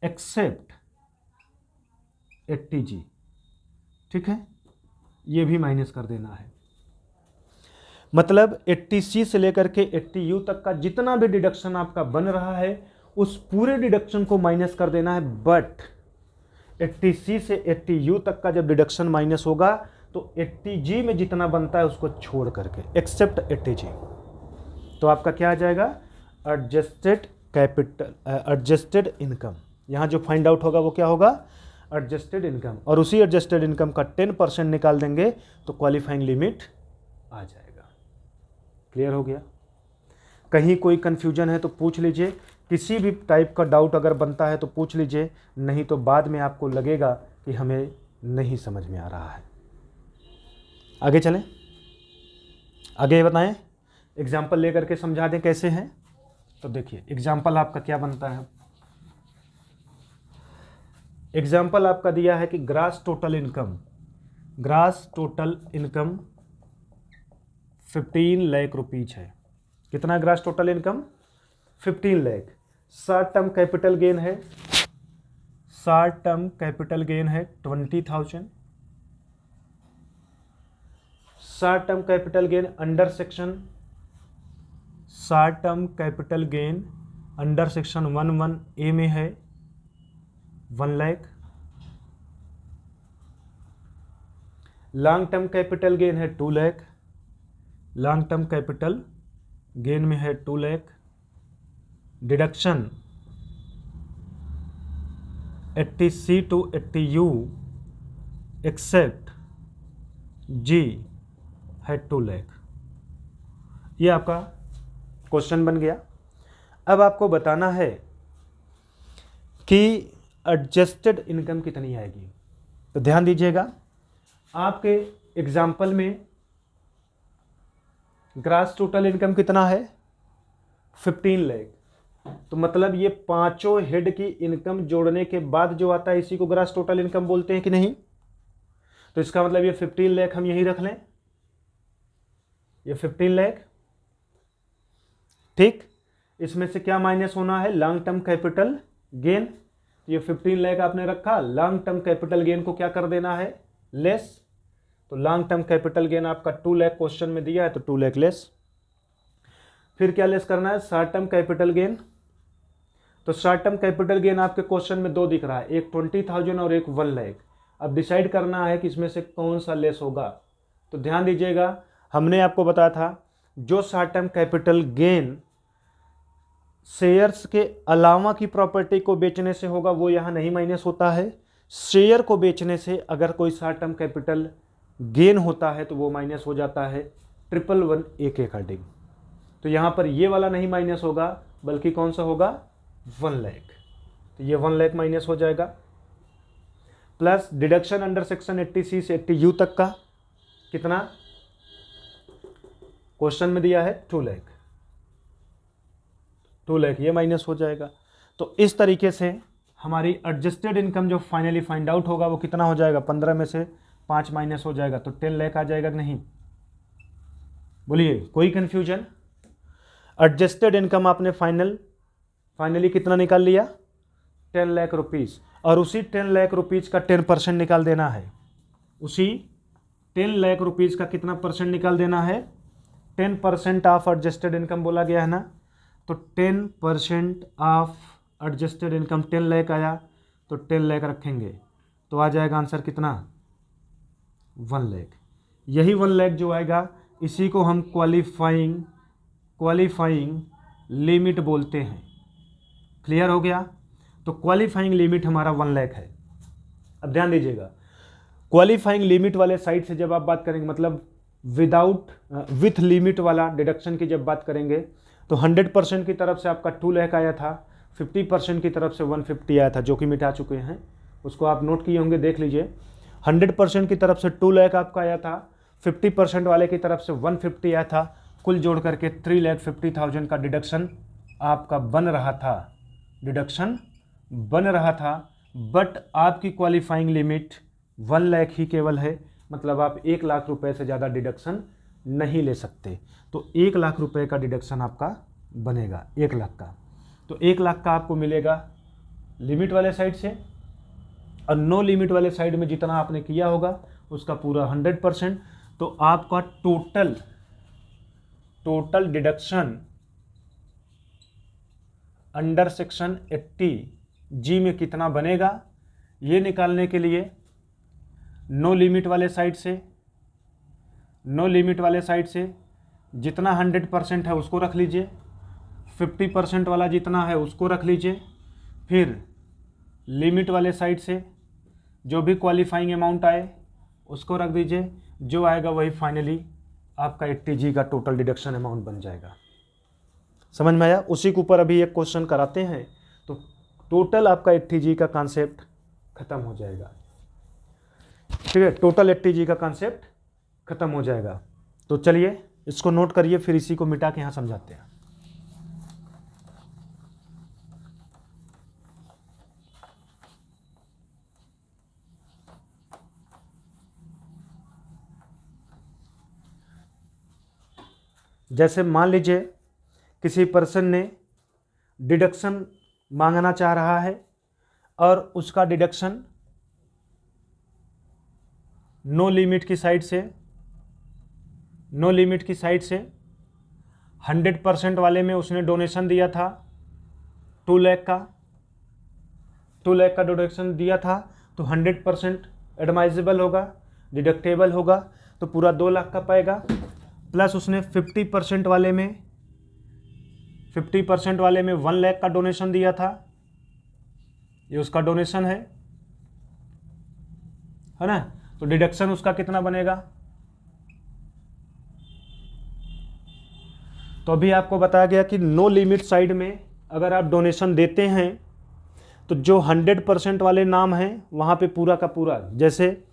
except 80G। ठीक है, ये भी माइनस कर देना है। मतलब 80C से लेकर के 80U तक का जितना भी डिडक्शन आपका बन रहा है उस पूरे डिडक्शन को माइनस कर देना है, बट 80C से 80U तक का जब डिडक्शन माइनस होगा तो 80G में जितना बनता है उसको छोड़ करके, एक्सेप्ट 80G। तो आपका क्या आ जाएगा? Adjusted income. यहाँ जो फाइंड आउट होगा वो क्या होगा? एडजस्टेड इनकम, और उसी एडजस्टेड इनकम का 10% निकाल देंगे तो क्वालिफाइंग लिमिट आ जाएगा। क्लियर हो गया? कहीं कोई कंफ्यूजन है तो पूछ लीजिए, किसी भी टाइप का डाउट अगर बनता है तो पूछ लीजिए, नहीं तो बाद में आपको लगेगा कि हमें नहीं समझ में आ रहा है। आगे चलें, आगे बताएं, एग्जाम्पल लेकर के समझा दें कैसे हैं। तो देखिए एग्जाम्पल आपका क्या बनता है। एग्जाम्पल आपका दिया है कि gross total income 15 lakh rupees है। कितना gross total income? 15 lakh. Short term capital gain है 20,000। Short term capital gain under section 11A में है 1 lakh. Long term capital gain है 2 lakh. Long term capital gain में है 2 lakh. Deduction 80C to 80U except G है 2 लाख। ये आपका क्वेश्चन बन गया। अब आपको बताना है कि एडजस्टेड इनकम कितनी आएगी। तो ध्यान दीजिएगा, आपके एग्जाम्पल में ग्रॉस टोटल इनकम कितना है? 15 लाख। तो मतलब ये पांचों हेड की इनकम जोड़ने के बाद जो आता है इसी को ग्रॉस टोटल इनकम बोलते हैं कि नहीं? तो इसका मतलब ये 15 लाख हम यही रख लें, ये 15 लाख। ठीक, इसमें से क्या माइनस होना है? Long term capital gain. ये 15 लाख आपने रखा, लॉन्ग टर्म कैपिटल गेन को क्या कर देना है? लेस। तो लॉन्ग टर्म कैपिटल गेन आपका 2 लाख क्वेश्चन में दिया है तो 2 लाख लेस। फिर क्या लेस करना है? Short term capital gain. तो शॉर्ट टर्म कैपिटल गेन आपके क्वेश्चन में 2 दिख रहा है, एक 20,000 और एक 1 लाख। अब डिसाइड करना है कि इसमें से कौन सा लेस होगा। तो ध्यान दीजिएगा, हमने आपको बताया था जो short term capital gain shares के अलावा की प्रॉपर्टी को बेचने से होगा वो यहाँ नहीं माइनस होता है। शेयर को बेचने से अगर कोई शॉर्ट टर्म कैपिटल गेन होता है तो वो माइनस हो जाता है 111A के अकॉर्डिंग। तो यहाँ पर ये वाला नहीं माइनस होगा, बल्कि कौन सा होगा? 1 लाख। तो ये 1 लाख माइनस हो जाएगा, plus deduction under section 80C से 80U तक का कितना क्वेश्चन में दिया है? 2 लाख। 2 लाख ये माइनस हो जाएगा। तो इस तरीके से हमारी एडजस्टेड इनकम जो फाइनली फाइंड आउट होगा वो कितना हो जाएगा? 15 में से 5 माइनस हो जाएगा तो 10 लाख आ जाएगा। नहीं, बोलिए, कोई कन्फ्यूजन? एडजस्टेड इनकम आपने फाइनली कितना निकाल लिया? 10 लाख रुपीज़, और उसी 10 लाख रुपीज़ का 10% निकाल देना है। उसी 10 लाख रुपीज़ का कितना परसेंट निकाल देना है? 10% ऑफ एडजस्टेड इनकम बोला गया है ना, तो 10% ऑफ एडजस्टेड इनकम 10 लाख आया, तो 10 लाख रखेंगे, तो आ जाएगा आंसर कितना? 1 लाख। यही 1 लाख जो आएगा, इसी को हम क्वालिफाइंग लिमिट बोलते हैं। क्लियर हो गया? तो क्वालिफाइंग लिमिट हमारा 1 लाख है। अब ध्यान दीजिएगा, क्वालिफाइंग लिमिट वाले साइड से जब आप बात करेंगे, मतलब विथ लिमिट वाला डिडक्शन की जब बात करेंगे, तो 100% की तरफ से आपका 2 लाख आया था, 50% की तरफ से 150 आया था, जो कि मिटा चुके हैं, उसको आप नोट किए होंगे, देख लीजिए। 100% की तरफ से 2 लाख आपका आया था, 50% वाले की तरफ से 150 आया था, कुल जोड़ करके 3,50,000 का डिडक्शन आपका बन रहा था, बट आपकी क्वालिफाइंग लिमिट 1 लाख ही केवल है, मतलब आप 1 लाख रुपए से ज़्यादा डिडक्शन नहीं ले सकते। तो 1 लाख रुपए का डिडक्शन आपका बनेगा, 1 लाख का। तो 1 लाख का आपको मिलेगा लिमिट वाले साइड से, और नो लिमिट वाले साइड में जितना आपने किया होगा उसका पूरा 100%। तो आपका total deduction under section 80G में कितना बनेगा, ये निकालने के लिए नो लिमिट वाले साइड से जितना 100% है उसको रख लीजिए, 50% वाला जितना है उसको रख लीजिए, फिर लिमिट वाले साइड से जो भी क्वालिफाइंग अमाउंट आए उसको रख दीजिए, जो आएगा वही फाइनली आपका 80G का टोटल डिडक्शन अमाउंट बन जाएगा। समझ में आया? उसी के ऊपर अभी एक क्वेश्चन कराते हैं, तो टोटल आपका 80G का कॉन्सेप्ट खत्म हो जाएगा। ठीक है, टोटल 80G का कॉन्सेप्ट खत्म हो जाएगा। तो चलिए इसको नोट करिए, फिर इसी को मिटा के यहाँ समझाते हैं। जैसे मान लीजिए किसी पर्सन ने डिडक्शन मांगना चाह रहा है, और उसका डिडक्शन नो लिमिट की साइड से 100% वाले में उसने डोनेशन दिया था 2 लाख का डोनेशन दिया था, तो 100% एडमाइजेबल होगा, डिडक्टेबल होगा, तो पूरा 2 लाख का पाएगा। प्लस उसने 50% वाले में 1 लाख का डोनेशन दिया था, ये उसका डोनेशन है ना, तो डिडक्शन उसका कितना बनेगा? तो अभी आपको बताया गया कि नो लिमिट साइड में अगर आप डोनेशन देते हैं, तो जो 100% वाले नाम हैं वहाँ पे पूरा का पूरा, जैसे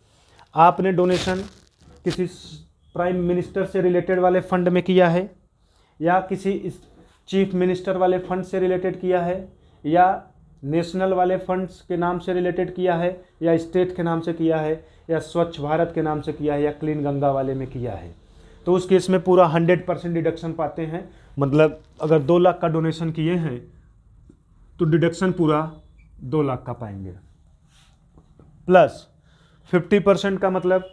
आपने डोनेशन किसी प्राइम मिनिस्टर से रिलेटेड वाले फंड में किया है, या किसी चीफ मिनिस्टर वाले फंड से रिलेटेड किया है, या नेशनल वाले फंड्स के नाम से रिलेटेड किया है, या स्टेट के नाम से किया है, या स्वच्छ भारत के नाम से किया है, या क्लीन गंगा वाले में किया है, तो उस केस में पूरा 100% डिडक्शन पाते हैं। मतलब अगर 2 लाख का डोनेशन किए हैं तो डिडक्शन पूरा 2 लाख का पाएंगे। प्लस 50% का मतलब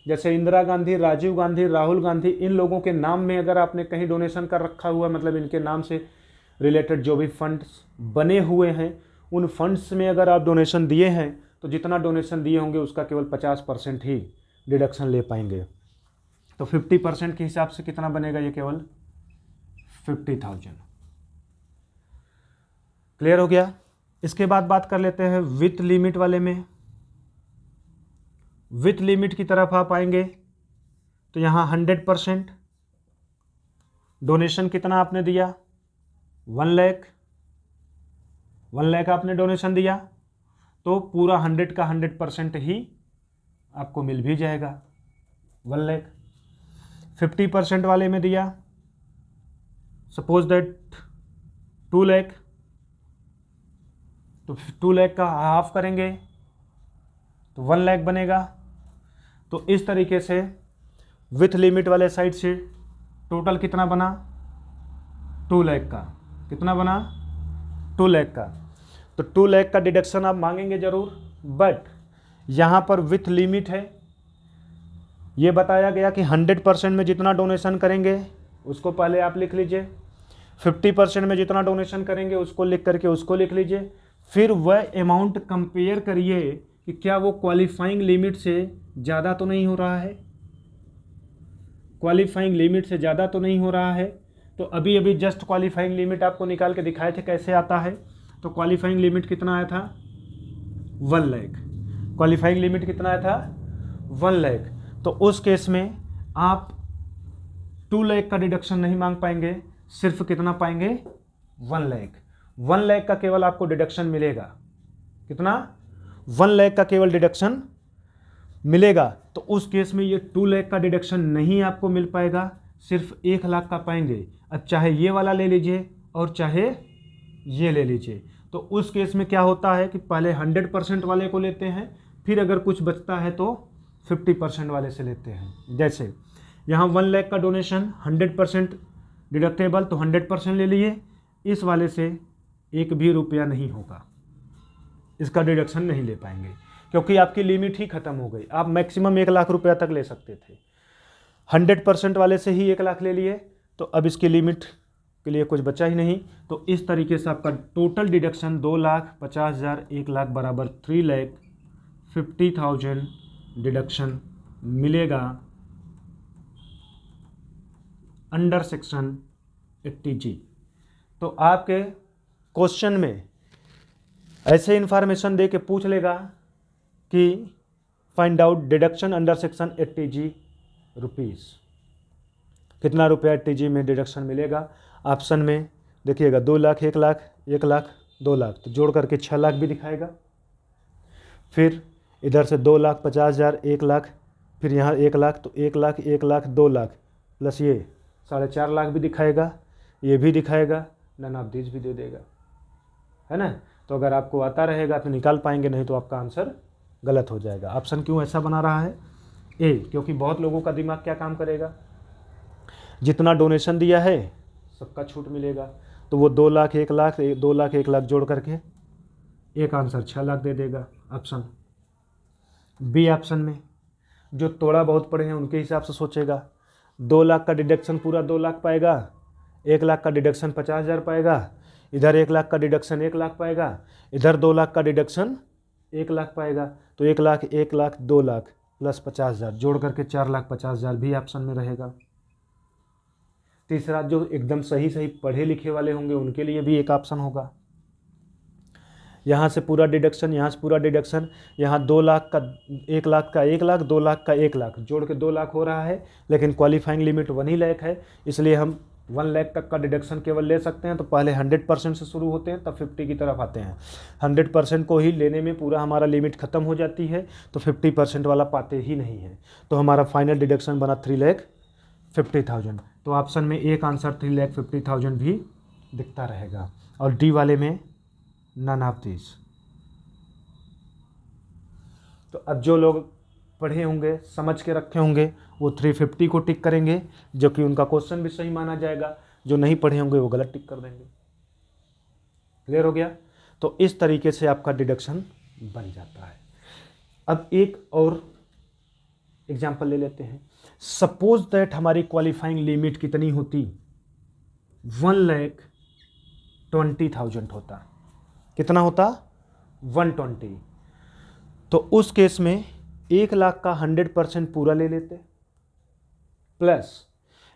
जैसे इंदिरा गांधी, राजीव गांधी, राहुल गांधी, इन लोगों के नाम में अगर आपने कहीं डोनेशन कर रखा हुआ, मतलब इनके नाम से रिलेटेड जो भी फंड्स बने हुए हैं, उन फंड्स में अगर आप डोनेशन दिए हैं, तो जितना डोनेशन दिए होंगे उसका केवल 50% ही डिडक्शन ले पाएंगे। तो 50% के हिसाब से कितना बनेगा? ये केवल 50,000। क्लियर हो गया? इसके बाद बात कर लेते हैं विथ लिमिट वाले में। विथ लिमिट की तरफ आप आएंगे तो यहाँ 100% डोनेशन कितना आपने दिया? 1 लाख आपने डोनेशन दिया, तो पूरा 100 का 100% ही आपको मिल भी जाएगा, 1 लाख। 50% वाले में दिया, सपोज दैट 2 लाख, तो 2 लाख का हाफ करेंगे तो 1 लाख बनेगा। तो इस तरीके से विथ लिमिट वाले साइड से टोटल कितना बना 2 लाख का, कितना बना 2 लाख का। तो 2 लाख का डिडक्शन आप मांगेंगे जरूर, बट यहाँ पर विथ लिमिट है। ये बताया गया कि 100% में जितना डोनेशन करेंगे उसको पहले आप लिख लीजिए, 50% में जितना डोनेशन करेंगे उसको लिख करके उसको लिख लीजिए, फिर वह अमाउंट कंपेयर करिए कि क्या वो क्वालिफाइंग लिमिट से ज़्यादा तो नहीं हो रहा है, क्वालिफाइंग लिमिट से ज़्यादा तो नहीं हो रहा है। तो अभी अभी जस्ट क्वालिफाइंग लिमिट आपको निकाल के दिखाए थे कैसे आता है। तो क्वालिफाइंग लिमिट कितना आया था 1 लाख, क्वालिफाइंग लिमिट कितना आया था 1 लाख। तो उस केस में आप 2 लाख का डिडक्शन नहीं मांग पाएंगे, सिर्फ कितना पाएंगे 1 लाख। 1 लाख का केवल आपको डिडक्शन मिलेगा, कितना 1 लाख का केवल डिडक्शन मिलेगा। तो उस केस में ये 2 लाख का डिडक्शन नहीं आपको मिल पाएगा, सिर्फ 1 लाख का पाएंगे। अब चाहे ये वाला ले लीजिए और चाहे ये ले लीजिए। तो उस केस में क्या होता है कि पहले 100% वाले को लेते हैं, फिर अगर कुछ बचता है तो 50% वाले से लेते हैं। जैसे यहाँ 1 लाख का डोनेशन 100% डिडक्टेबल, तो 100% ले लिए, इस वाले से एक भी रुपया नहीं होगा, इसका डिडक्शन नहीं ले पाएंगे क्योंकि आपकी लिमिट ही खत्म हो गई। आप मैक्सिमम 1 लाख रुपया तक ले सकते थे, 100% वाले से ही 1 लाख ले लिए, तो अब इसकी लिमिट के लिए कुछ बचा ही नहीं। तो इस तरीके से आपका टोटल डिडक्शन 2,50,000 1 लाख बराबर 3,50,000 डिडक्शन मिलेगा अंडर सेक्शन 80G। तो आपके क्वेश्चन में ऐसे इंफॉर्मेशन दे के पूछ लेगा कि find out deduction under section 80G rupees, कितना रुपया 80G में डिडक्शन मिलेगा। ऑप्शन में देखिएगा 2 लाख 1 लाख 1 लाख 2 लाख, तो जोड़ करके 6 लाख भी दिखाएगा। फिर इधर से 2,50,000 1 लाख, फिर यहाँ 1 लाख, तो 1 लाख 1 लाख 2 लाख प्लस ये 4.5 लाख भी दिखाएगा, ये भी दिखाएगा, नन ऑफ दिस भी दे देगा, है ना। तो अगर आपको आता रहेगा तो निकाल पाएंगे, नहीं तो आपका आंसर गलत हो जाएगा। ऑप्शन क्यों ऐसा बना रहा है ए, क्योंकि बहुत लोगों का दिमाग क्या काम करेगा, जितना डोनेशन दिया है सबका छूट मिलेगा, तो वो 2 लाख 1 लाख 2 लाख 1 लाख जोड़ करके एक आंसर 6 लाख दे देगा। ऑप्शन बी ऑप्शन में जो थोड़ा बहुत पढ़े हैं उनके हिसाब से सोचेगा, 2 लाख का डिडक्शन पूरा 2 लाख पाएगा, 1 लाख का डिडक्शन 50,000 पाएगा, इधर 1 लाख का डिडक्शन 1 लाख पाएगा, इधर 2 लाख का डिडक्शन 1 लाख पाएगा, तो 1 लाख 1 लाख 2 लाख प्लस 50,000 जोड़ करके 4,50,000 भी ऑप्शन में रहेगा। तीसरा, जो एकदम सही पढ़े लिखे वाले होंगे उनके लिए भी एक ऑप्शन होगा, यहाँ से पूरा डिडक्शन, यहाँ से पूरा डिडक्शन, यहाँ 2 लाख का 1 लाख का 1 लाख 2 लाख का 1 लाख जोड़ के 2 लाख हो रहा है, लेकिन क्वालिफाइंग लिमिट 1 ही लाख है, इसलिए हम 1 लाख तक का डिडक्शन केवल ले सकते हैं। तो पहले 100% से शुरू होते हैं, तब 50 की तरफ आते हैं। 100% को ही लेने में पूरा हमारा लिमिट ख़त्म हो जाती है, तो 50% वाला पाते ही नहीं है। तो हमारा फाइनल डिडक्शन बना 3,50,000। तो ऑप्शन में एक आंसर 3,50,000 भी दिखता रहेगा, और डी वाले में नन ऑफ दिस। तो अब जो लोग पढ़े होंगे, समझ के रखे होंगे, वो 350 को टिक करेंगे, जो कि उनका क्वेश्चन भी सही माना जाएगा। जो नहीं पढ़े होंगे वो गलत टिक कर देंगे। क्लियर हो गया। तो इस तरीके से आपका डिडक्शन बन जाता है। अब एक और एग्जाम्पल ले लेते हैं। सपोज दैट हमारी क्वालिफाइंग लिमिट कितनी होती, 1,20,000 होता। कितना होता 120। तो उस केस में 1 लाख का 100% पूरा ले लेते, प्लस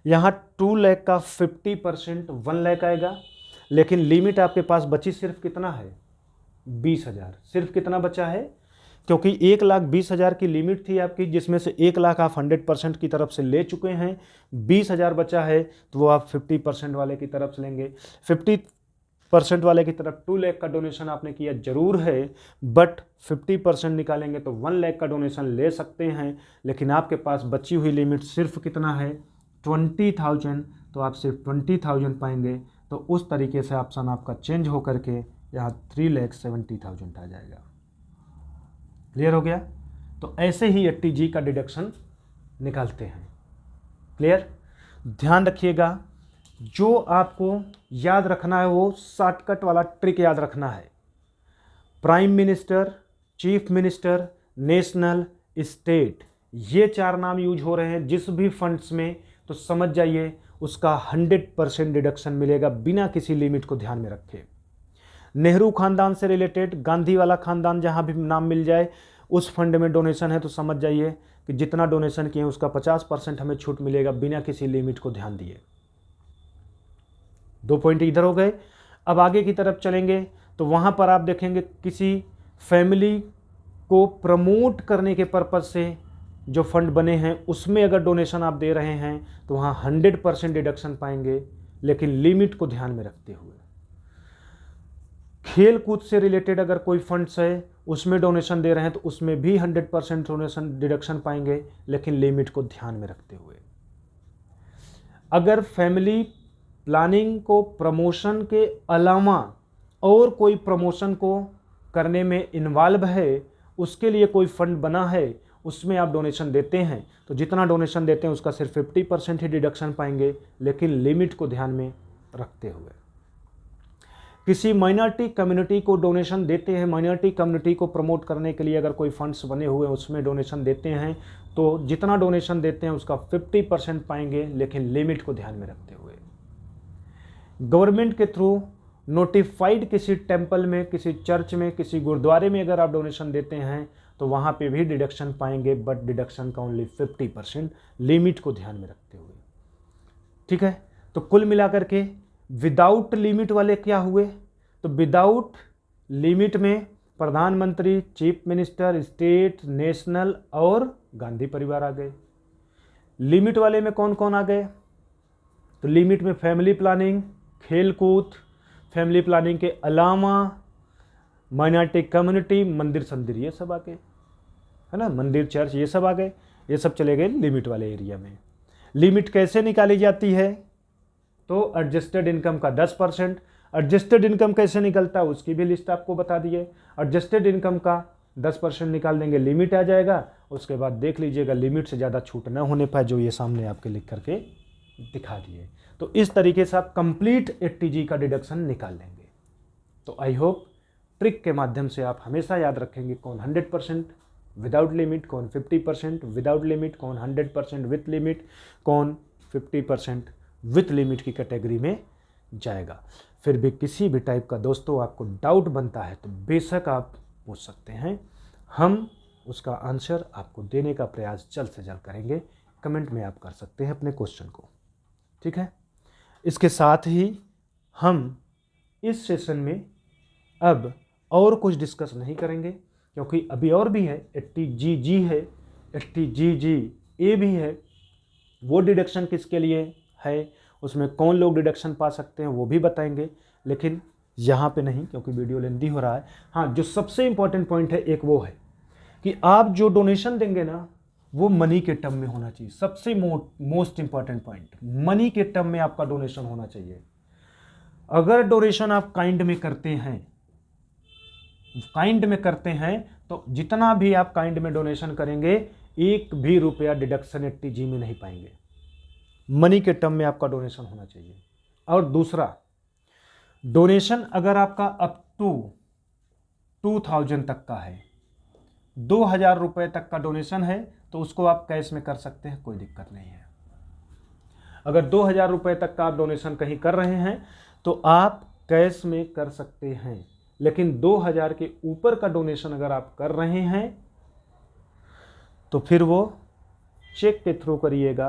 यहाँ 2 लाख का 50% 1 लाख आएगा, लेकिन लिमिट आपके पास बची सिर्फ कितना है 20,000। सिर्फ कितना बचा है, क्योंकि 1,20,000 की लिमिट थी आपकी, जिसमें से 1 लाख आप 100% की तरफ से ले चुके हैं, 20,000 बचा है, तो वो आप 50% वाले की तरफ से लेंगे। 50% वाले की तरफ 2 लाख का डोनेशन आपने किया जरूर है, बट 50% निकालेंगे तो 1 लाख का डोनेशन ले सकते हैं, लेकिन आपके पास बची हुई लिमिट सिर्फ कितना है 20,000, तो आप सिर्फ 20,000 पाएंगे। तो उस तरीके से ऑप्शन आपका चेंज हो करके यहाँ 3,70,000 आ जाएगा। क्लियर हो गया। तो ऐसे ही 80G का डिडक्शन निकालते हैं। क्लियर। ध्यान रखिएगा, जो आपको याद रखना है वो शॉर्टकट वाला ट्रिक याद रखना है। Prime minister, chief minister, national, state, ये 4 नाम यूज हो रहे हैं जिस भी फंड्स में, तो समझ जाइए उसका 100% डिडक्शन मिलेगा बिना किसी लिमिट को ध्यान में रखे। नेहरू खानदान से रिलेटेड गांधी वाला खानदान जहां भी नाम मिल जाए उस फंड में डोनेशन है, तो समझ जाइए कि जितना डोनेशन किए उसका 50% हमें छूट मिलेगा बिना किसी लिमिट को ध्यान दिए। 2 पॉइंट इधर हो गए। अब आगे की तरफ चलेंगे तो वहां पर आप देखेंगे किसी फैमिली को प्रमोट करने के पर्पज से जो फंड बने हैं उसमें अगर डोनेशन आप दे रहे हैं तो वहाँ 100% डिडक्शन पाएंगे, लेकिन लिमिट को ध्यान में रखते हुए। खेल कूद से रिलेटेड अगर कोई फंड्स है उसमें डोनेशन दे रहे हैं तो उसमें भी 100% डोनेशन डिडक्शन पाएंगे, लेकिन लिमिट को ध्यान में रखते हुए। अगर फैमिली प्लानिंग को प्रमोशन के अलावा और कोई प्रमोशन को करने में इन्वॉल्व है, उसके लिए कोई फंड बना है, उसमें आप डोनेशन देते हैं तो जितना डोनेशन देते हैं उसका सिर्फ 50% ही डिडक्शन पाएंगे, लेकिन लिमिट को ध्यान में रखते हुए। किसी माइनॉरिटी कम्युनिटी को डोनेशन देते हैं, माइनॉरिटी कम्युनिटी को प्रमोट करने के लिए अगर कोई फंड्स बने हुए हैं उसमें डोनेशन देते हैं तो जितना डोनेशन देते हैं उसका 50% पाएंगे, लेकिन लिमिट को ध्यान में रखते हुए। गवर्नमेंट के थ्रू नोटिफाइड किसी टेम्पल में, किसी चर्च में, किसी गुरुद्वारे में अगर आप डोनेशन देते हैं तो वहाँ पे भी डिडक्शन पाएंगे, बट डिडक्शन का ओनली 50%, लिमिट को ध्यान में रखते हुए। ठीक है, तो कुल मिलाकर के विदाउट लिमिट वाले क्या हुए, तो विदाउट लिमिट में प्रधानमंत्री, चीफ मिनिस्टर, स्टेट, नेशनल और गांधी परिवार आ गए। लिमिट वाले में कौन कौन आ गए, तो लिमिट में फैमिली प्लानिंग, खेल कूद, फैमिली प्लानिंग के अलावा माइनॉरिटी कम्युनिटी, मंदिर संदिर, ये सब आ गए, है ना, मंदिर चर्च ये सब आ गए, ये सब चले गए लिमिट वाले एरिया में। लिमिट कैसे निकाली जाती है, तो एडजस्टेड इनकम का 10%। एडजस्टेड इनकम कैसे निकलता है उसकी भी लिस्ट आपको बता दिए। एडजस्टेड इनकम का 10% निकाल देंगे, लिमिट आ जाएगा, उसके बाद देख लीजिएगा लिमिट से ज़्यादा छूट ना होने पाए, जो ये सामने आपके लिख करके दिखा दिए। तो इस तरीके से आप कंप्लीट 80G का डिडक्शन निकाल लेंगे। तो आई होप ट्रिक के माध्यम से आप हमेशा याद रखेंगे कौन 100% विदाउट लिमिट, कौन 50% विदाउट लिमिट, कौन 100% विथ लिमिट, कौन 50% विथ लिमिट की कैटेगरी में जाएगा। फिर भी किसी भी टाइप का दोस्तों आपको डाउट बनता है तो बेशक आप पूछ सकते हैं, हम उसका आंसर आपको देने का प्रयास जल्द से जल्द करेंगे। कमेंट में आप कर सकते हैं अपने क्वेश्चन को। ठीक है, इसके साथ ही हम इस सेशन में अब और कुछ डिस्कस नहीं करेंगे, क्योंकि अभी और भी है, 80GG है, 80GGA भी है। वो डिडक्शन किसके लिए है, उसमें कौन लोग डिडक्शन पा सकते हैं वो भी बताएंगे, लेकिन यहाँ पे नहीं क्योंकि वीडियो लेंथी हो रहा है। हाँ, जो सबसे इम्पॉर्टेंट पॉइंट है एक वो है कि आप जो डोनेशन देंगे ना वो मनी के टर्म में होना चाहिए। सबसे मोस्ट इंपॉर्टेंट पॉइंट, मनी के टर्म में आपका डोनेशन होना चाहिए। अगर डोनेशन आप काइंड में करते हैं तो जितना भी आप काइंड में डोनेशन करेंगे एक भी रुपया डिडक्शन 80G में नहीं पाएंगे। मनी के टर्म में आपका डोनेशन होना चाहिए। और दूसरा, डोनेशन अगर आपका अप टू 2000 तक का है, 2000 रुपये तक का डोनेशन है तो उसको आप कैश में कर सकते हैं, कोई दिक्कत नहीं है। अगर 2000 रुपये तक का आप डोनेशन कहीं कर रहे हैं तो आप कैश में कर सकते हैं, लेकिन 2000 के ऊपर का डोनेशन अगर आप कर रहे हैं तो फिर वो चेक के थ्रू करिएगा,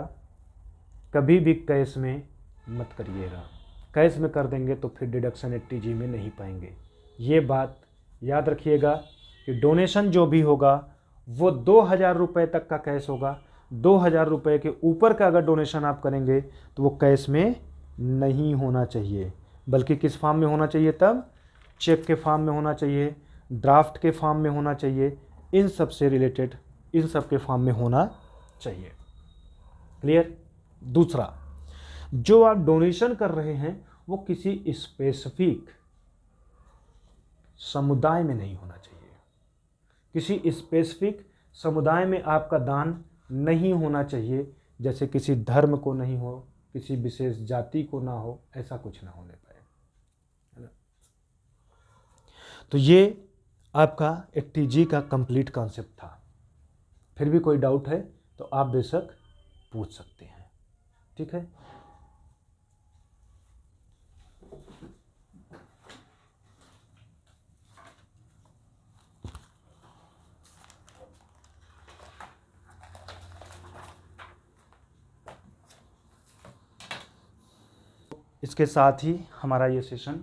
कभी भी कैश में मत करिएगा। कैश में कर देंगे तो फिर डिडक्शन 80G में नहीं पाएंगे। ये बात याद रखिएगा कि डोनेशन जो भी होगा वो 2000 रुपये तक का कैश होगा। 2000 रुपये के ऊपर का अगर डोनेशन आप करेंगे तो वो कैश में नहीं होना चाहिए, बल्कि किस फॉर्म में होना चाहिए, तब चेक के फॉर्म में होना चाहिए, ड्राफ्ट के फॉर्म में होना चाहिए, इन सब से रिलेटेड इन सब के फॉर्म में होना चाहिए। क्लियर। दूसरा, जो आप डोनेशन कर रहे हैं वो किसी स्पेसिफिक समुदाय में नहीं होना चाहिए। किसी स्पेसिफिक समुदाय में आपका दान नहीं होना चाहिए, जैसे किसी धर्म को नहीं हो, किसी विशेष जाति को ना हो, ऐसा कुछ ना होने पाए, है ना। तो ये आपका एटीजी का कंप्लीट कॉन्सेप्ट था। फिर भी कोई डाउट है तो आप बेशक पूछ सकते हैं, ठीक है। इसके साथ ही हमारा ये सेशन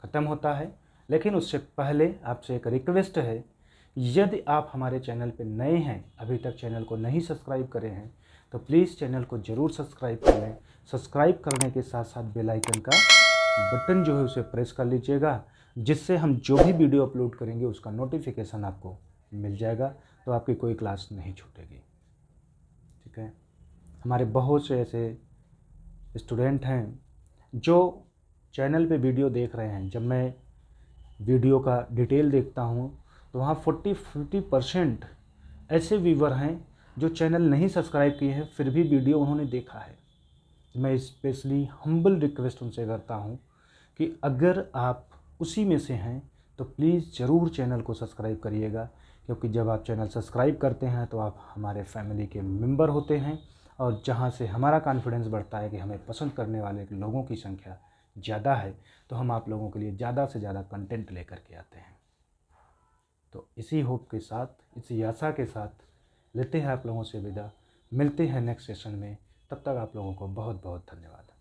ख़त्म होता है, लेकिन उससे पहले आपसे एक रिक्वेस्ट है, यदि आप हमारे चैनल पर नए हैं, अभी तक चैनल को नहीं सब्सक्राइब करे हैं, तो प्लीज़ चैनल को ज़रूर सब्सक्राइब कर लें। सब्सक्राइब करने के साथ साथ बेल आइकन का बटन जो है उसे प्रेस कर लीजिएगा, जिससे हम जो भी वीडियो अपलोड करेंगे उसका नोटिफिकेशन आपको मिल जाएगा, तो आपकी कोई क्लास नहीं छूटेगी, ठीक है। हमारे बहुत से ऐसे स्टूडेंट हैं जो चैनल पे वीडियो देख रहे हैं। जब मैं वीडियो का डिटेल देखता हूँ तो वहाँ 40-50% ऐसे व्यूवर हैं जो चैनल नहीं सब्सक्राइब किए हैं, फिर भी वीडियो उन्होंने देखा है। मैं स्पेशली हम्बल रिक्वेस्ट उनसे करता हूँ कि अगर आप उसी में से हैं तो प्लीज़ ज़रूर चैनल को सब्सक्राइब करिएगा, क्योंकि जब आप चैनल सब्सक्राइब करते हैं तो आप हमारे फैमिली के मेंबर होते हैं, और जहाँ से हमारा कॉन्फिडेंस बढ़ता है कि हमें पसंद करने वाले लोगों की संख्या ज़्यादा है, तो हम आप लोगों के लिए ज़्यादा से ज़्यादा कंटेंट लेकर के आते हैं। तो इसी होप के साथ, इसी आशा के साथ लेते हैं आप लोगों से विदा। मिलते हैं नेक्स्ट सेशन में, तब तक आप लोगों को बहुत बहुत धन्यवाद।